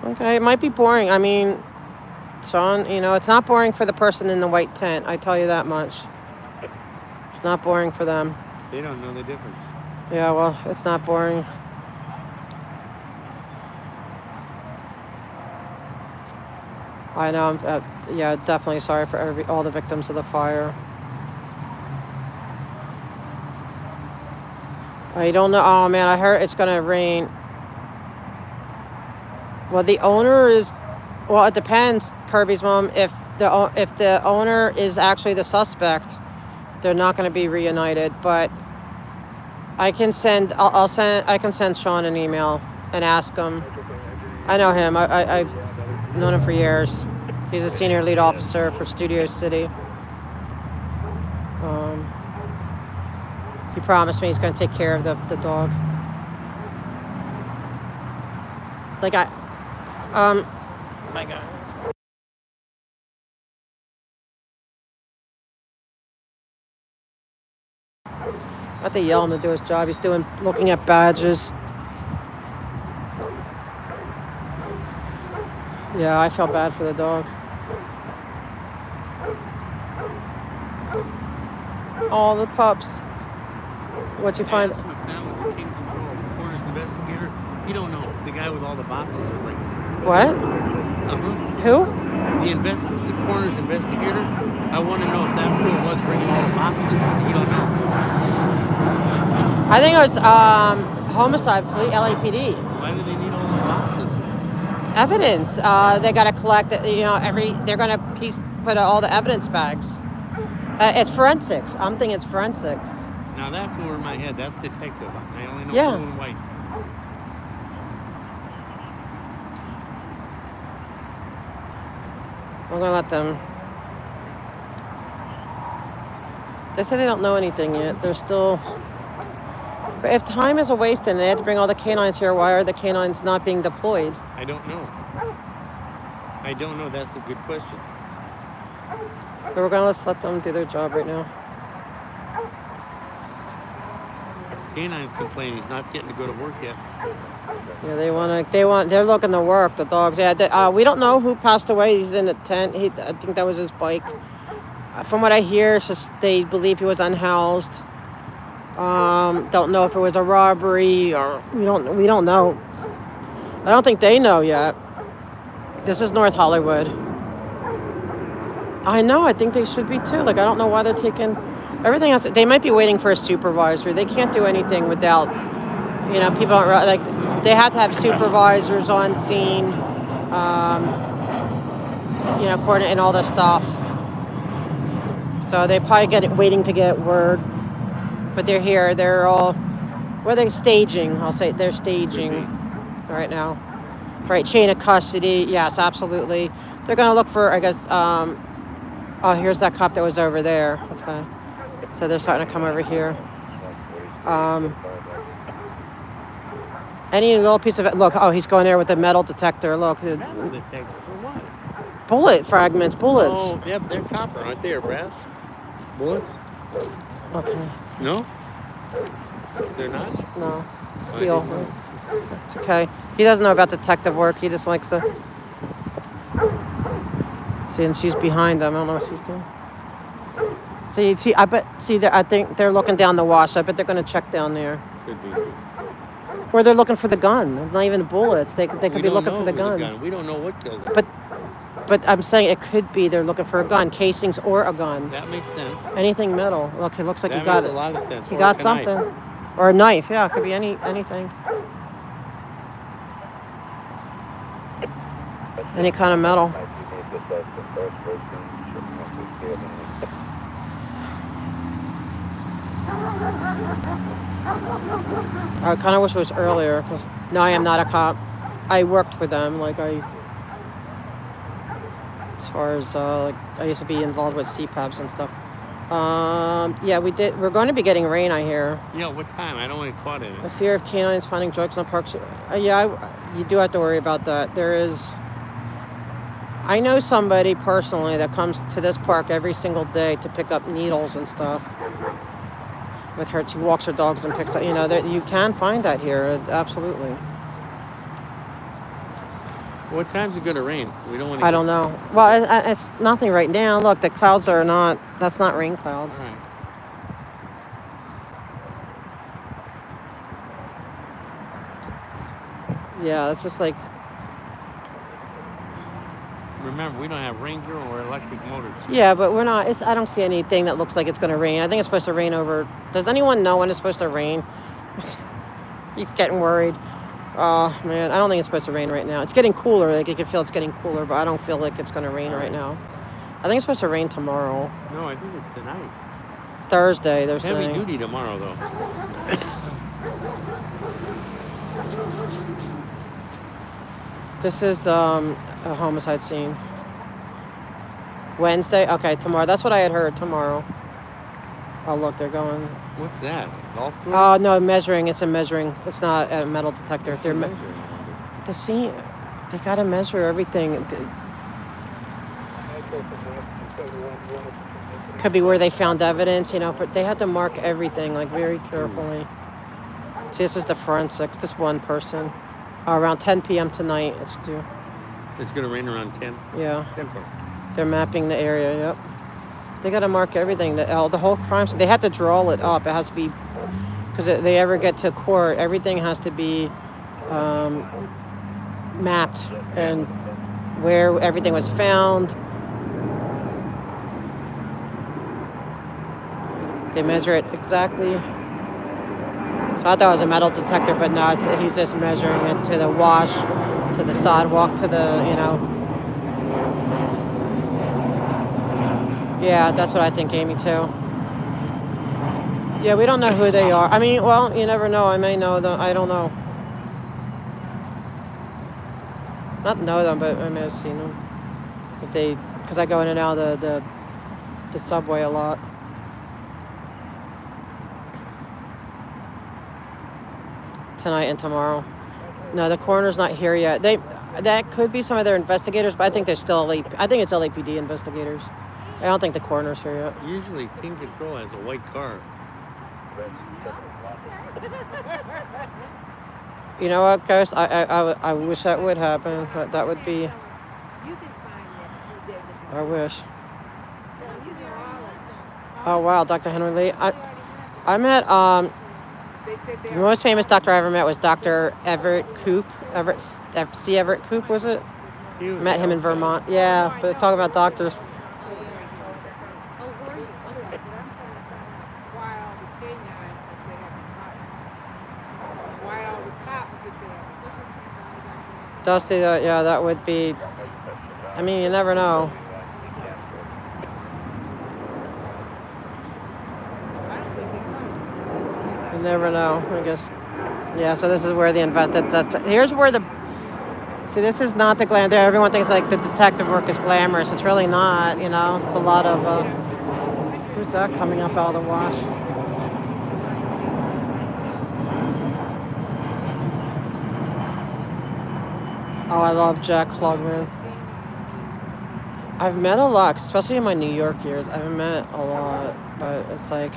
Speaker 1: okay, it might be boring. I mean, Sean, it's not boring for the person in the white tent. I tell you that much. It's not boring for them.
Speaker 2: They don't know the difference.
Speaker 1: Yeah, well, it's not boring. I know. Yeah, definitely sorry for all the victims of the fire. I don't know. Oh man, I heard it's gonna rain. Well, the owner is. Well, it depends, Kirby's mom. If the owner is actually the suspect, they're not going to be reunited. But I can send. I can send Sean an email and ask him. I know him. I've known him for years. He's a senior lead officer for Studio City. He promised me he's going to take care of the dog. Like my God. I have to yell him to do his job. He's looking at badges. Yeah, I felt bad for the dog. All the pups. What'd you find?
Speaker 2: That's what found was the king control. The coroner's investigator. You don't know the guy with all the boxes are like.
Speaker 1: What? Who?
Speaker 2: The coroner's investigator. I want to know if that's who it was bringing all the boxes. You don't know.
Speaker 1: I think it was homicide, LAPD.
Speaker 2: Why do they need all the boxes?
Speaker 1: Evidence. They got to collect. They're gonna put all the evidence bags. It's forensics. I'm thinking it's forensics.
Speaker 2: Now that's over my head. That's detective. I only know
Speaker 1: Yeah.
Speaker 2: blue and white.
Speaker 1: We're gonna let them. They say they don't know anything yet. They're still. But if time is a waste and they have to bring all the canines here, why are the canines not being deployed?
Speaker 2: I don't know. I don't know. That's a good question.
Speaker 1: But we're gonna let them do their job right now.
Speaker 2: Canine's complaining he's not getting to go to work yet.
Speaker 1: Yeah, they're looking to work, the dogs. Yeah, we don't know who passed away. He's in a tent. I think that was his bike. From what I hear, it's just they believe he was unhoused. Don't know if it was a robbery or we don't know. I don't think they know yet. This is North Hollywood. I know, I think they should be too. Like, I don't know why they're taking everything else. They might be waiting for a supervisor. They can't do anything without, people don't, like, they have to have supervisors on scene, coordinating all this stuff. So they probably waiting to get word. But they're here. They're all, they're staging. I'll say they're staging right now. Right, chain of custody. Yes, absolutely. They're going to look for, I guess, here's that cop that was over there. Okay. So they're starting to come over here. Any little piece of it. Look, he's going there with the metal detector. Look.
Speaker 2: Metal detector for what?
Speaker 1: Bullet fragments, bullets.
Speaker 2: Oh, yeah, they're copper, aren't they, or brass? Bullets?
Speaker 1: Okay.
Speaker 2: No? They're not?
Speaker 1: No. Steel. It's okay. He doesn't know about detective work. He just likes to... See, and she's behind them. I don't know what she's doing. See, I think they're looking down the wash. I bet they're going to check down there.
Speaker 2: Could be.
Speaker 1: Or they're looking for the gun. Not even bullets. They could be looking for the gun.
Speaker 2: We don't know what killed them.
Speaker 1: But I'm saying it could be they're looking for a gun, casings or a gun.
Speaker 2: That makes sense.
Speaker 1: Anything metal. Look, it looks like
Speaker 2: That
Speaker 1: he got
Speaker 2: makes
Speaker 1: it.
Speaker 2: a lot of sense.
Speaker 1: He
Speaker 2: Or
Speaker 1: got
Speaker 2: a
Speaker 1: something.
Speaker 2: knife.
Speaker 1: Or a knife. Yeah, it could be anything. Any kind of metal. I kind of wish it was earlier. Cause no, I am not a cop. I worked for them. As far as I used to be involved with CPAPs and stuff. Yeah, we did. We're going to be getting rain, I hear.
Speaker 2: Yeah, what time? I don't want to get caught in it.
Speaker 1: The fear of canines finding drugs in parks. You do have to worry about that. There is. I know somebody personally that comes to this park every single day to pick up needles and stuff. With her, she walks her dogs and picks up. You can find that here. Absolutely.
Speaker 2: What time's it going to rain? We don't want to.
Speaker 1: I don't know. Well, it's nothing right now. Look, the clouds are not. That's not rain clouds.
Speaker 2: All right.
Speaker 1: Yeah, it's just like.
Speaker 2: Remember, we don't have Ranger or electric motors.
Speaker 1: Yeah, but we're not. I don't see anything that looks like it's going to rain. I think it's supposed to rain over. Does anyone know when it's supposed to rain? He's getting worried. Oh man, I don't think it's supposed to rain right now. It's getting cooler. Like you can feel it's getting cooler, but I don't feel like it's going to rain right now. I think it's supposed to rain tomorrow.
Speaker 2: No, I think it's tonight.
Speaker 1: Thursday, they're
Speaker 2: Heavy
Speaker 1: saying.
Speaker 2: duty tomorrow, though.
Speaker 1: This is a homicide scene. Wednesday? Okay, tomorrow. That's what I had heard, tomorrow. Oh, look, they're going.
Speaker 2: What's that? Golf course?
Speaker 1: Oh, no, measuring. It's a measuring. It's not a metal detector.
Speaker 2: What's
Speaker 1: They're
Speaker 2: the measuring?
Speaker 1: the scene. They got to measure everything. Could be where they found evidence, you know. They had to mark everything, like, very carefully. See, this is the forensics. This one person. Around 10 p.m. tonight. It's due.
Speaker 2: It's going to rain around 10?
Speaker 1: Yeah.
Speaker 2: 10.
Speaker 1: They're mapping the area, yep. They got to mark everything. The whole crime scene. They have to draw it up. It has to be, because if they ever get to court, everything has to be mapped and where everything was found. They measure it exactly. So I thought it was a metal detector, but no, he's just measuring it to the wash, to the sidewalk, to the, you know. Yeah, that's what I think, Amy, too. Yeah, we don't know who they are. I mean, well, you never know. I may know them. I don't know. Not know them, but I may have seen them. If they, because I go in and out of the subway a lot. Tonight and tomorrow. No, the coroner's not here yet. That could be some of their investigators, but I think they're still I think it's LAPD investigators. I don't think the coroner's here yet.
Speaker 2: Usually, King Control has a white car.
Speaker 1: You know what, Ghost? I wish that would happen, but that would be. I wish. Oh wow, Dr. Henry Lee. I met the most famous doctor I ever met was Dr. Everett Koop. C. Everett Koop, was it? Met him in Vermont. Yeah, but talk about doctors. Dusty, yeah, that would be. I mean, you never know. You never know, I guess. Yeah, so this is where the here's where the. See, this is not the glam. Everyone thinks like the detective work is glamorous. It's really not, you know. It's a lot of. Who's that coming up out of the wash? Oh, I love Jack Klugman. I've met a lot, especially in my New York years. I've met a lot, but it's like,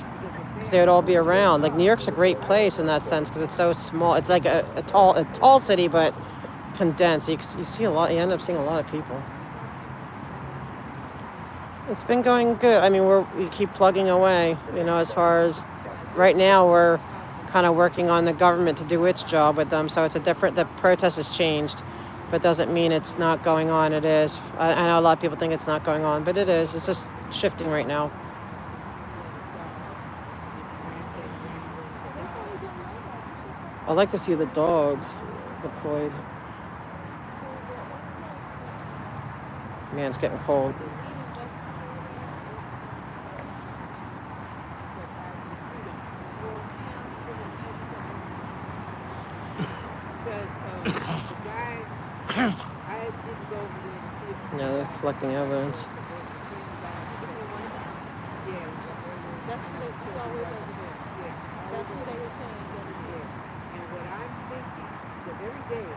Speaker 1: because they would all be around. Like, New York's a great place in that sense because it's so small. It's like a tall city, but condensed. You see a lot. You end up seeing a lot of people. It's been going good. I mean, we keep plugging away. You know, as far as right now, we're kind of working on the government to do its job with them. So it's the protest has changed. But doesn't mean it's not going on. It is. I know a lot of people think it's not going on, but it is. It's just shifting right now. I like to see the dogs deployed. Man, it's getting cold. Yeah, they're collecting evidence.
Speaker 6: That's what it's always over there. That's what they were saying the other day. And what I'm thinking, the very day,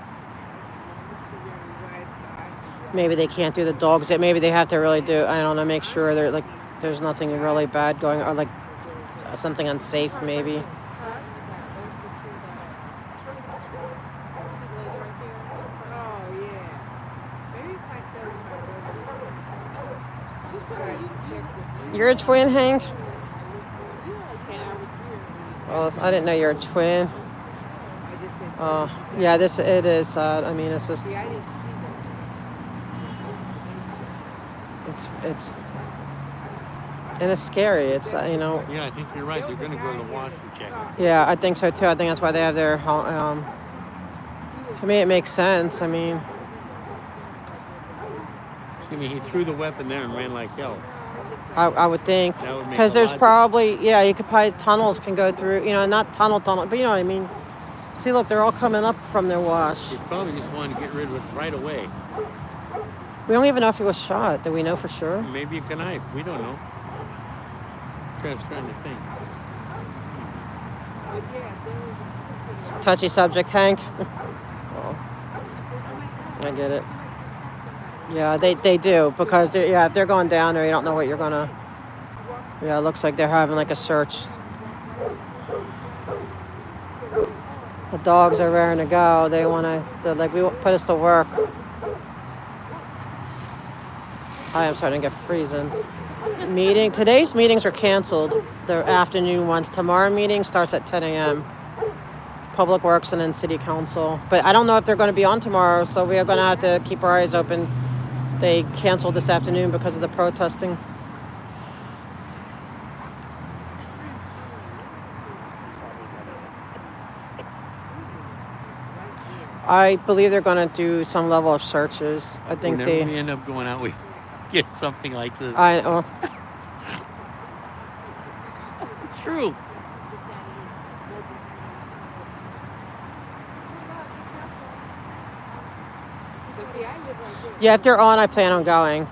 Speaker 1: maybe they can't do the dogs. Maybe they have to really do. I don't know. Make sure there's nothing really bad going, or like something unsafe, maybe. You're a twin, Hank? Well, I didn't know you're a twin. Yeah, it is sad. I mean, it's just. and it's scary. It's
Speaker 2: Yeah, I think you're right. They're going to go to the wash and check it.
Speaker 1: Yeah, I think so too. I think that's why they have their. To me, it makes sense. I mean,
Speaker 2: He threw the weapon there and ran like hell.
Speaker 1: I would think
Speaker 2: That would make
Speaker 1: because
Speaker 2: a
Speaker 1: there's
Speaker 2: logic.
Speaker 1: probably you could probably tunnels can go through. Not tunnel, but you know what I mean. See, look, they're all coming up from their wash.
Speaker 2: He probably just wanted to get rid of it right away.
Speaker 1: We don't even know if he was shot. Do we know for sure?
Speaker 2: Maybe a knife. We don't know. Trying to think.
Speaker 1: Touchy subject, Hank. Well, I get it. Yeah, they do because if they're going down there, you don't know what you're gonna. Yeah, it looks like they're having like a search. The dogs are raring to go. They're like, we put us to work. I am starting to get freezing. Today's meetings are canceled. The afternoon ones. Tomorrow meeting starts at 10 a.m. Public Works and then City Council. But I don't know if they're going to be on tomorrow, so we are going to have to keep our eyes open. They canceled this afternoon because of the protesting. I believe they're going to do some level of searches. I think
Speaker 2: Whenever we end up going out, we get something like this.
Speaker 1: It's
Speaker 2: true.
Speaker 1: Yeah, if they're on, I plan on going.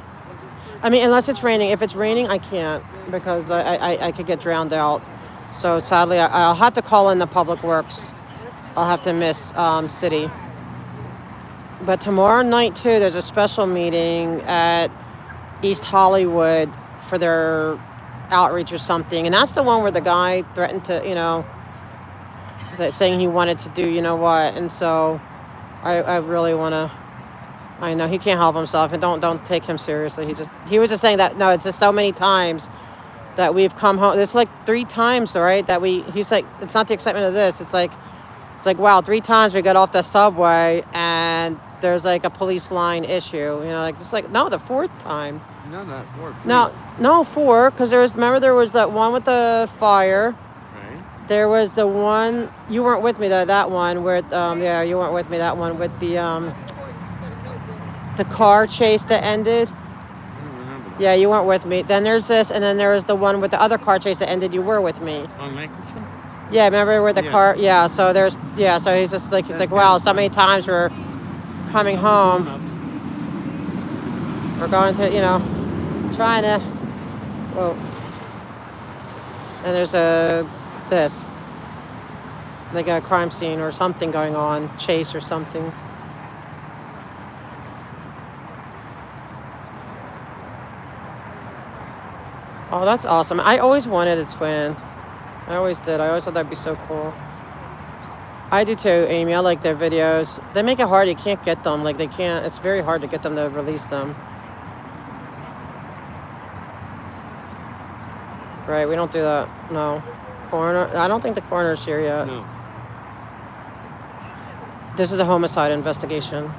Speaker 1: I mean, unless it's raining. If it's raining, I can't because I could get drowned out. So sadly, I'll have to call in the Public Works. I'll have to miss City. But tomorrow night, too, there's a special meeting at East Hollywood for their outreach or something. And that's the one where the guy threatened to, saying he wanted to do what. And so I really want to. I know he can't help himself, and don't take him seriously. He was just saying that no, it's just so many times that we've come home. It's like 3 times, right? That he's like, it's not the excitement of this. It's like wow, 3 times we got off the subway and there's like a police line issue. No, the 4th time.
Speaker 2: No, not 4.
Speaker 1: No, 4. Because remember there was that one with the fire.
Speaker 2: Right.
Speaker 1: There was the one you weren't with me that one where you weren't with me that one with the car chase that ended.
Speaker 2: I don't remember that.
Speaker 1: Yeah, you weren't with me. Then there's this, and then there was the one with the other car chase that ended. You were with me.
Speaker 2: On Lancashire?
Speaker 1: Yeah, remember where the
Speaker 2: Yeah.
Speaker 1: car? Yeah, so so he's just like, wow, so many times we're coming home. We're going to, trying to, whoa. And there's like a crime scene or something going on, chase or something. Oh, that's awesome. I always wanted a twin. I always did. I always thought that'd be so cool. I do too, Amy. I like their videos. They make it hard. You can't get them. Like, it's very hard to get them to release them. Right, we don't do that. No. Coroner. I don't think the coroner's here yet.
Speaker 2: No.
Speaker 1: This is a homicide investigation.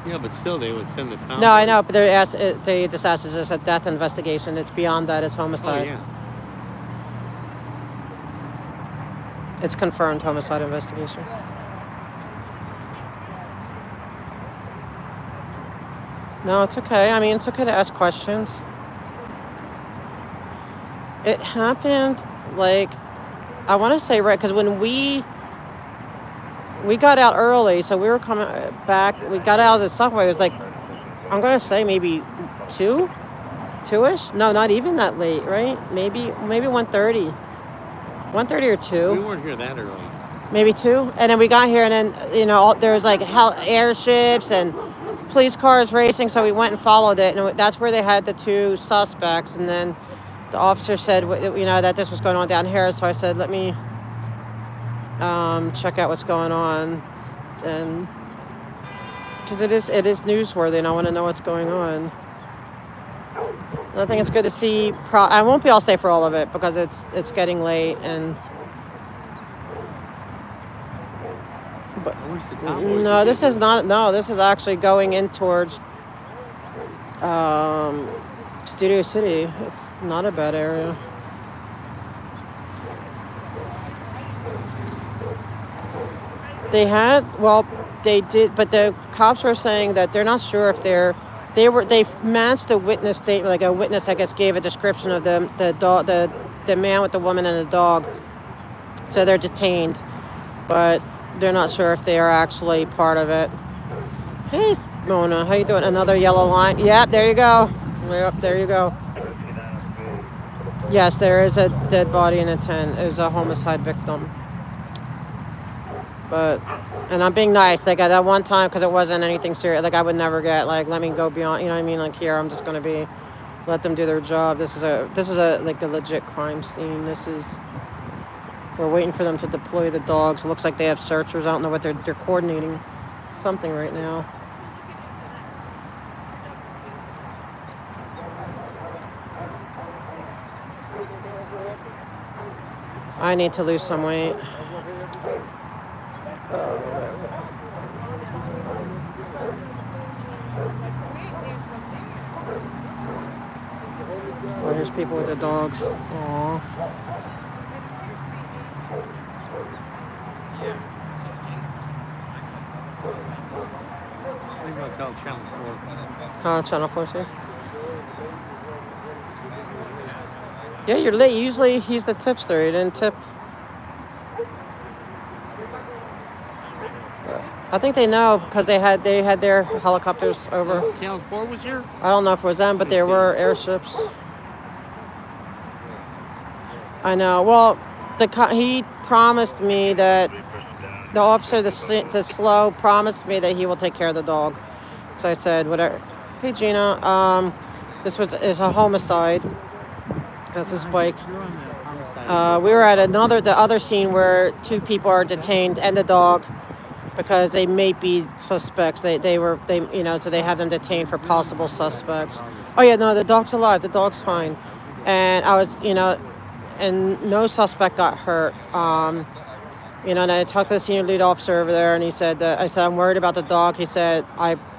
Speaker 2: Yeah, but still, they would send the town.
Speaker 1: No, I know, but they just asked, is this a death investigation? It's beyond that. It's homicide.
Speaker 2: Oh, yeah.
Speaker 1: It's confirmed homicide investigation. No, it's okay. I mean, it's okay to ask questions. It happened, like, I want to say, right, because when we got out early, so we were coming back, we got out of the subway, it was like, I'm going to say maybe 2-ish? No, not even that late, right? Maybe 1:30. 1:30 or 2.
Speaker 2: We weren't here that early.
Speaker 1: Maybe 2. And then we got here, and then, there was like airships and police cars racing, so we went and followed it, and that's where they had the 2 suspects. And then the officer said, that this was going on down here, so I said, let me check out what's going on, and because it is newsworthy, and I want to know what's going on. And I think it's good to see. I won't be able to stay for all of it because it's getting late, and but
Speaker 2: Where's the town?
Speaker 1: no, this is not. No, this is actually going in towards Studio City. It's not a bad area. They did, but the cops were saying that they're not sure if they matched a witness statement, like a witness, I guess, gave a description of the dog, the man with the woman and the dog. So they're detained, but they're not sure if they are actually part of it. Hey, Mona, how you doing? Another yellow line. Yeah, there you go. Yep, there you go. Yes, there is a dead body in a tent. It was a homicide victim. And I'm being nice. Like that one time, because it wasn't anything serious. Like I would never get like, let me go beyond. You know what I mean? Like here, I'm just gonna let them do their job. This is a like a legit crime scene. We're waiting for them to deploy the dogs. It looks like they have searchers. I don't know what they're coordinating something right now. I need to lose some weight. Oh, here's people with their dogs. Aww.
Speaker 2: Maybe I'll tell Channel 4.
Speaker 1: Huh, Channel 4, see? Yeah, you're late. Usually he's the tipster. He didn't tip. I think they know because they had their helicopters over.
Speaker 2: Channel 4 was here?
Speaker 1: I don't know if it was them, but there were airships. I know. Well, he promised me that the officer, the slow, promised me that he will take care of the dog. So I said, whatever. Hey, Gina. This is a homicide. That's his bike. We were at the other scene where 2 people are detained and the dog because they may be suspects. So they have them detained for possible suspects. Oh yeah, no, the dog's alive. The dog's fine. And I was, and no suspect got hurt. And I talked to the senior lead officer over there, and he said that I said I'm worried about the dog. He said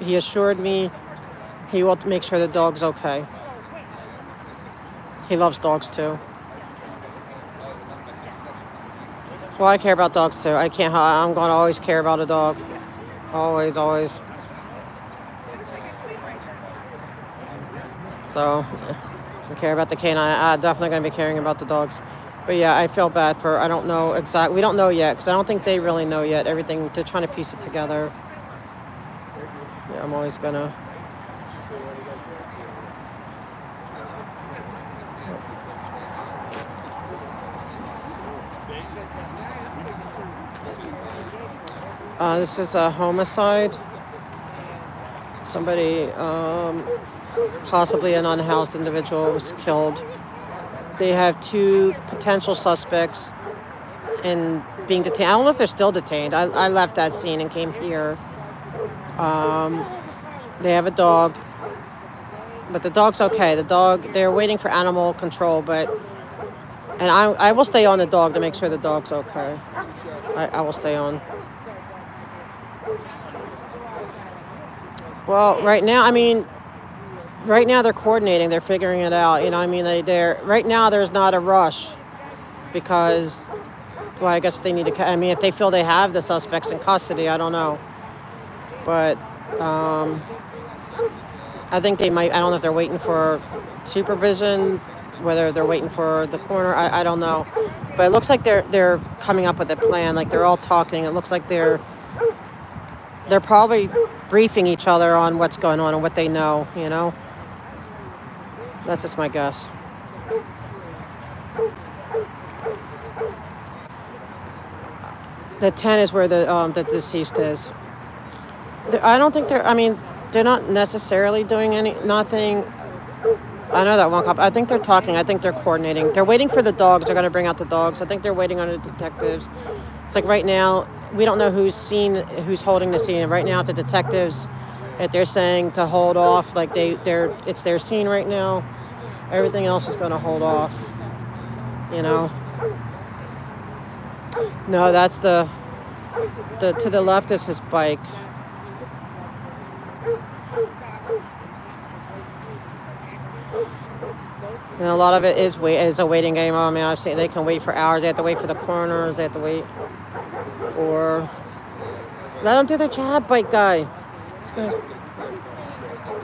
Speaker 1: he assured me he will make sure the dog's okay. He loves dogs too. Well, I care about dogs too. I'm going to always care about a dog. Always, always. So, I care about the canine. I'm definitely going to be caring about the dogs. But yeah, I feel bad I don't know exactly. We don't know yet, because I don't think they really know yet. Everything, they're trying to piece it together. Yeah, I'm always going to. This is a homicide. Somebody, possibly an unhoused individual, was killed. They have 2 potential suspects and being detained. I don't know if they're still detained. I left that scene and came here. They have a dog, but the dog's okay. They're waiting for animal control, and I will stay on the dog to make sure the dog's okay. I will stay on. Well, right now they're coordinating. They're figuring it out. Right now there's not a rush because, well, I guess they need to. If they feel they have the suspects in custody, I don't know. But I think they might. I don't know if they're waiting for supervision, whether they're waiting for the coroner. I don't know. But it looks like they're coming up with a plan. Like they're all talking. It looks like they're probably briefing each other on what's going on and what they know, That's just my guess. The tent is where the deceased is. I don't think they're not necessarily doing nothing. I know that one cop. I think they're talking. I think they're coordinating. They're waiting for the dogs. They're going to bring out the dogs. I think they're waiting on the detectives. It's like right now, we don't know who's holding the scene. And right now, if the detectives, if they're saying to hold off, like it's their scene right now, everything else is going to hold off. No, that's to the left is his bike. And a lot of it is a waiting game. I mean, I've seen they can wait for hours. They have to wait for the coroners. They have to wait for. Let them do their job, bike guy. He's gonna.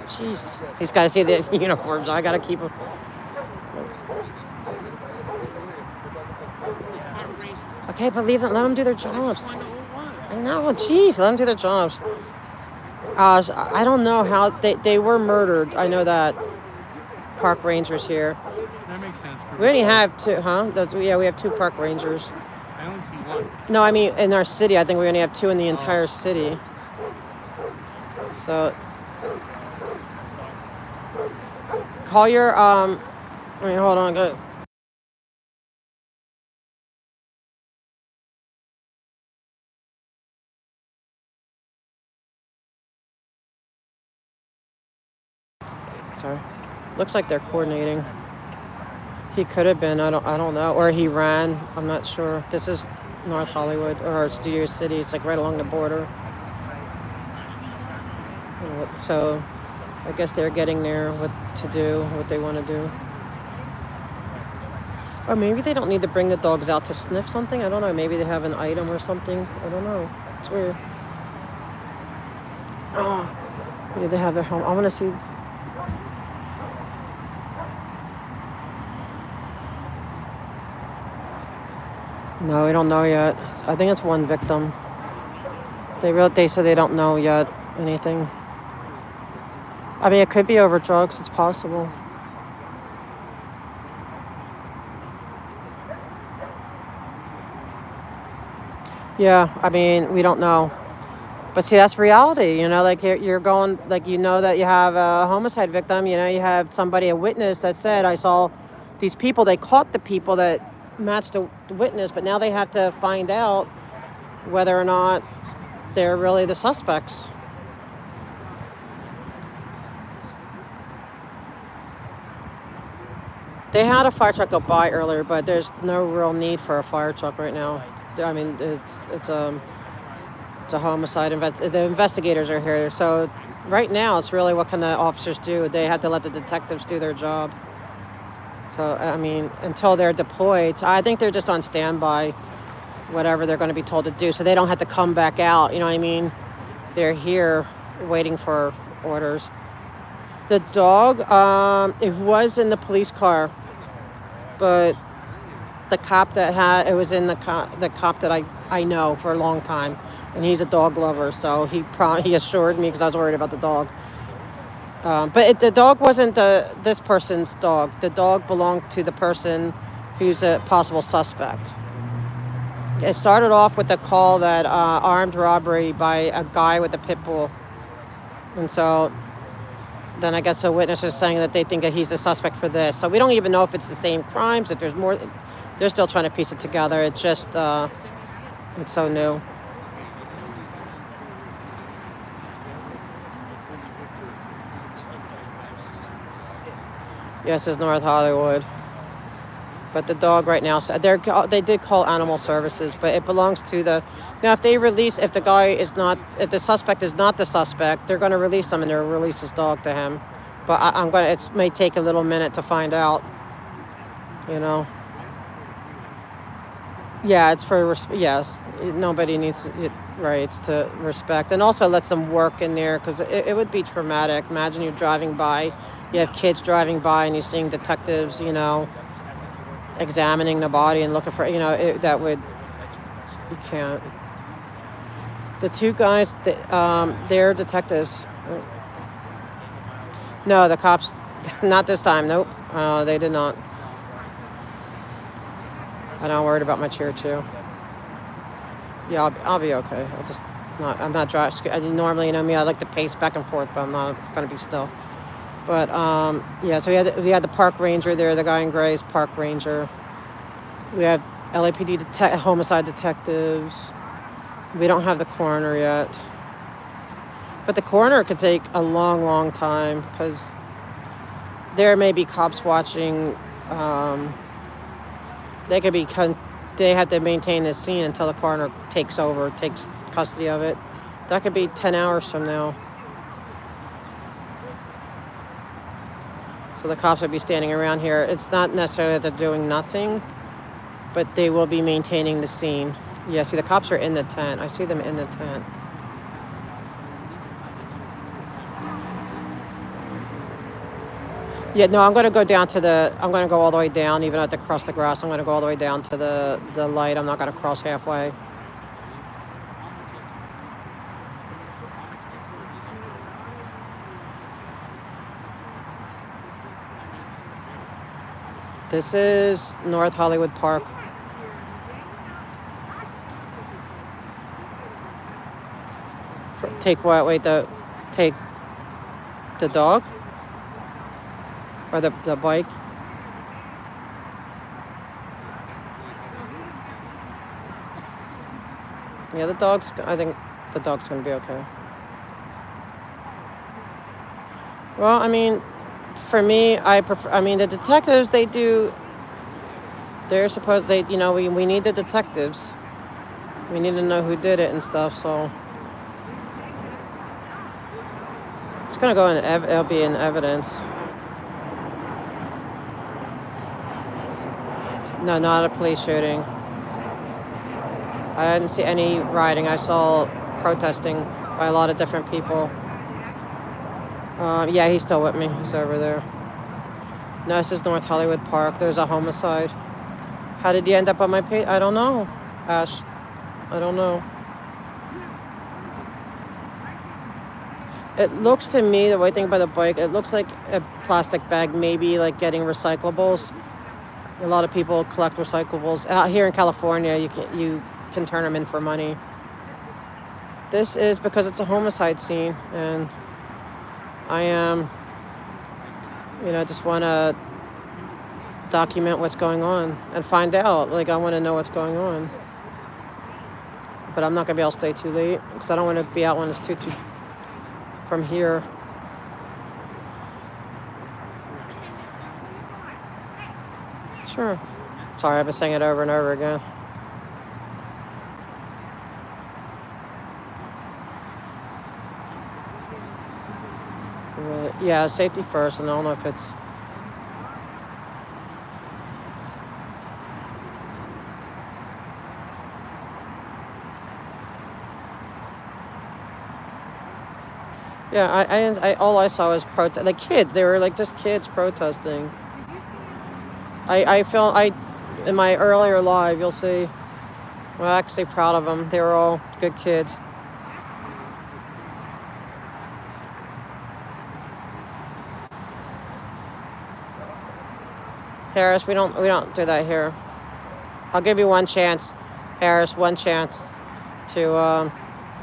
Speaker 1: Jeez, he's got to see the uniforms. I got to keep him. Okay, but let them do their jobs. I know. Jeez, let them do their jobs. I don't know how they were murdered. I know that. Park rangers here.
Speaker 2: That makes sense.
Speaker 1: We only have two, huh? We have 2 park rangers.
Speaker 2: I only see one.
Speaker 1: No, I mean in our city. I think we only have 2 in the entire city. So call your hold on, go. Sorry. Looks like they're coordinating. He could have been. I don't know. Or he ran. I'm not sure. This is North Hollywood or Studio City. It's like right along the border. So I guess they're getting there. What to do? What they want to do? Or maybe they don't need to bring the dogs out to sniff something. I don't know. Maybe they have an item or something. I don't know. It's weird. Oh, maybe they have their home. I want to see. No, we don't know yet. I think it's one victim. They said they don't know yet anything. I mean, it could be over drugs. It's possible. Yeah, I mean, we don't know. But see, that's reality, you know, like you're going, like, you know that you have a homicide victim, you know, you have somebody, a witness that said, I saw these people, they caught the people that matched the witness, but now they have to find out whether or not they're really the suspects. They had a fire truck go by earlier, but there's no real need for a fire truck right now. I mean, it's a homicide. The investigators are here, so right now it's really what can the officers do? They have to let the detectives do their job. So I mean, until they're deployed, I think they're just on standby, whatever they're going to be told to do, so they don't have to come back out. You know what I mean? They're here waiting for orders. The dog, it was in the police car, but the cop that it was in the cop that I know for a long time, and he's a dog lover, so he assured me, because I was worried about the dog. But the dog wasn't this person's dog. The dog belonged to the person who's a possible suspect. It started off with a call that armed robbery by a guy with a pit bull, and so then I guess a witness was saying that they think that he's the suspect for this. So we don't even know if it's the same crimes, if there's more. They're still trying to piece it together. It's just, it's so new. Yes, it's North Hollywood. But the dog right now, they did call animal services, but it belongs to now if if the suspect is not the suspect, they're going to release him and they'll release his dog to him. But it may take a little minute to find out, you know. Yeah, it's yes, nobody needs rights to respect, and also lets them work in there, because it would be traumatic. Imagine you're driving by, you have kids driving by, and you're seeing detectives, you know, examining the body and looking for, you know, you can't. The 2 guys, they're detectives. No, the cops, not this time. Nope, they did not. And I'm worried about my chair too. Yeah, I'll be okay. I'm not driving. Normally, you know me, I like to pace back and forth, but I'm not going to be still. But yeah, so we had the park ranger there, the guy in gray is park ranger. We have LAPD homicide detectives. We don't have the coroner yet. But the coroner could take a long, long time, because there may be cops watching. They have to maintain this scene until the coroner takes custody of it. That could be 10 hours from now. So So the cops would be standing around here. It's not necessarily that they're doing nothing, but they will be maintaining the scene. Yeah, see, the cops are in the tent. I see them in the tent. Yeah, no, I'm going to go down to I'm going to go all the way down, even at the cross the grass. I'm going to go all the way down to the light. I'm not going to cross halfway. This is North Hollywood Park. Take what? Wait, take the dog? Or the bike? Yeah, I think the dog's gonna be okay. Well, I mean, for me, the detectives, they're supposed, we need the detectives. We need to know who did it and stuff, so. It's gonna go in, it'll be in evidence. No, not a police shooting. I didn't see any rioting. I saw protesting by a lot of different people. Yeah, he's still with me. He's over there. No, this is North Hollywood Park. There's a homicide. How did you end up on my page? I don't know, Ash. I don't know. It looks to me, the white thing by the bike, it looks like a plastic bag, maybe like getting recyclables. A lot of people collect recyclables. Out here in California, you can turn them in for money. This is because it's a homicide scene, and I am, just want to document what's going on and find out. Like, I want to know what's going on. But I'm not going to be able to stay too late because I don't want to be out when it's too from here. Sure. Sorry, I've been saying it over and over again. But yeah, safety first, and I don't know if it's... Yeah, I all I saw was like kids. They were like just kids protesting. In my earlier live, you'll see, I'm actually proud of them. They were all good kids. Harris, we don't do that here. I'll give you one chance, Harris, one chance to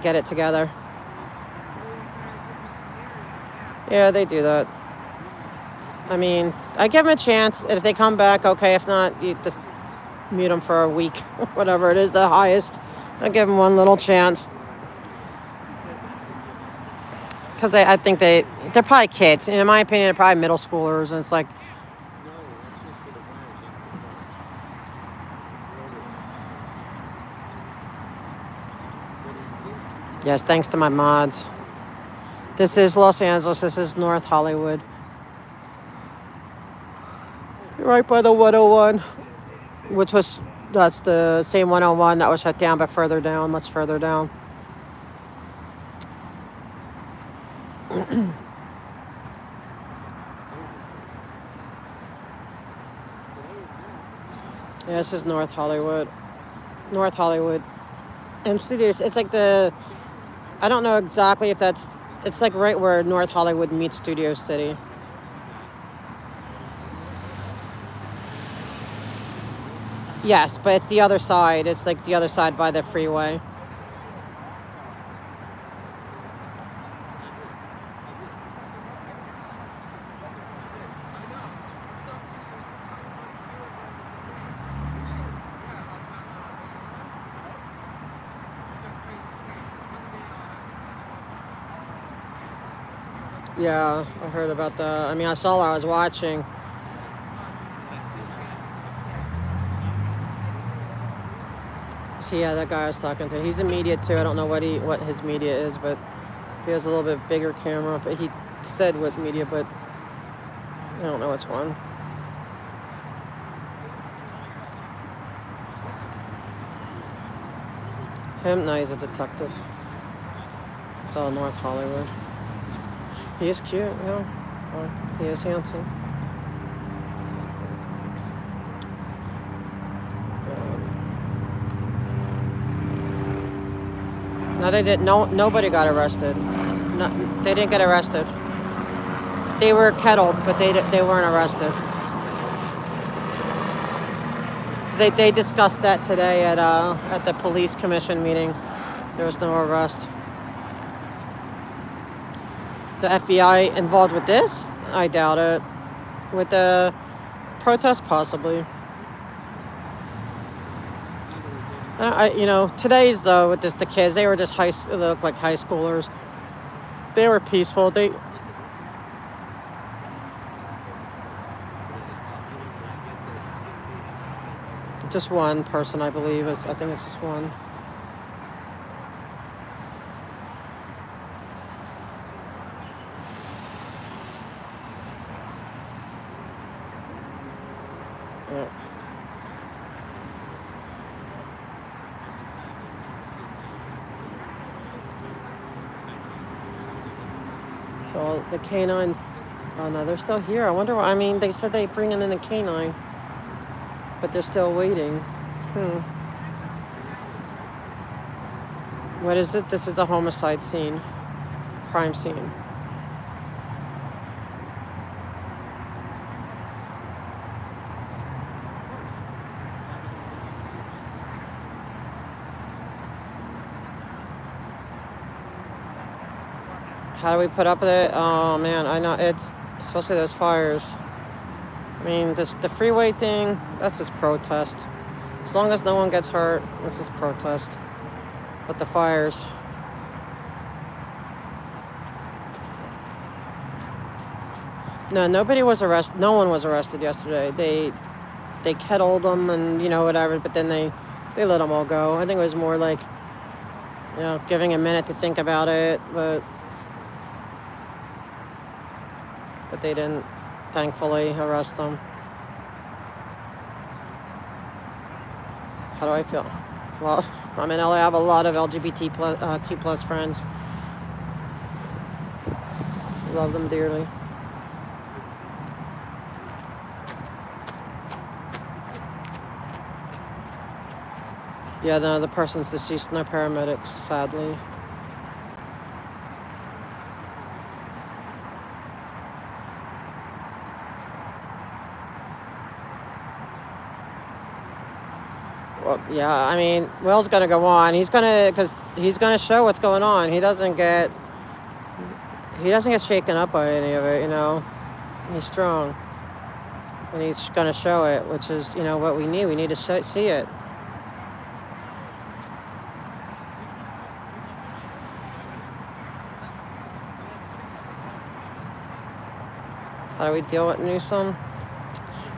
Speaker 1: get it together. Yeah, they do that. I mean, I give them a chance, and if they come back, okay. If not, you just mute them for a week, whatever it is, the highest. I give them one little chance. Because I think they're probably kids. In my opinion, they're probably middle schoolers, and it's like... Yes, thanks to my mods. This is Los Angeles. This is North Hollywood. Right by the 101, that's the same 101 that was shut down, but further down, much further down. Yeah, this is North Hollywood. North Hollywood. And studios, it's like I don't know exactly if it's like right where North Hollywood meets Studio City. Yes, but it's the other side. It's like the other side by the freeway. Yeah, I heard about that. I mean, I saw I was watching. So yeah, that guy I was talking to, he's in media too. I don't know what his media is, but he has a little bit bigger camera. But he said what media, but don't know which one. Him? No, he's a detective. It's all North Hollywood. He is cute, yeah. Well, he is handsome. No, they didn't. No, nobody got arrested. No, they didn't get arrested. They were kettled, but they weren't arrested. They discussed that today at the police commission meeting. There was no arrest. The FBI involved with this? I doubt it. With the protest, possibly. Today's though with the kids, they were just they looked like high schoolers. They were peaceful. Just one person, I believe. I think it's just one. Yeah. So the canines, oh no, they're still here. I wonder why. I mean, they said they bring in the canine, but they're still waiting. What is it? This is a homicide scene, crime scene. How do we put up with it? Oh man, I know it's especially those fires. I mean, the freeway thing, that's just protest. As long as no one gets hurt, this is protest. But the fires. No, nobody was arrested. No one was arrested yesterday. They kettled them and whatever, but then they let them all go. I think it was more like giving a minute to think about it, but they didn't, thankfully, arrest them. How do I feel? Well, I'm in LA. I have a lot of LGBTQ plus friends. Love them dearly. Yeah, no, the person's deceased. No paramedics, sadly. Well, yeah, I mean, Will's gonna go on. He's gonna show what's going on. He doesn't get shaken up by any of it. He's strong, and he's gonna show it, which is what we need. We need to see it. How do we deal with Newsom?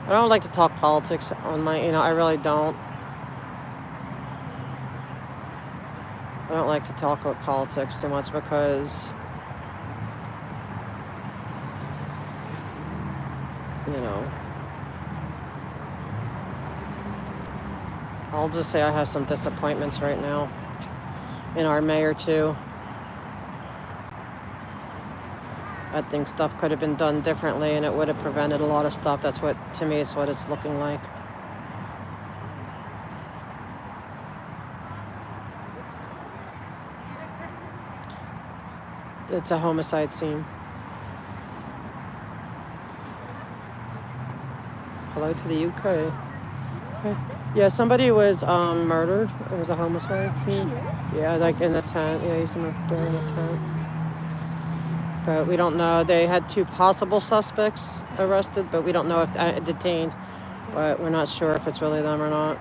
Speaker 1: I don't like to talk politics on my, I really don't. I don't like to talk about politics too much because, I'll just say I have some disappointments right now in our mayor too. I think stuff could have been done differently and it would have prevented a lot of stuff. That's what, to me, is what it's looking like. It's a homicide scene. Hello to the UK. Okay. Yeah, somebody was murdered. It was a homicide scene. Yeah, like in the tent. Yeah, he's in the tent. But we don't know. They had 2 possible suspects arrested, but we don't know if detained. But we're not sure if it's really them or not.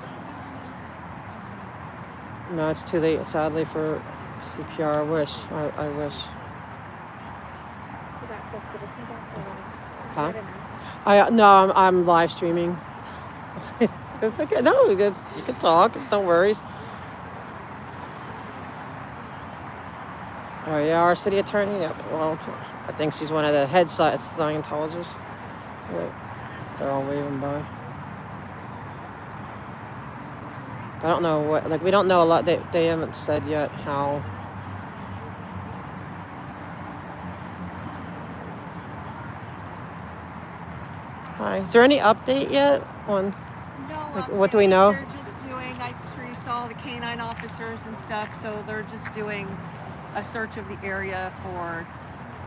Speaker 1: No, it's too late, sadly, for CPR. I wish. I wish.
Speaker 5: Is that the Citizens Act?
Speaker 1: Huh?
Speaker 5: I don't know.
Speaker 1: No, I'm live streaming. It's okay. No, you can talk. It's no worries. Oh yeah, our city attorney. Yep. Well, I think she's one of the head Scientologists. Wait, they're all waving by. I don't know what, like, we don't know a lot. They haven't said yet how. Hi, is there any update yet on,
Speaker 9: No,
Speaker 1: like, what do we know?
Speaker 9: They're just doing, I'm sure you saw the canine officers and stuff, so they're just doing a search of the area for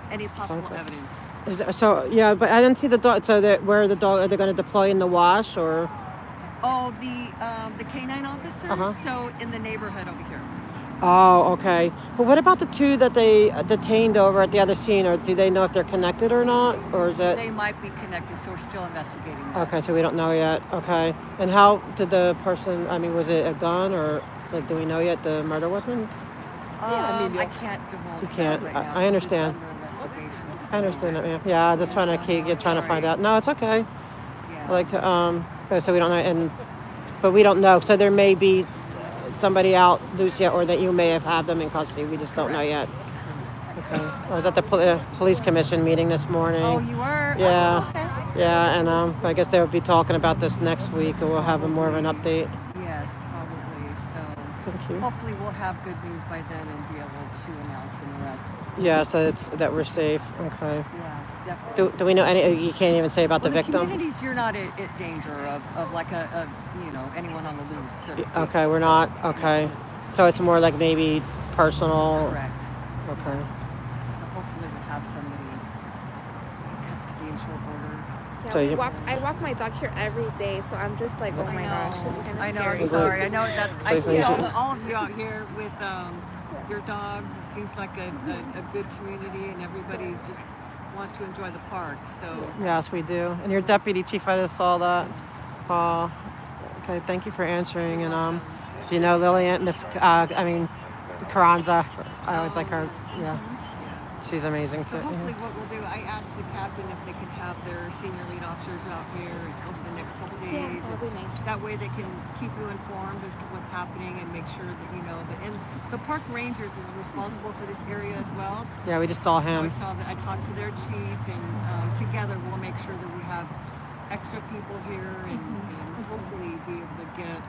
Speaker 9: any possible
Speaker 1: Okay.
Speaker 9: evidence.
Speaker 1: So, yeah, but I didn't see the dog. So that where the dog, are they going to deploy in the wash or?
Speaker 9: Oh, the canine officers?
Speaker 1: Uh-huh.
Speaker 9: So in the neighborhood over here.
Speaker 1: Oh, okay. But what about the two that they detained over at the other scene? Or do they know if they're connected or not? Or is it?
Speaker 9: They might be connected, so we're still investigating that.
Speaker 1: Okay, so we don't know yet. Okay. And how did the person, I mean, was it a gun or, like, do we know yet the murder weapon?
Speaker 9: I can't divulge
Speaker 1: You can't.
Speaker 9: that right now.
Speaker 1: I understand.
Speaker 9: It's under investigation. It's
Speaker 1: I understand that, ma'am. Yeah, just trying to trying to find out. No, it's okay.
Speaker 9: Yeah.
Speaker 1: I like to, so we don't know, but we don't know. So there may be somebody out loose yet, or that you may have had them in custody. We just don't know yet. Okay. I was at the police commission meeting this morning.
Speaker 9: Oh, you were?
Speaker 1: Yeah.
Speaker 9: Oh, okay.
Speaker 1: Yeah, and I guess they'll be talking about this next week, and we'll have more of an update.
Speaker 9: Yes, probably. So
Speaker 1: Thank you.
Speaker 9: hopefully we'll have good news by then and be able to announce an arrest.
Speaker 1: Yeah, so that we're safe. Okay.
Speaker 9: Yeah, definitely.
Speaker 1: Do we know any? You can't even say about
Speaker 9: Well,
Speaker 1: the victim.
Speaker 9: communities, you're not at danger of like a anyone on the loose. So to speak.
Speaker 1: Okay, we're not. Okay, so it's more like maybe personal.
Speaker 9: Correct.
Speaker 1: Okay.
Speaker 9: So hopefully we'll have somebody in custody in short order.
Speaker 5: Yeah,
Speaker 1: So you-
Speaker 5: I walk my dog here every day, so I'm just like, oh my gosh, it's kind of
Speaker 9: I know.
Speaker 5: scary.
Speaker 9: I'm sorry. I know that's. I
Speaker 1: So
Speaker 9: see
Speaker 1: you-
Speaker 9: all of you out here with your dogs. It seems like a good community, and everybody's just wants to enjoy the park. So
Speaker 1: Yes, we do. And your deputy chief, I just saw that. Okay, thank you for answering. And do you know Lillian, Carranza? I always like her. Yeah, she's amazing
Speaker 9: So
Speaker 1: too.
Speaker 9: hopefully what we'll do, I asked the captain if they can have their senior lead officers out here over the next couple days.
Speaker 5: Yeah, that'd be nice.
Speaker 9: That way they can keep you informed as to what's happening and make sure that you know that. And the park rangers is responsible for this area as well.
Speaker 1: Yeah, we just saw him.
Speaker 9: So I talked to their chief, and together we'll make sure that we have extra people here and hopefully be able to get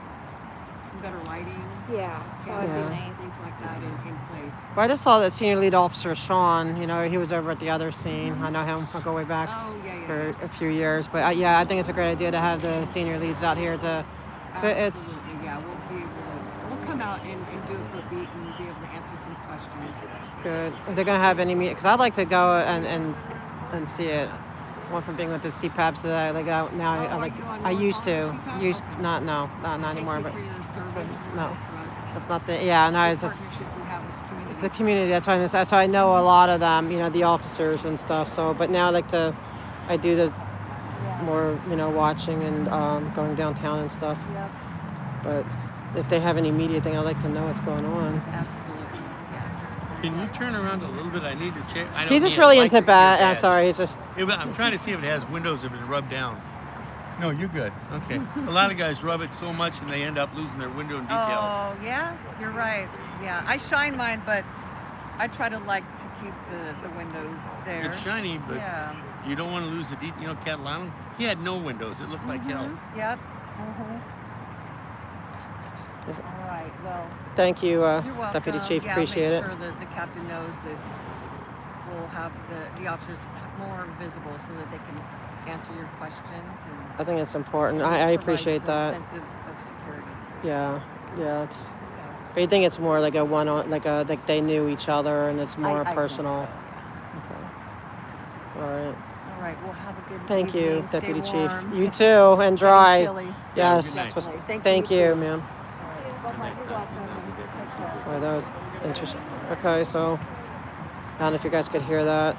Speaker 9: some better lighting.
Speaker 5: Yeah, that would
Speaker 1: Yeah.
Speaker 5: be nice.
Speaker 9: Things like that in place.
Speaker 1: Well, I just saw that senior lead officer Sean. You know, he was over at the other scene. I know him. I'll go way back
Speaker 9: Oh, yeah.
Speaker 1: for a few years. But yeah, I think it's a great idea to have the senior leads out here to. It's
Speaker 9: Absolutely, yeah. We'll come out and do it for a beat and be able to answer some questions.
Speaker 1: good. Are they gonna have any meet? Because I'd like to go and see it. One from being with the CPAPs that I like out now.
Speaker 9: Oh,
Speaker 1: I
Speaker 9: are
Speaker 1: like.
Speaker 9: you on
Speaker 1: I used to.
Speaker 9: North Island CPAP?
Speaker 1: Used
Speaker 9: Okay.
Speaker 1: not anymore.
Speaker 9: Thank
Speaker 1: But
Speaker 9: you for your service and
Speaker 1: no.
Speaker 9: help for us.
Speaker 1: that's not the. Yeah, no, it's just
Speaker 9: Partnership we have with the community.
Speaker 1: the community. That's why I know a lot of them. You know, the officers and stuff. So, but now I do the more watching and going downtown and stuff.
Speaker 9: Yep,
Speaker 1: But if they have any media thing, I'd like to know what's going on.
Speaker 9: absolutely. Yeah.
Speaker 2: Can you turn around a little bit? I need to check. I know
Speaker 1: He's just
Speaker 2: Ian
Speaker 1: really
Speaker 2: likes
Speaker 1: into
Speaker 2: to see your
Speaker 1: bat. I'm
Speaker 2: badge.
Speaker 1: sorry. He's just.
Speaker 2: I'm trying to see if it has windows that have been rubbed down. No, you're good. Okay. A lot of guys rub it so much and they end up losing their window and detail.
Speaker 9: Oh, yeah, you're right. Yeah, I shine mine, but I try to keep the windows there.
Speaker 2: It's shiny, but
Speaker 9: Yeah.
Speaker 2: you don't want to lose the detail. You know, Catalano, he had no windows. It looked like hell.
Speaker 9: Yep.
Speaker 1: Is-
Speaker 9: All right. Well,
Speaker 1: Thank you,
Speaker 9: you're welcome.
Speaker 1: Deputy Chief.
Speaker 9: Yeah,
Speaker 1: Appreciate
Speaker 9: make
Speaker 1: it.
Speaker 9: sure that the captain knows that we'll have the officers more visible so that they can answer your questions and.
Speaker 1: I think it's important.
Speaker 9: just
Speaker 1: I
Speaker 9: provide
Speaker 1: appreciate
Speaker 9: some
Speaker 1: that.
Speaker 9: sense of security.
Speaker 1: Yeah. It's.
Speaker 9: Okay.
Speaker 1: But you think it's more like like they knew each other and it's more
Speaker 9: I think
Speaker 1: personal.
Speaker 9: so.
Speaker 1: Okay. All right.
Speaker 9: All right. Well, have a good
Speaker 1: Thank you,
Speaker 9: evening. Stay
Speaker 1: Deputy
Speaker 9: warm.
Speaker 1: Chief. You too, and
Speaker 9: Stay
Speaker 1: dry.
Speaker 9: chilly.
Speaker 1: Yes.
Speaker 2: good night.
Speaker 1: that's what's-
Speaker 9: Thank
Speaker 1: Thank
Speaker 9: you,
Speaker 1: you,
Speaker 9: too.
Speaker 1: ma'am. Oh, that was interesting. Okay, so I don't know if you guys could hear that.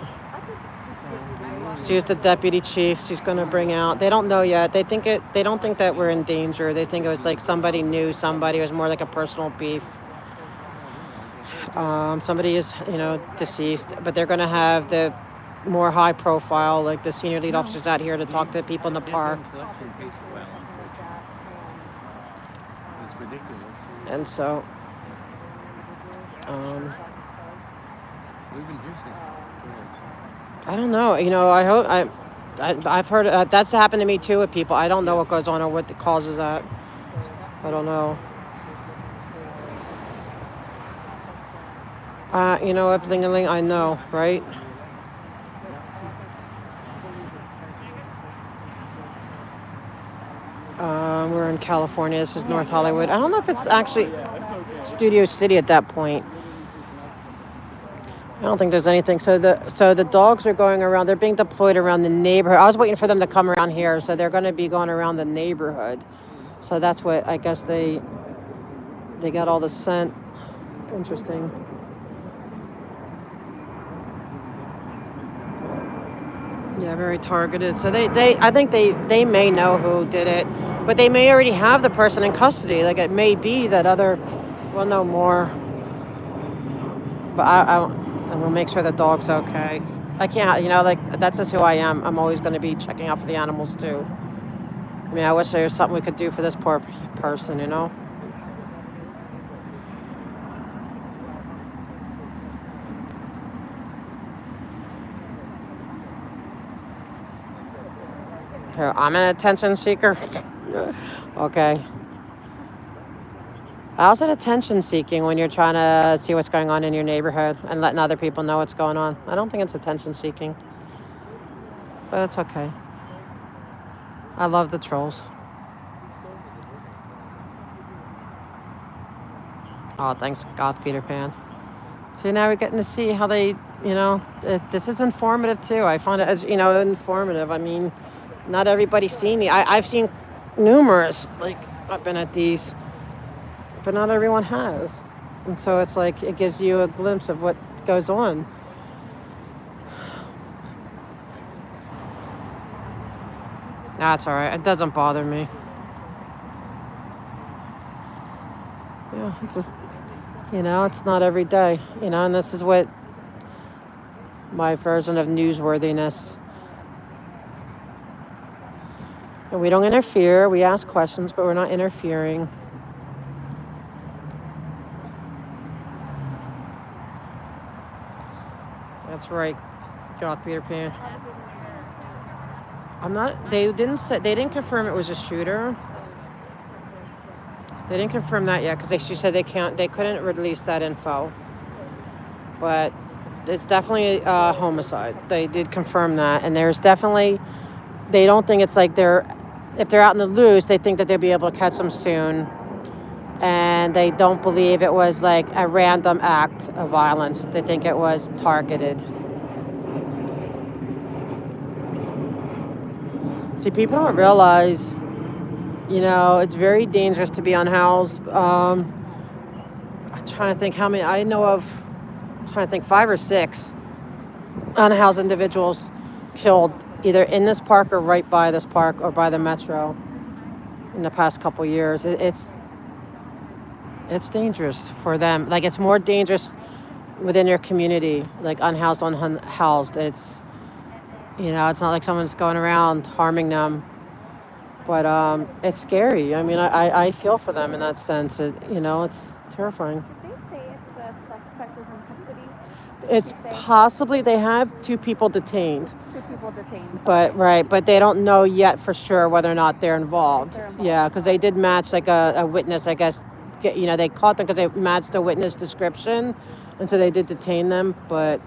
Speaker 1: She's the deputy chief. She's going to bring out. They don't know yet. They don't think that we're in danger. They think it was like somebody knew somebody. It was more like a personal beef. Somebody is, deceased, but they're going to have the more high profile, like the senior lead officers out here to talk to people in the park.
Speaker 2: Collection takes a while, unfortunately. It's ridiculous.
Speaker 1: And so,
Speaker 2: We've been here since.
Speaker 1: I don't know. I hope I've heard that's happened to me too with people. I don't know what goes on or what the causes that. I don't know. You know what, bling-a-ling, I know, right? We're in California. This is North Hollywood. I don't know if it's actually Studio City at that point. I don't think there's anything. So the dogs are going around. They're being deployed around the neighborhood. I was waiting for them to come around here. So they're going to be going around the neighborhood. So that's what I guess they got all the scent. Interesting. Yeah, very targeted. So I think they may know who did it, but they may already have the person in custody. Like it may be that other will know more. But I will make sure the dog's okay. I can't, like that's just who I am. I'm always going to be checking out for the animals too. I mean, I wish there was something we could do for this poor person, you know. Here, I'm an attention seeker. Okay. How's it attention seeking when you're trying to see what's going on in your neighborhood and letting other people know what's going on? I don't think it's attention seeking. But it's okay. I love the trolls. Oh, thanks, Goth Peter Pan. See, now we're getting to see how they, this is informative too. I find it as, informative. I mean, not everybody's seen it. I've seen numerous, like, I've been at these, but not everyone has. And so it's like, it gives you a glimpse of what goes on. That's all right. It doesn't bother me. Yeah, it's just, it's not every day, and this is what my version of newsworthiness. And we don't interfere. We ask questions, but we're not interfering. That's right, Goth Peter Pan. They didn't confirm it was a shooter. They didn't confirm that yet because she said they couldn't release that info. But it's definitely a homicide. They did confirm that, and there's definitely, they don't think it's like if they're out in the loose, they think that they'll be able to catch them soon. And they don't believe it was like a random act of violence. They think it was targeted. See, people don't realize, it's very dangerous to be unhoused. I'm trying to think how many, I'm trying to think 5 or 6 unhoused individuals killed either in this park or right by this park or by the metro in the past couple years. It's dangerous for them. Like, it's more dangerous within your community, like unhoused, unhoused. It's, it's not like someone's going around harming them. But it's scary. I mean, I feel for them in that sense. It's terrifying.
Speaker 5: Did they say if the suspect is in custody?
Speaker 1: It's possibly they have 2 people detained.
Speaker 5: 2 people detained.
Speaker 1: But right, but they don't know yet for sure whether or not they're involved. Yeah, because they did match like a witness, I guess. They caught them because they matched a witness description, and so they did detain them. But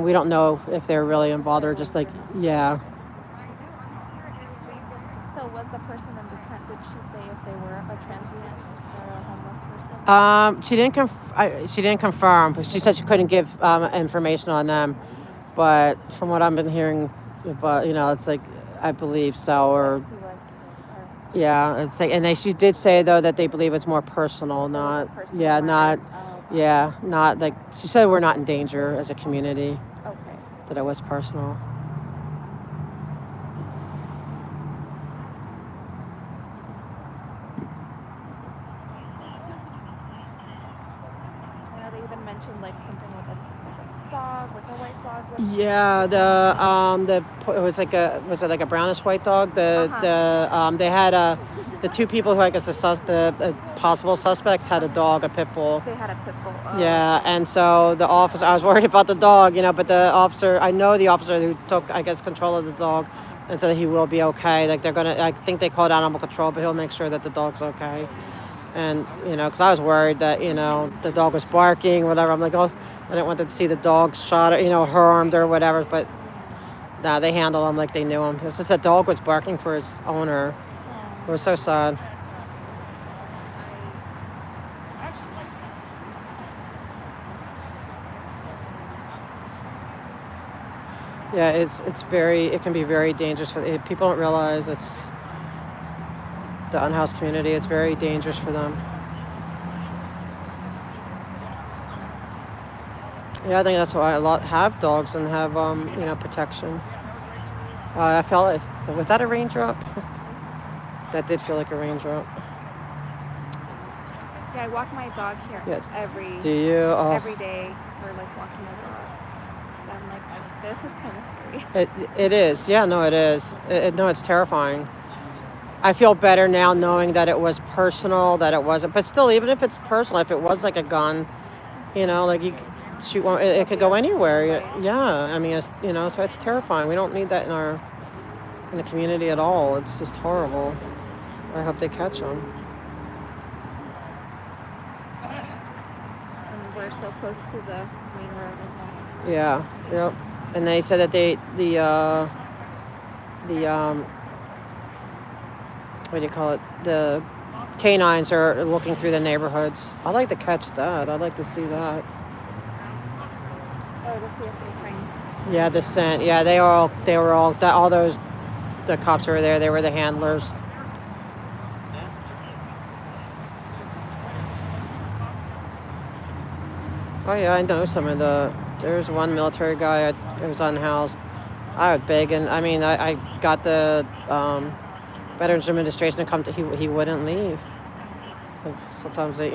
Speaker 1: we don't know if they're really involved or just like, yeah.
Speaker 5: So was the person in detention, did she say if they were a transient or a homeless person?
Speaker 1: She didn't confirm, but she said she couldn't give information on them. But from what I've been hearing, it's like, I believe so, or yeah, it's like, and she did say though that they believe it's more personal, not like, she said we're not in danger as a community.
Speaker 5: Okay.
Speaker 1: That it was personal.
Speaker 5: They even mentioned like something with a dog, like a white dog.
Speaker 1: Yeah, it was like a brownish white dog? They had the two people who I guess the possible suspects had a dog, a pit bull.
Speaker 5: They had a pit bull.
Speaker 1: Yeah, and so the officer, I was worried about the dog, but the officer, I know the officer who took, I guess, control of the dog and said that he will be okay. Like I think they called animal control, but he'll make sure that the dog's okay. And, because I was worried that, the dog was barking, whatever. I'm like, oh, I didn't want to see the dog shot, harmed or whatever. But, nah, they handled him like they knew him. It's just that dog was barking for its owner. It was so sad. Yeah, it can be very dangerous people don't realize it's the unhoused community. It's very dangerous for them. Yeah, I think that's why a lot have dogs and have, protection. I felt it. So was that a raindrop? That did feel like a raindrop.
Speaker 5: Yeah, I walk my dog here every
Speaker 1: Do you? Oh.
Speaker 5: every day. We're like walking the dog. And I'm like, this is kind of scary.
Speaker 1: It is. Yeah, no, it is. No, it's terrifying. I feel better now knowing that it was personal, that it wasn't. But still, even if it's personal, if it was like a gun, like you could shoot one, it could go anywhere. Yeah, I mean, so it's terrifying. We don't need that in the community at all. It's just horrible. I hope they catch them.
Speaker 5: And we're so close to the main road as well.
Speaker 1: Yeah. Yep. And they said that what do you call it? The canines are looking through the neighborhoods. I'd like to catch that. I'd like to see that.
Speaker 5: Oh, to see if they find.
Speaker 1: Yeah, the scent. Yeah, all those, the cops were there. They were the handlers. Oh yeah, I know some of there's one military guy who was unhoused. I was begging. I mean, I got the Veterans Administration to come to. He wouldn't leave. So sometimes they,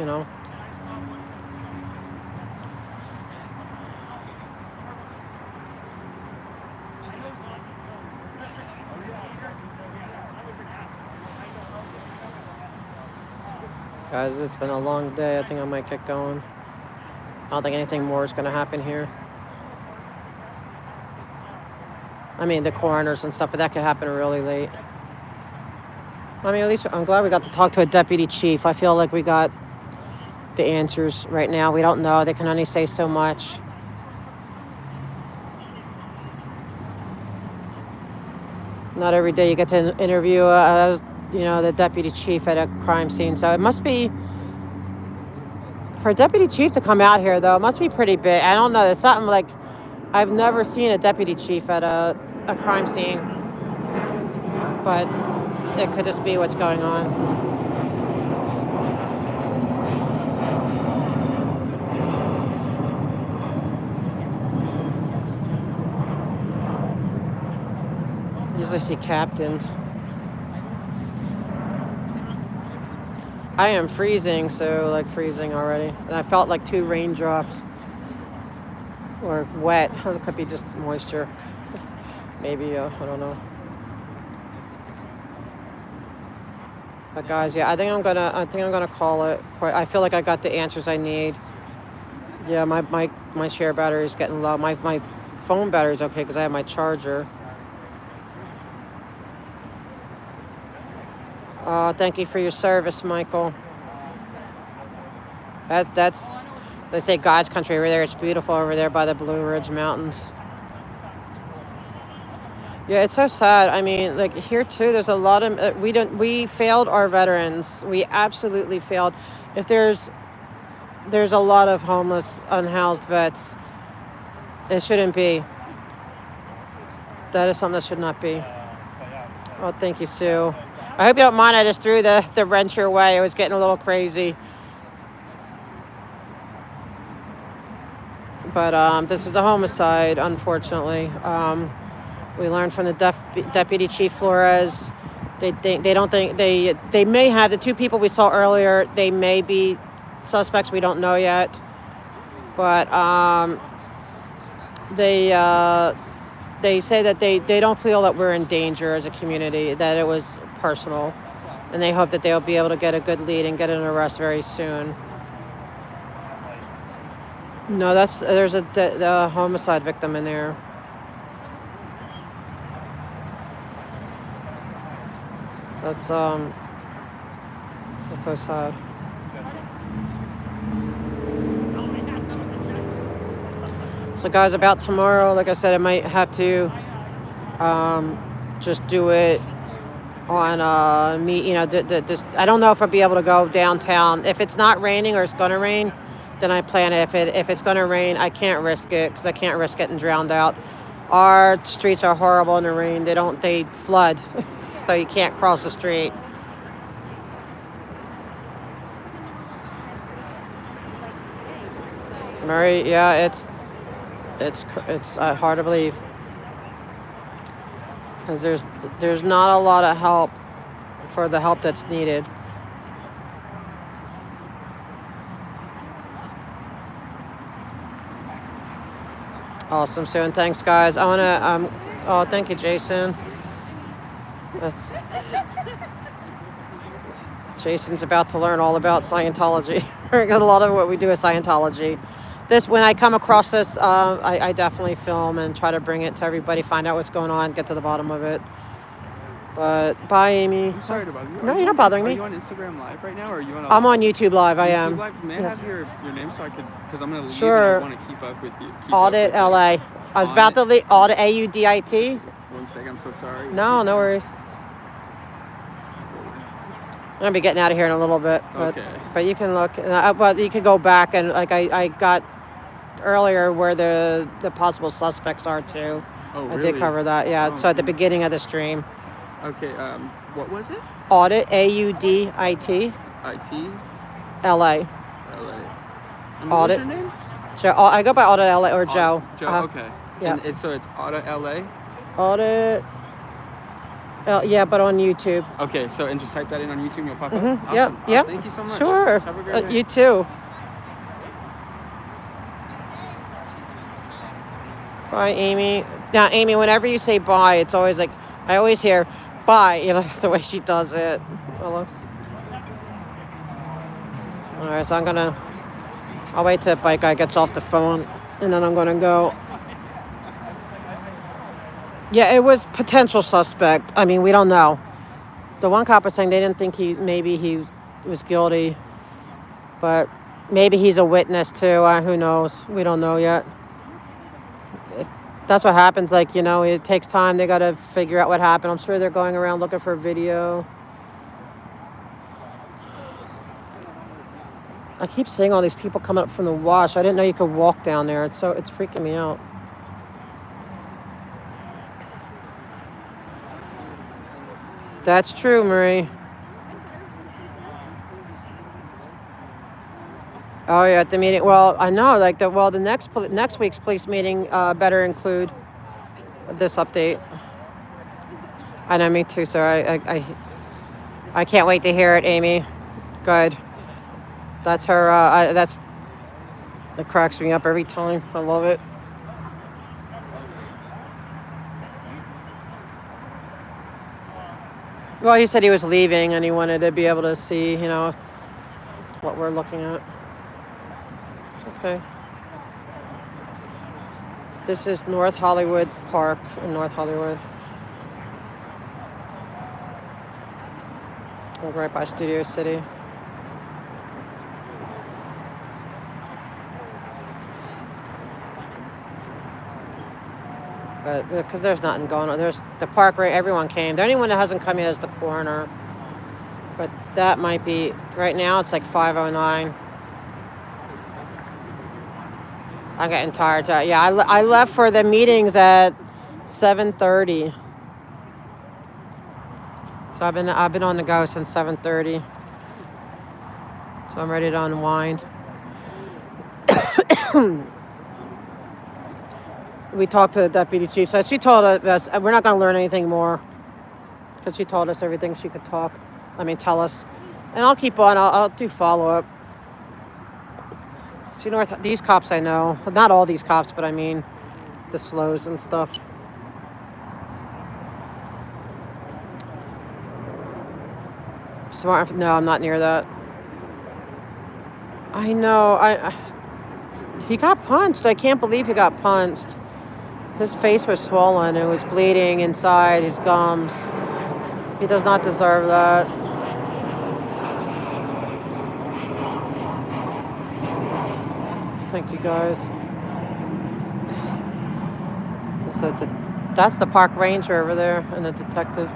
Speaker 1: Guys, it's been a long day. I think I might get going. I don't think anything more is going to happen here. I mean, the coroners and stuff, but that could happen really late. I mean, at least I'm glad we got to talk to a deputy chief. I feel like we got the answers right now. We don't know. They can only say so much. Not every day you get to interview, the deputy chief at a crime scene. So it must be, for a deputy chief to come out here, though, it must be pretty big. I don't know. There's something like, I've never seen a deputy chief at a crime scene. But it could just be what's going on. Usually see captains. I am freezing, so freezing already. And I felt like 2 raindrops. Or wet. It could be just moisture. Maybe, I don't know. But guys, yeah, I think I'm gonna call it quite. I feel like I got the answers I need. Yeah, my share battery is getting low. My phone battery is okay because I have my charger. Thank you for your service, Michael. That's they say God's country over there. It's beautiful over there by the Blue Ridge Mountains. Yeah, it's so sad. I mean, here too, there's a lot of we failed our veterans. We absolutely failed. If there's a lot of homeless, unhoused vets. It shouldn't be. That is something that should not be. Oh, thank you, Sue. I hope you don't mind. I just threw the wrench your way. It was getting a little crazy. But this is a homicide, unfortunately. We learned from the Deputy Chief Flores. They may have the 2 people we saw earlier. They may be suspects. We don't know yet. But they say that they don't feel that we're in danger as a community, that it was personal, and they hope that they'll be able to get a good lead and get an arrest very soon. No, there's a homicide victim in there. That's so sad. So guys, about tomorrow, like I said, I might have to just do it on me. You know, just I don't know if I'll be able to go downtown. If it's not raining or it's gonna rain, then I plan it. If it's gonna rain, I can't risk it because I can't risk getting drowned out. Our streets are horrible in the rain. They flood, so you can't cross the street. Murray, yeah, it's hard to believe because there's not a lot of help for the help that's needed. Awesome, so and thanks guys. I wanna oh, thank you, Jason. Jason's about to learn all about Scientology. A lot of what we do is Scientology. When I come across this, I definitely film and try to bring it to everybody, find out what's going on, get to the bottom of it. But bye, Amy.
Speaker 10: I'm sorry to bother you.
Speaker 1: No, you're not bothering me.
Speaker 10: Are you on Instagram Live right now, or are you on?
Speaker 1: I'm on YouTube Live. I am.
Speaker 10: Live? May I have your name so I could? Because I'm gonna leave.
Speaker 1: Sure.
Speaker 10: And I want to keep up with you.
Speaker 1: Audit LA. I was about to leave. Audit AUDIT.
Speaker 10: 1 second. I'm so sorry.
Speaker 1: No worries. I'm gonna be getting out of here in a little bit, but you can look. Well, you can go back and like I got earlier where the possible suspects are too.
Speaker 10: Oh, really?
Speaker 1: I did cover that. Yeah. So at the beginning of the stream.
Speaker 10: Okay. What was it?
Speaker 1: Audit AUDIT.
Speaker 10: IT.
Speaker 1: LA.
Speaker 10: And
Speaker 1: Audit.
Speaker 10: What's your name?
Speaker 1: Joe. I go by Audit LA or Joe.
Speaker 10: Joe. Okay.
Speaker 1: Yeah.
Speaker 10: And so it's Audit LA.
Speaker 1: Audit. Yeah, but on YouTube.
Speaker 10: Okay, so and just type that in on YouTube and you'll pop up?
Speaker 1: Mm-hmm.
Speaker 10: Awesome.
Speaker 1: Yep.
Speaker 10: Thank you so much.
Speaker 1: Sure.
Speaker 10: Have a great night.
Speaker 1: You too. Bye, Amy. Now, Amy, whenever you say bye, it's always like, I always hear bye, you know, the way she does it. Hello. All right, so I'll wait till the bike guy gets off the phone, and then I'm going to go. Yeah, it was potential suspect. I mean, we don't know. The one cop was saying they didn't think maybe he was guilty, but maybe he's a witness too. Who knows? We don't know yet. That's what happens. Like, you know, it takes time. They got to figure out what happened. I'm sure they're going around looking for video. I keep seeing all these people coming up from the wash. I didn't know you could walk down there. It's freaking me out. That's true, Marie. Oh yeah, at the meeting. Well, I know, like the next week's police meeting better include this update. I know, me too. So I can't wait to hear it, Amy. Good. That's her. That cracks me up every time. I love it. Well, he said he was leaving and he wanted to be able to see, you know, what we're looking at. Okay. This is North Hollywood Park in North Hollywood. We're right by Studio City. But because there's nothing going on. There's the park where everyone came. The only one that hasn't come yet is the coroner. But that might be, right now it's like 5:09. I'm getting tired. Yeah, I left for the meetings at 7:30. So I've been on the go since 7:30. So I'm ready to unwind. We talked to the Deputy Chief. So she told us we're not going to learn anything more because she told us everything she could tell us. And I'll keep on. I'll do follow-up. See, these cops I know. Not all these cops, but I mean, the slows and stuff. Smart. No, I'm not near that. I know. He got punched. I can't believe he got punched. His face was swollen. It was bleeding inside his gums. He does not deserve that. Thank you, guys. That's the park ranger over there and the detective.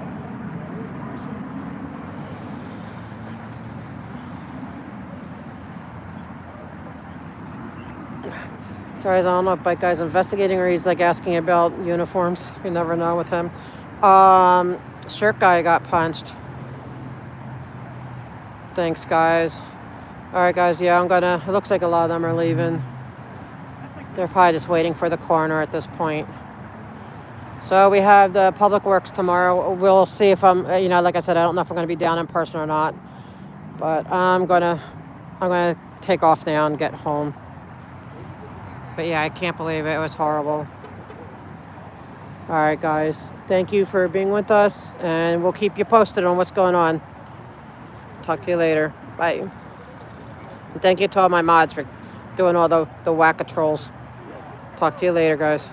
Speaker 1: Sorry, I don't know if that guy's investigating or he's like asking about uniforms. You never know with him. Shirt guy got punched. Thanks, guys. All right, guys. Yeah, it looks like a lot of them are leaving. They're probably just waiting for the coroner at this point. So we have the public works tomorrow. We'll see if I'm, like I said, I don't know if I'm going to be down in person or not. But I'm gonna take off now and get home. But yeah, I can't believe it. It was horrible. All right, guys. Thank you for being with us, and we'll keep you posted on what's going on. Talk to you later. Bye. And thank you to all my mods for doing all the whack-a-trolls. Talk to you later, guys.